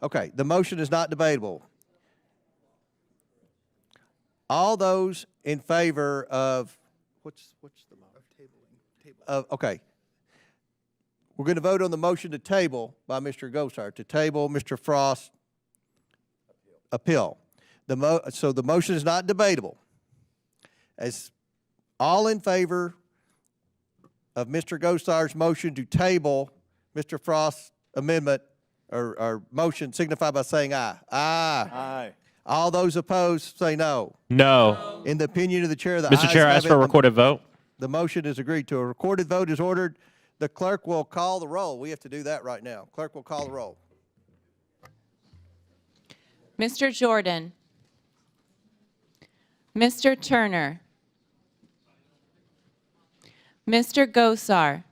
okay, the motion is not debatable. All those in favor of, what's the motion? Okay. We're going to vote on the motion to table by Mr. Gosar, to table Mr. Frost's appeal. So the motion is not debatable. As all in favor of Mr. Gosar's motion to table Mr. Frost's amendment or motion, signify by saying aye. Aye. Aye. All those opposed, say no. No. In the opinion of the chair, the Mr. ayes Chair, I have ask for a it. recorded vote. The motion is agreed to. A recorded vote is ordered. The clerk will call the roll. We have to do that right now. Clerk will call the roll. Mr. Jordan. Mr. Turner. Mr. Gosar.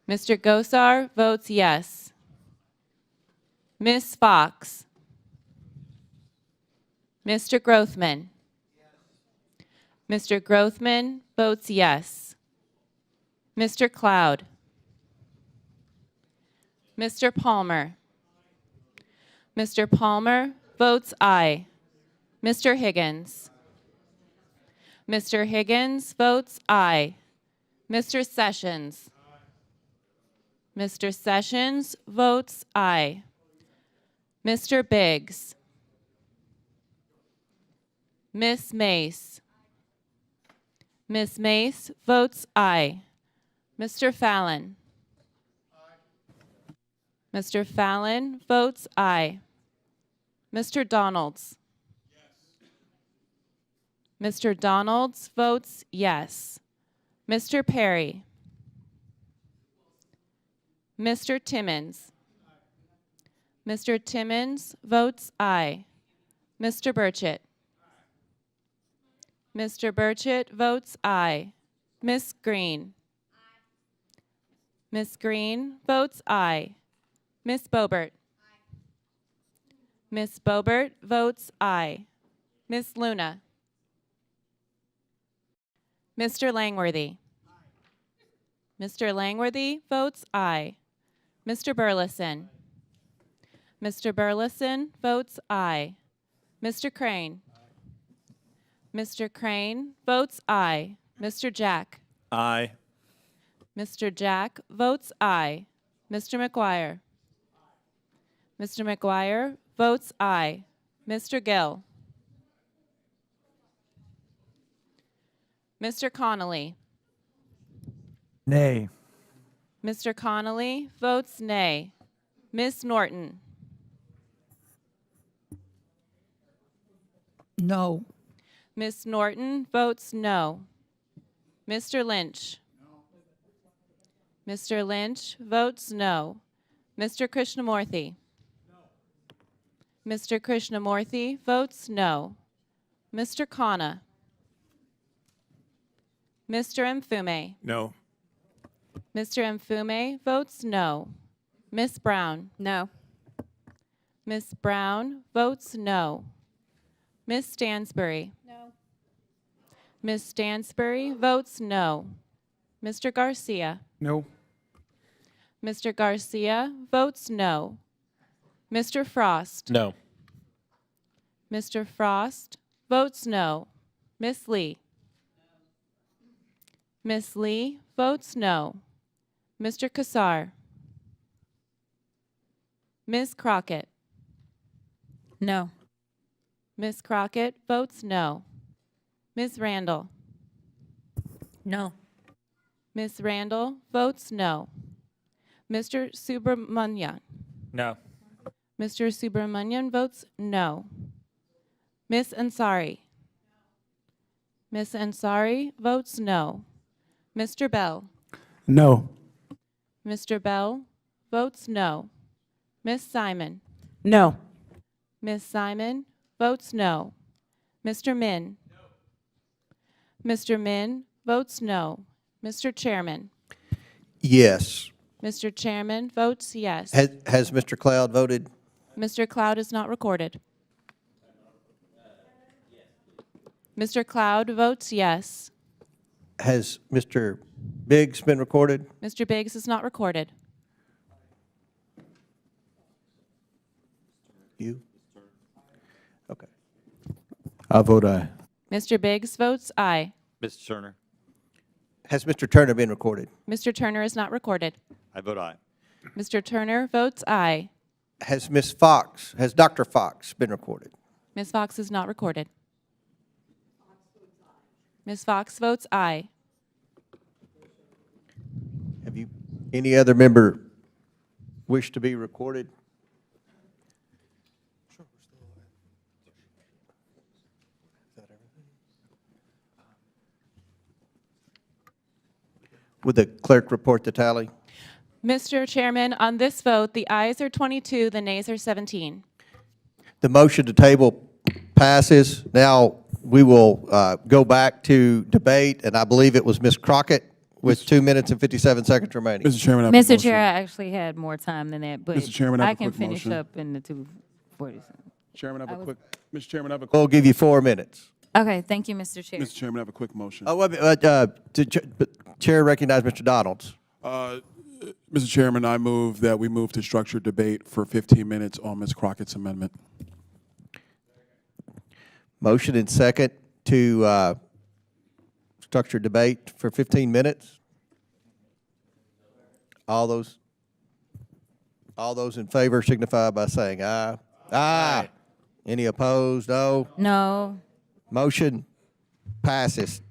Mr. Gosar votes yes. Ms. Fox. Mr. Grothman. Mr. Grothman votes yes. Mr. Cloud. Mr. Palmer. Mr. Palmer votes aye. Mr. Higgins. Mr. Higgins votes aye. Mr. Sessions. Mr. Sessions votes aye. Mr. Biggs. Miss Mace. Miss Mace votes aye. Mr. Fallon. Mr. Fallon votes aye. Mr. Donalds. Mr. Donalds votes yes. Mr. Perry. Mr. Timmons. Mr. Timmons votes aye. Mr. Burchett. Mr. Burchett votes aye. Miss Green. Miss Green votes aye. Miss Boebert. Miss Boebert votes aye. Miss Luna. Mr. Langworthy. Mr. Langworthy votes aye. Mr. Burleson. Mr. Burleson votes aye. Mr. Crane. Mr. Crane votes aye. Mr. Jack. Aye. Mr. Jack votes aye. Mr. McGuire. Mr. McGuire votes aye. Mr. Gill. Mr. Connolly. Nay. Mr. Connolly votes nay. Miss Norton. No. Miss Norton votes no. Mr. Lynch. Mr. Lynch votes no. Mr. Krishnamurthy. Mr. Krishnamurthy votes no. Mr. Khanna. Mr. Mfume. No. Mr. Mfume votes no. Miss Brown. No. Miss Brown votes no. Miss Stansbury. No. Miss Stansbury votes no. Mr. Garcia. No. Mr. Garcia votes no. Mr. Frost. No. Mr. Frost votes no. Miss Lee. Miss Lee votes no. Mr. Kassar. Ms. Crockett. No. Ms. Crockett votes no. Ms. Randall. No. Ms. Randall votes no. Mr. Subramanian. No. Mr. Subramanian votes no. Ms. Ansari. Ms. Ansari votes no. Mr. Bell. No. Mr. Bell votes no. Miss Simon. No. Miss Simon votes no. Mr. Min. Mr. Min votes no. Mr. Chairman. Yes. Mr. Chairman votes yes. Has Mr. Cloud voted? Mr. Cloud is not recorded. Mr. Cloud votes yes. Has Mr. Biggs been recorded? Mr. Biggs is not recorded. You? Okay. I vote aye. Mr. Biggs votes aye. Mr. Turner. Has Mr. Turner been recorded? Mr. Turner is not recorded. I vote aye. Mr. Turner votes aye. Has Dr. Fox been recorded? Ms. Fox is not recorded. Ms. Fox votes aye. Have you, any other member wish to be recorded? Would the clerk report the tally? Mr. Chairman, on this vote, the ayes are 22, the nays are 17. The motion to table passes. Now we will go back to debate, and I believe it was Ms. Crockett with 2 minutes and 57 seconds remaining. Mr. Chairman, I have a Mr. motion. Chair, I actually had more time than that, but Mr. Chairman, I have I a can quick finish motion. up in the 2:40. Chairman, I have a quick. Mr. Chairman, I have a. We'll give you 4 minutes. Okay, thank you, Mr. Chair. Mr. Chairman, I have a quick motion. Oh, wait a minute, Chair recognizes Mr. Donalds. Mr. Chairman, I move that we move to structured debate for 15 minutes on Ms. Crockett's amendment. Motion and second to structure debate for 15 minutes. All those in favor signify by saying aye. Aye. Any opposed? No. No. Motion passes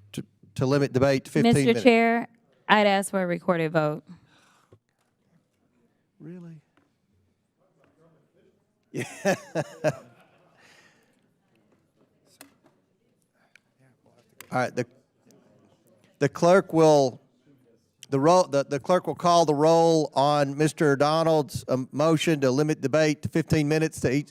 to limit debate to 15 minutes. Mr. Chair, I'd ask for a recorded vote. Really? All right, the clerk will the clerk will call the roll on Mr. Donald's motion to limit debate to 15 minutes to each.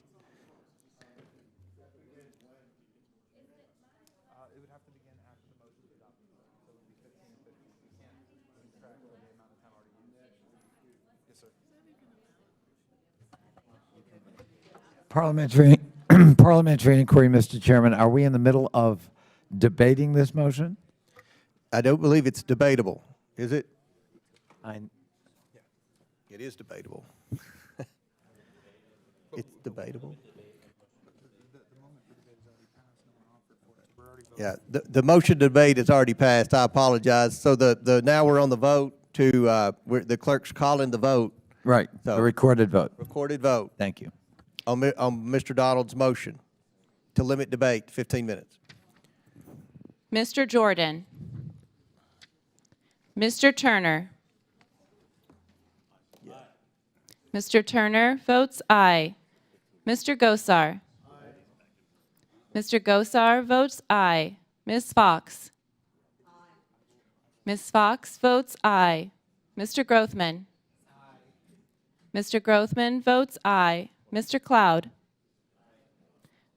Parliamentary inquiry, Mr. Chairman. Are we in the middle of debating this motion? I don't believe it's debatable, is it? It is debatable. It's debatable. Yeah, the motion debate is already passed. I apologize. So now we're on the vote to the clerk's calling the vote. Right. So, the recorded vote. Recorded vote Thank you. on Mr. Donald's motion to limit debate to 15 minutes. Mr. Jordan. Mr. Turner. Mr. Turner votes aye. Mr. Gosar. Mr. Gosar votes aye. Ms. Fox. Ms. Fox votes aye. Mr. Grothman. Mr. Grothman votes aye. Mr. Cloud.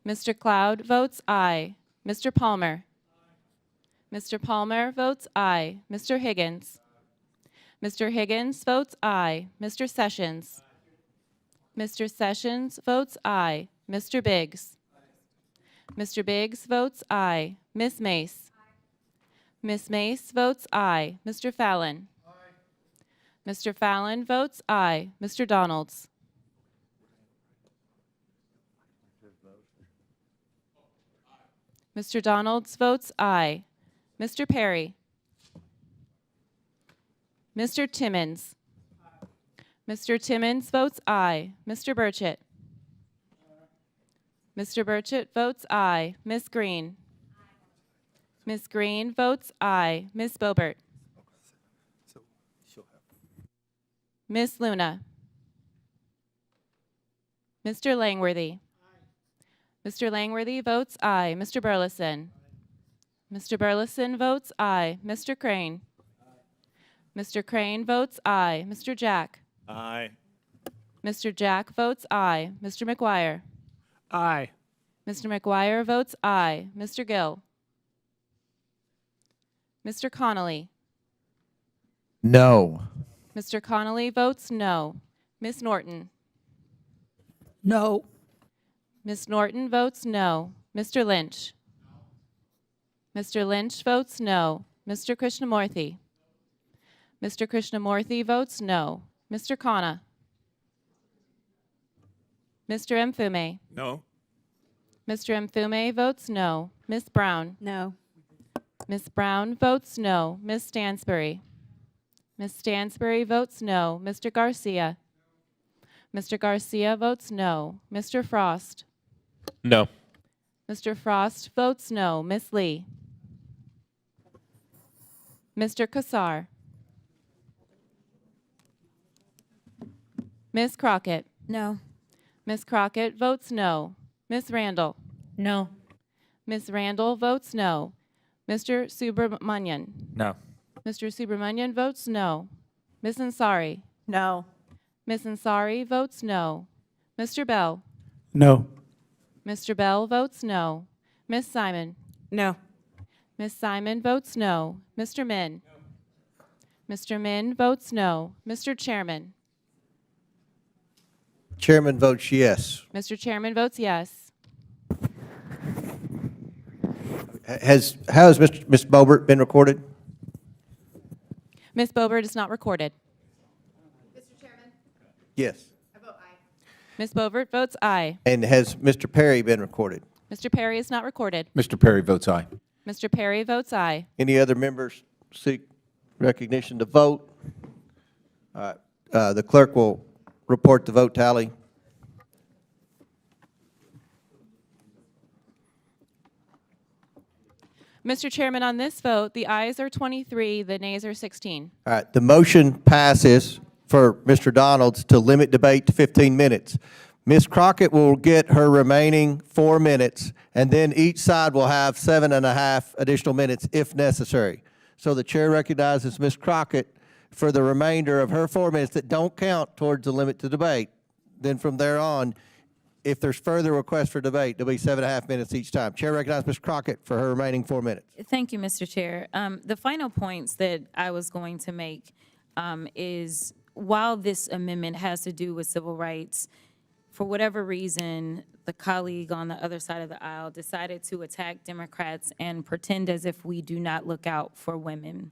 Mr. Cloud votes aye. Mr. Palmer. Mr. Palmer votes aye. Mr. Higgins. Mr. Higgins votes aye. Mr. Sessions. Mr. Sessions votes aye. Mr. Biggs. Mr. Biggs votes aye. Ms. Mace. Ms. Mace votes aye. Mr. Fallon. Mr. Fallon votes aye. Mr. Donalds. Mr. Donalds votes aye. Mr. Perry. Mr. Timmons. Mr. Timmons votes aye. Mr. Burchett. Mr. Burchett votes aye. Ms. Green. Ms. Green votes aye. Ms. Boebert. Ms. Luna. Mr. Langworthy. Mr. Langworthy votes aye. Mr. Burleson. Mr. Burleson votes aye. Mr. Crane. Mr. Crane votes aye. Mr. Jack. Aye. Mr. Jack votes aye. Mr. McGuire. Aye. Mr. McGuire votes aye. Mr. Gill. Mr. Connolly. No. Mr. Connolly votes no. Ms. Norton. No. Ms. Norton votes no. Mr. Lynch. Mr. Lynch votes no. Mr. Krishnamurthy. Mr. Krishnamurthy votes no. Mr. Khanna. Mr. Mfume. No. Mr. Mfume votes no. Ms. Brown. No. Ms. Brown votes no. Ms. Stansbury. Ms. Stansbury votes no. Mr. Garcia. Mr. Garcia votes no. Mr. Frost. No. Mr. Frost votes no. Ms. Lee. Mr. Kassar. Ms. Crockett. No. Ms. Crockett votes no. Ms. Randall. No. Ms. Randall votes no. Mr. Subramanian. No. Mr. Subramanian votes no. Ms. Ansari. No. Ms. Ansari votes no. Mr. Bell. No. Mr. Bell votes no. Ms. Simon. No. Ms. Simon votes no. Mr. Min. Mr. Min votes no. Mr. Chairman. Chairman votes yes. Mr. Chairman votes yes. How has Ms. Boebert been recorded? Ms. Boebert is not recorded. Mr. Chairman, Yes. I vote aye. Ms. Boebert votes aye. And has Mr. Perry been recorded? Mr. Perry is not recorded. Mr. Perry votes aye. Mr. Perry votes aye. Any other members seek recognition to vote? All right. The clerk will report the vote tally. Mr. Chairman, on this vote, the ayes are 23, the nays are 16. All right. The motion passes for Mr. Donalds to limit debate to 15 minutes. Ms. Crockett will get her remaining 4 minutes, and then each side will have 7.5 additional minutes if necessary. So the chair recognizes Ms. Crockett for the remainder of her 4 minutes that don't count towards the limit to debate. Then from there on, if there's further requests for debate, there'll be 7.5 minutes each time. Chair recognizes Ms. Crockett for her remaining 4 minutes. Thank you, Mr. Chair. The final points that I was going to make is while this amendment has to do with civil rights, for whatever reason, the colleague on the other side of the aisle decided to attack Democrats and pretend as if we do not look out for women.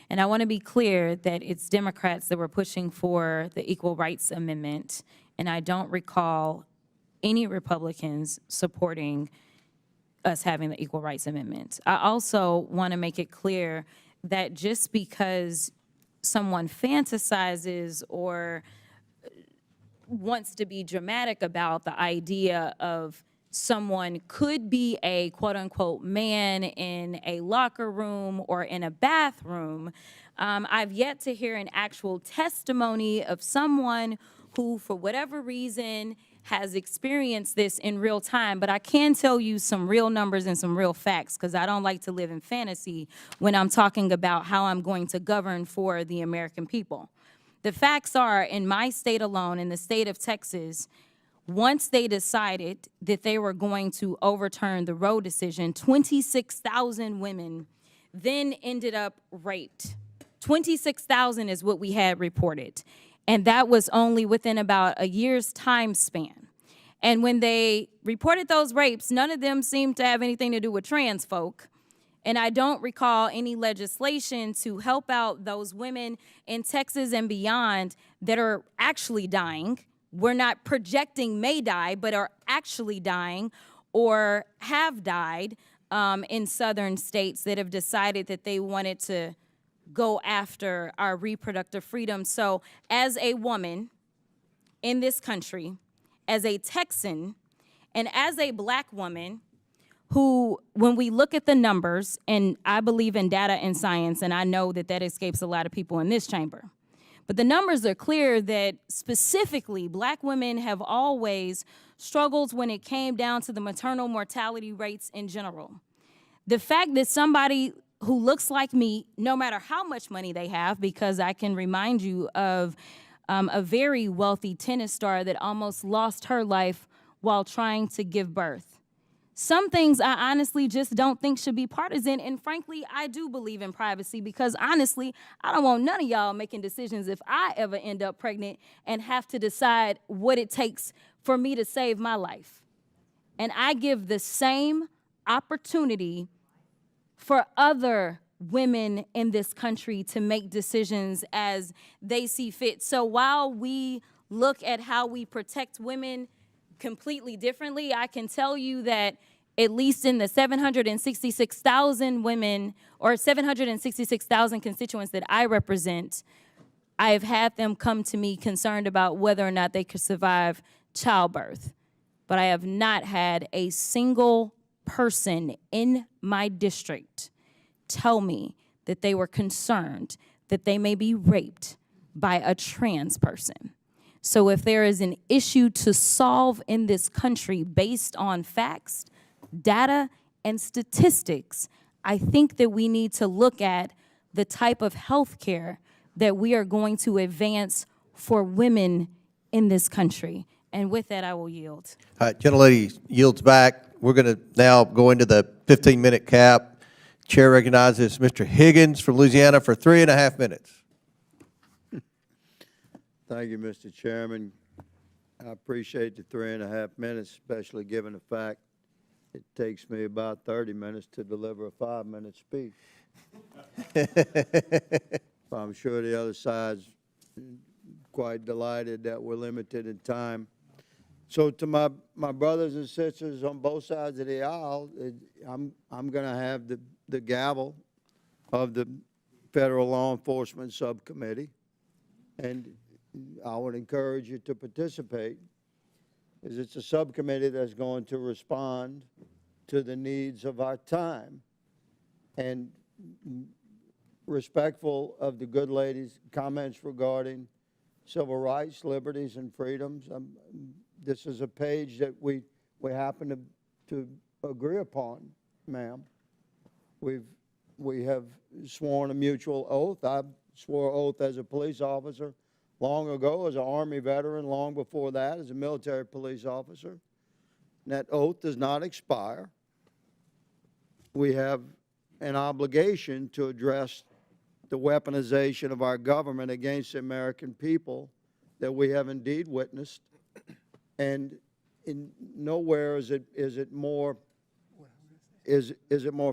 And I want to be clear that it's Democrats that were pushing for the Equal Rights Amendment, and I don't recall any Republicans supporting us having the Equal Rights Amendment. I also want to make it clear that just because someone fantasizes or wants to be dramatic about the idea of someone could be a quote-unquote man in a locker room or in a bathroom, I've yet to hear an actual testimony of someone who, for whatever reason, has experienced this in real time. But I can tell you some real numbers and some real facts, because I don't like to live in fantasy when I'm talking about how I'm going to govern for the American people. The facts are, in my state alone, in the state of Texas, once they decided that they were going to overturn the Roe decision, 26,000 women then ended up raped. 26,000 is what we had reported. And that was only within about a year's time span. And when they reported those rapes, none of them seemed to have anything to do with trans folk. And I don't recall any legislation to help out those women in Texas and beyond that are actually dying. We're not projecting may die, but are actually dying or have died in southern states that have decided that they wanted to go after our reproductive freedom. So as a woman in this country, as a Texan, and as a Black woman, who, when we look at the numbers, and I believe in data and science, and I know that that escapes a lot of people in this chamber, but the numbers are clear that specifically Black women have always struggled when it came down to the maternal mortality rates in general. The fact that somebody who looks like me, no matter how much money they have, because I can remind you of a very wealthy tennis star that almost lost her life while trying to give birth. Some things I honestly just don't think should be partisan, and frankly, I do believe in privacy because honestly, I don't want none of y'all making decisions if I ever end up pregnant and have to decide what it takes for me to save my life. And I give the same opportunity for other women in this country to make decisions as they see fit. So while we look at how we protect women completely differently, I can tell you that at least in the 766,000 women or 766,000 constituents that I represent, I have had them come to me concerned about whether or not they could survive childbirth. But I have not had a single person in my district tell me that they were concerned that they may be raped by a trans person. So if there is an issue to solve in this country based on facts, data, and statistics, I think that we need to look at the type of health care that we are going to advance for women in this country. And with that, I will yield. All right, gentlelady yields back. We're going to now go into the 15-minute cap. Chair recognizes Mr. Higgins from Louisiana for 3.5 minutes. Thank you, Mr. Chairman. I appreciate the 3.5 minutes, especially given the fact it takes me about 30 minutes to deliver a 5-minute speech. I'm sure the other side's quite delighted that we're limited in time. So to my brothers and sisters on both sides of the aisle, I'm going to have the gavel of the Federal Law Enforcement Subcommittee, and I would encourage you to participate, because it's a subcommittee that's going to respond to the needs of our time. And respectful of the good lady's comments regarding civil rights, liberties, and freedoms, this is a page that we happen to agree upon, ma'am. We have sworn a mutual oath. I swore oath as a police officer long ago, as an Army veteran, long before that as a military police officer. And that oath does not expire. We have an obligation to address the weaponization of our government against the American people that we have indeed witnessed. And nowhere is it more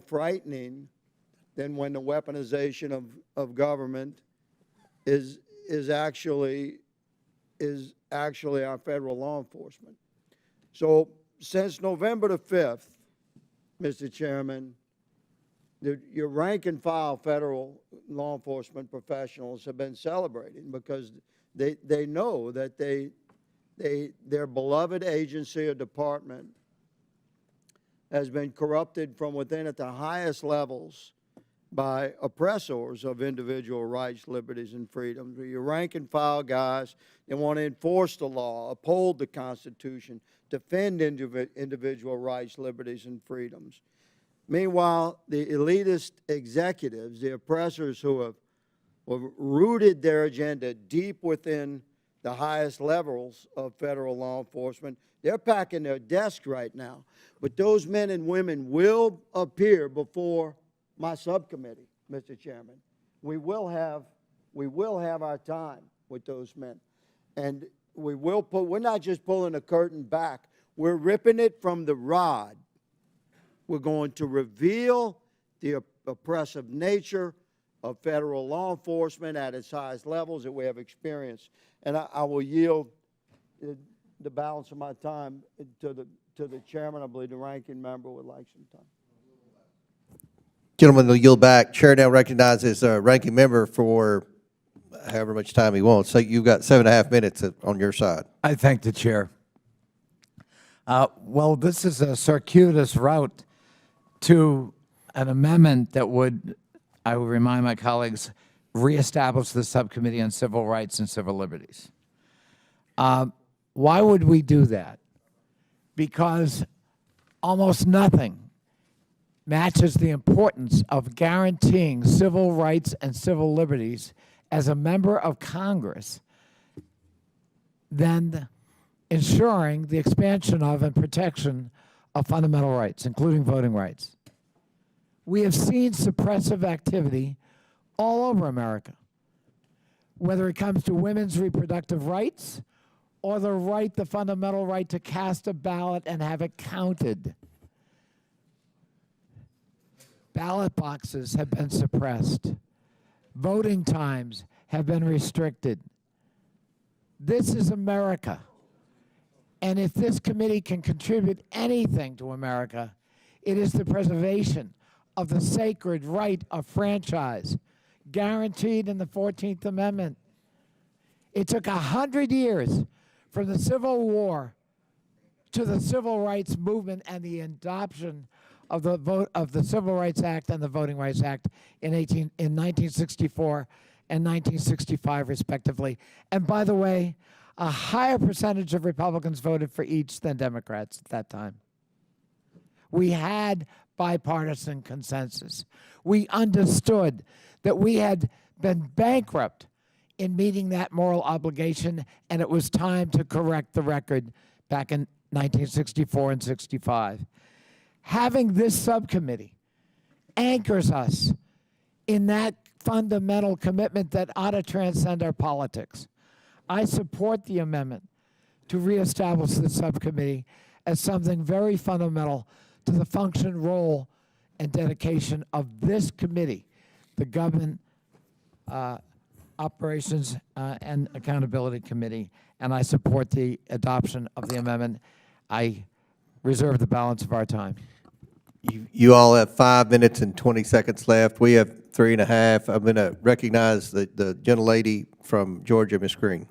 frightening than when the weaponization of government is actually our federal law enforcement. So since November the 5th, Mr. Chairman, your rank and file federal law enforcement professionals have been celebrating, because they know that their beloved agency or department has been corrupted from within at the highest levels by oppressors of individual rights, liberties, and freedoms. Your rank and file guys, they want to enforce the law, uphold the Constitution, defend individual rights, liberties, and freedoms. Meanwhile, the elitist executives, the oppressors who have rooted their agenda deep within the highest levels of federal law enforcement, they're packing their desk right now. But those men and women will appear before my subcommittee, Mr. Chairman. We will have our time with those men. And we're not just pulling the curtain back, we're ripping it from the rod. We're going to reveal the oppressive nature of federal law enforcement at its highest levels that we have experienced. And I will yield the balance of my time to the chairman. I believe the ranking member would like some time. Gentleman will yield back. Chair now recognizes ranking member for however much time he wants. So you've got 7.5 minutes on your side. I thank the chair. Well, this is a circuitous route to an amendment that would, I would remind my colleagues, reestablish the Subcommittee on Civil Rights and Civil Liberties. Why would we do that? Because almost nothing matches the importance of guaranteeing civil rights and civil liberties as a member of Congress than ensuring the expansion of and protection of fundamental rights, including voting rights. We have seen suppressive activity all over America, whether it comes to women's reproductive rights or the fundamental right to cast a ballot and have it counted. Ballot boxes have been suppressed. Voting times have been restricted. This is America. And if this committee can contribute anything to America, it is the preservation of the sacred right of franchise guaranteed in the 14th Amendment. It took 100 years from the Civil War to the Civil Rights Movement and the adoption of the Civil Rights Act and the Voting Rights Act in 1964 and 1965, respectively. And by the way, a higher percentage of Republicans voted for each than Democrats at that time. We had bipartisan consensus. We understood that we had been bankrupt in meeting that moral obligation, and it was time to correct the record back in 1964 and 65. Having this subcommittee anchors us in that fundamental commitment that ought to transcend our politics. I support the amendment to reestablish the subcommittee as something very fundamental to the function, role, and dedication of this committee, the Government Operations and Accountability Committee, and I support the adoption of the amendment. I reserve the balance of our time. You all have 5 minutes and 20 seconds left. We have 3.5. I'm going to recognize the gentlelady from Georgia, Ms. Green.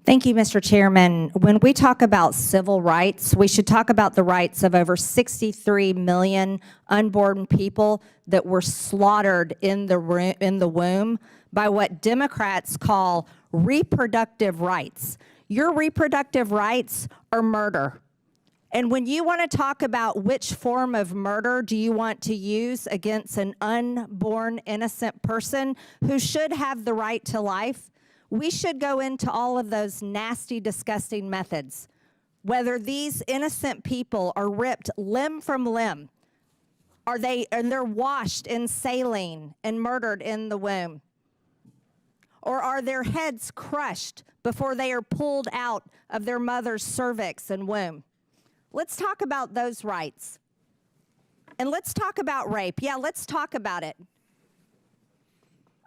Thank you, Mr. Chairman. When we talk about civil rights, we should talk about the rights of over 63 million unborn people that were slaughtered in the womb by what Democrats call reproductive rights. Your reproductive rights are murder. And when you want to talk about which form of murder do you want to use against an unborn innocent person who should have the right to life, we should go into all of those nasty, disgusting methods. Whether these innocent people are ripped limb from limb, and they're washed in saline and murdered in the womb, or are their heads crushed before they are pulled out of their mother's cervix and womb? Let's talk about those rights. And let's talk about rape. Yeah, let's talk about it.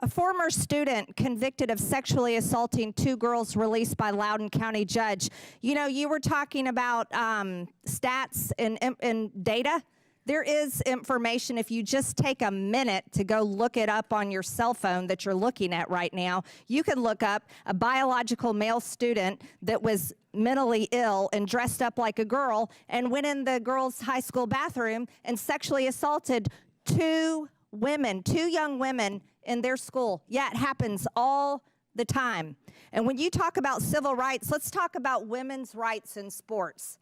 A former student convicted of sexually assaulting 2 girls released by Loudoun County judge. You know, you were talking about stats and data. There is information, if you just take a minute to go look it up on your cell phone that you're looking at right now, you can look up a biological male student that was mentally ill and dressed up like a girl and went in the girls' high school bathroom and sexually assaulted 2 young women in their school. Yeah, it happens all the time. And when you talk about civil rights, let's talk about women's rights in sports.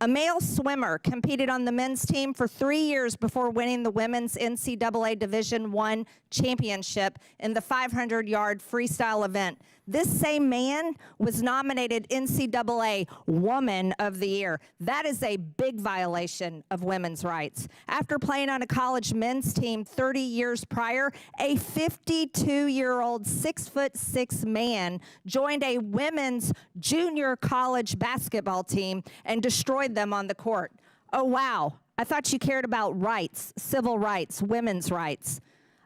A male swimmer competed on the men's team for 3 years before winning the women's NCAA Division I championship in the 500-yard freestyle event. This same man was nominated NCAA Woman of the Year. That is a big violation of women's rights. After playing on a college men's team 30 years prior, a 52-year-old 6'6" man joined a women's junior college basketball team and destroyed them on the court. Oh, wow. I thought you cared about rights, civil rights, women's rights.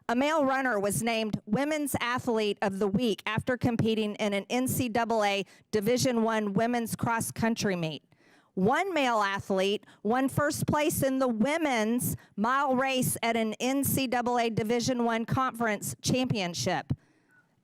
A male runner was named Women's Athlete of the Week after competing in an NCAA Division I women's cross-country meet. One male athlete won first place in the women's mile race at an NCAA Division I conference championship.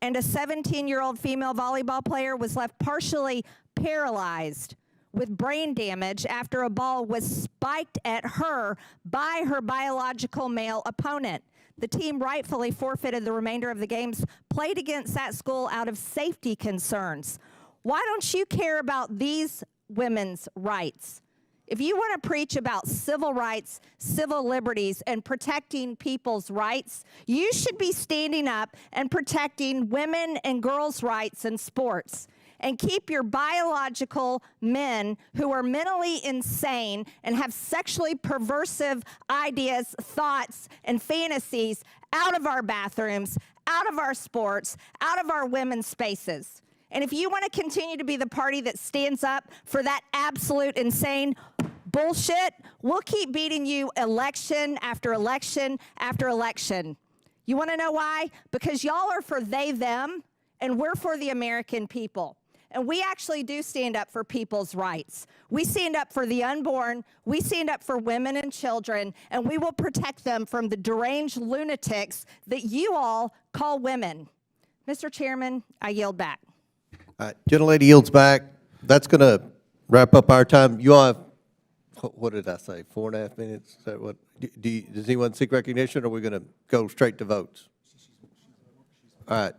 And a 17-year-old female volleyball player was left partially paralyzed with brain damage after a ball was spiked at her by her biological male opponent. The team rightfully forfeited the remainder of the games played against that school out of safety concerns. Why don't you care about these women's rights? If you want to preach about civil rights, civil liberties, and protecting people's rights, you should be standing up and protecting women and girls' rights in sports. And keep your biological men who are mentally insane and have sexually perversive ideas, thoughts, and fantasies out of our bathrooms, out of our sports, out of our women's spaces. And if you want to continue to be the party that stands up for that absolute insane bullshit, we'll keep beating you election after election after election. You want to know why? Because y'all are for they, them, and we're for the American people. And we actually do stand up for people's rights. We stand up for the unborn, we stand up for women and children, and we will protect them from the deranged lunatics that you all call women. Mr. Chairman, I yield back. All right, gentlelady yields back. That's going to wrap up our time. You all have, what did I say, 4.5 minutes? Is that what, does anyone seek recognition, or are we going to go straight to votes? All right.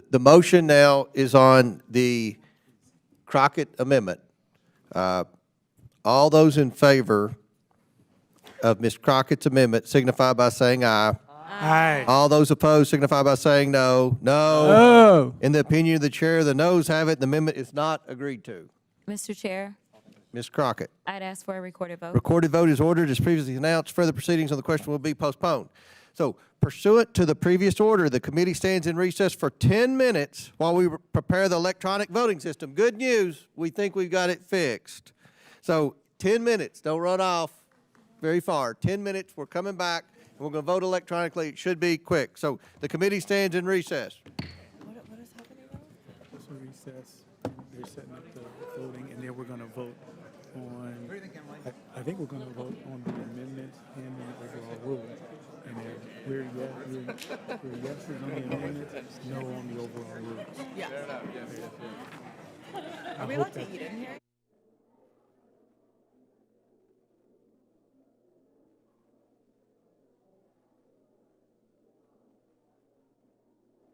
The motion now is on the Crockett Amendment. All those in favor of Ms. Crockett's amendment signify by saying aye. Aye. All those opposed signify by saying no. No. In the opinion of the chair, the noes have it. The amendment is not agreed to. Mr. Chair, Ms. Crockett. I'd ask for a recorded vote. Recorded vote is ordered as previously announced. Further proceedings on the question will be postponed. So pursuant to the previous order, the committee stands in recess for 10 minutes while we prepare the electronic voting system. Good news, we think we've got it fixed. So 10 minutes, don't run off very far. 10 minutes, we're coming back, and we're going to vote electronically. It should be quick. So the committee stands in recess. recess. They're setting up the voting, and then we're going to vote on, I think we're going to vote on the amendment and the overall rule. And then we're yeses on the amendment, no on the overall rules. Yeah. Are we allowed to eat in here?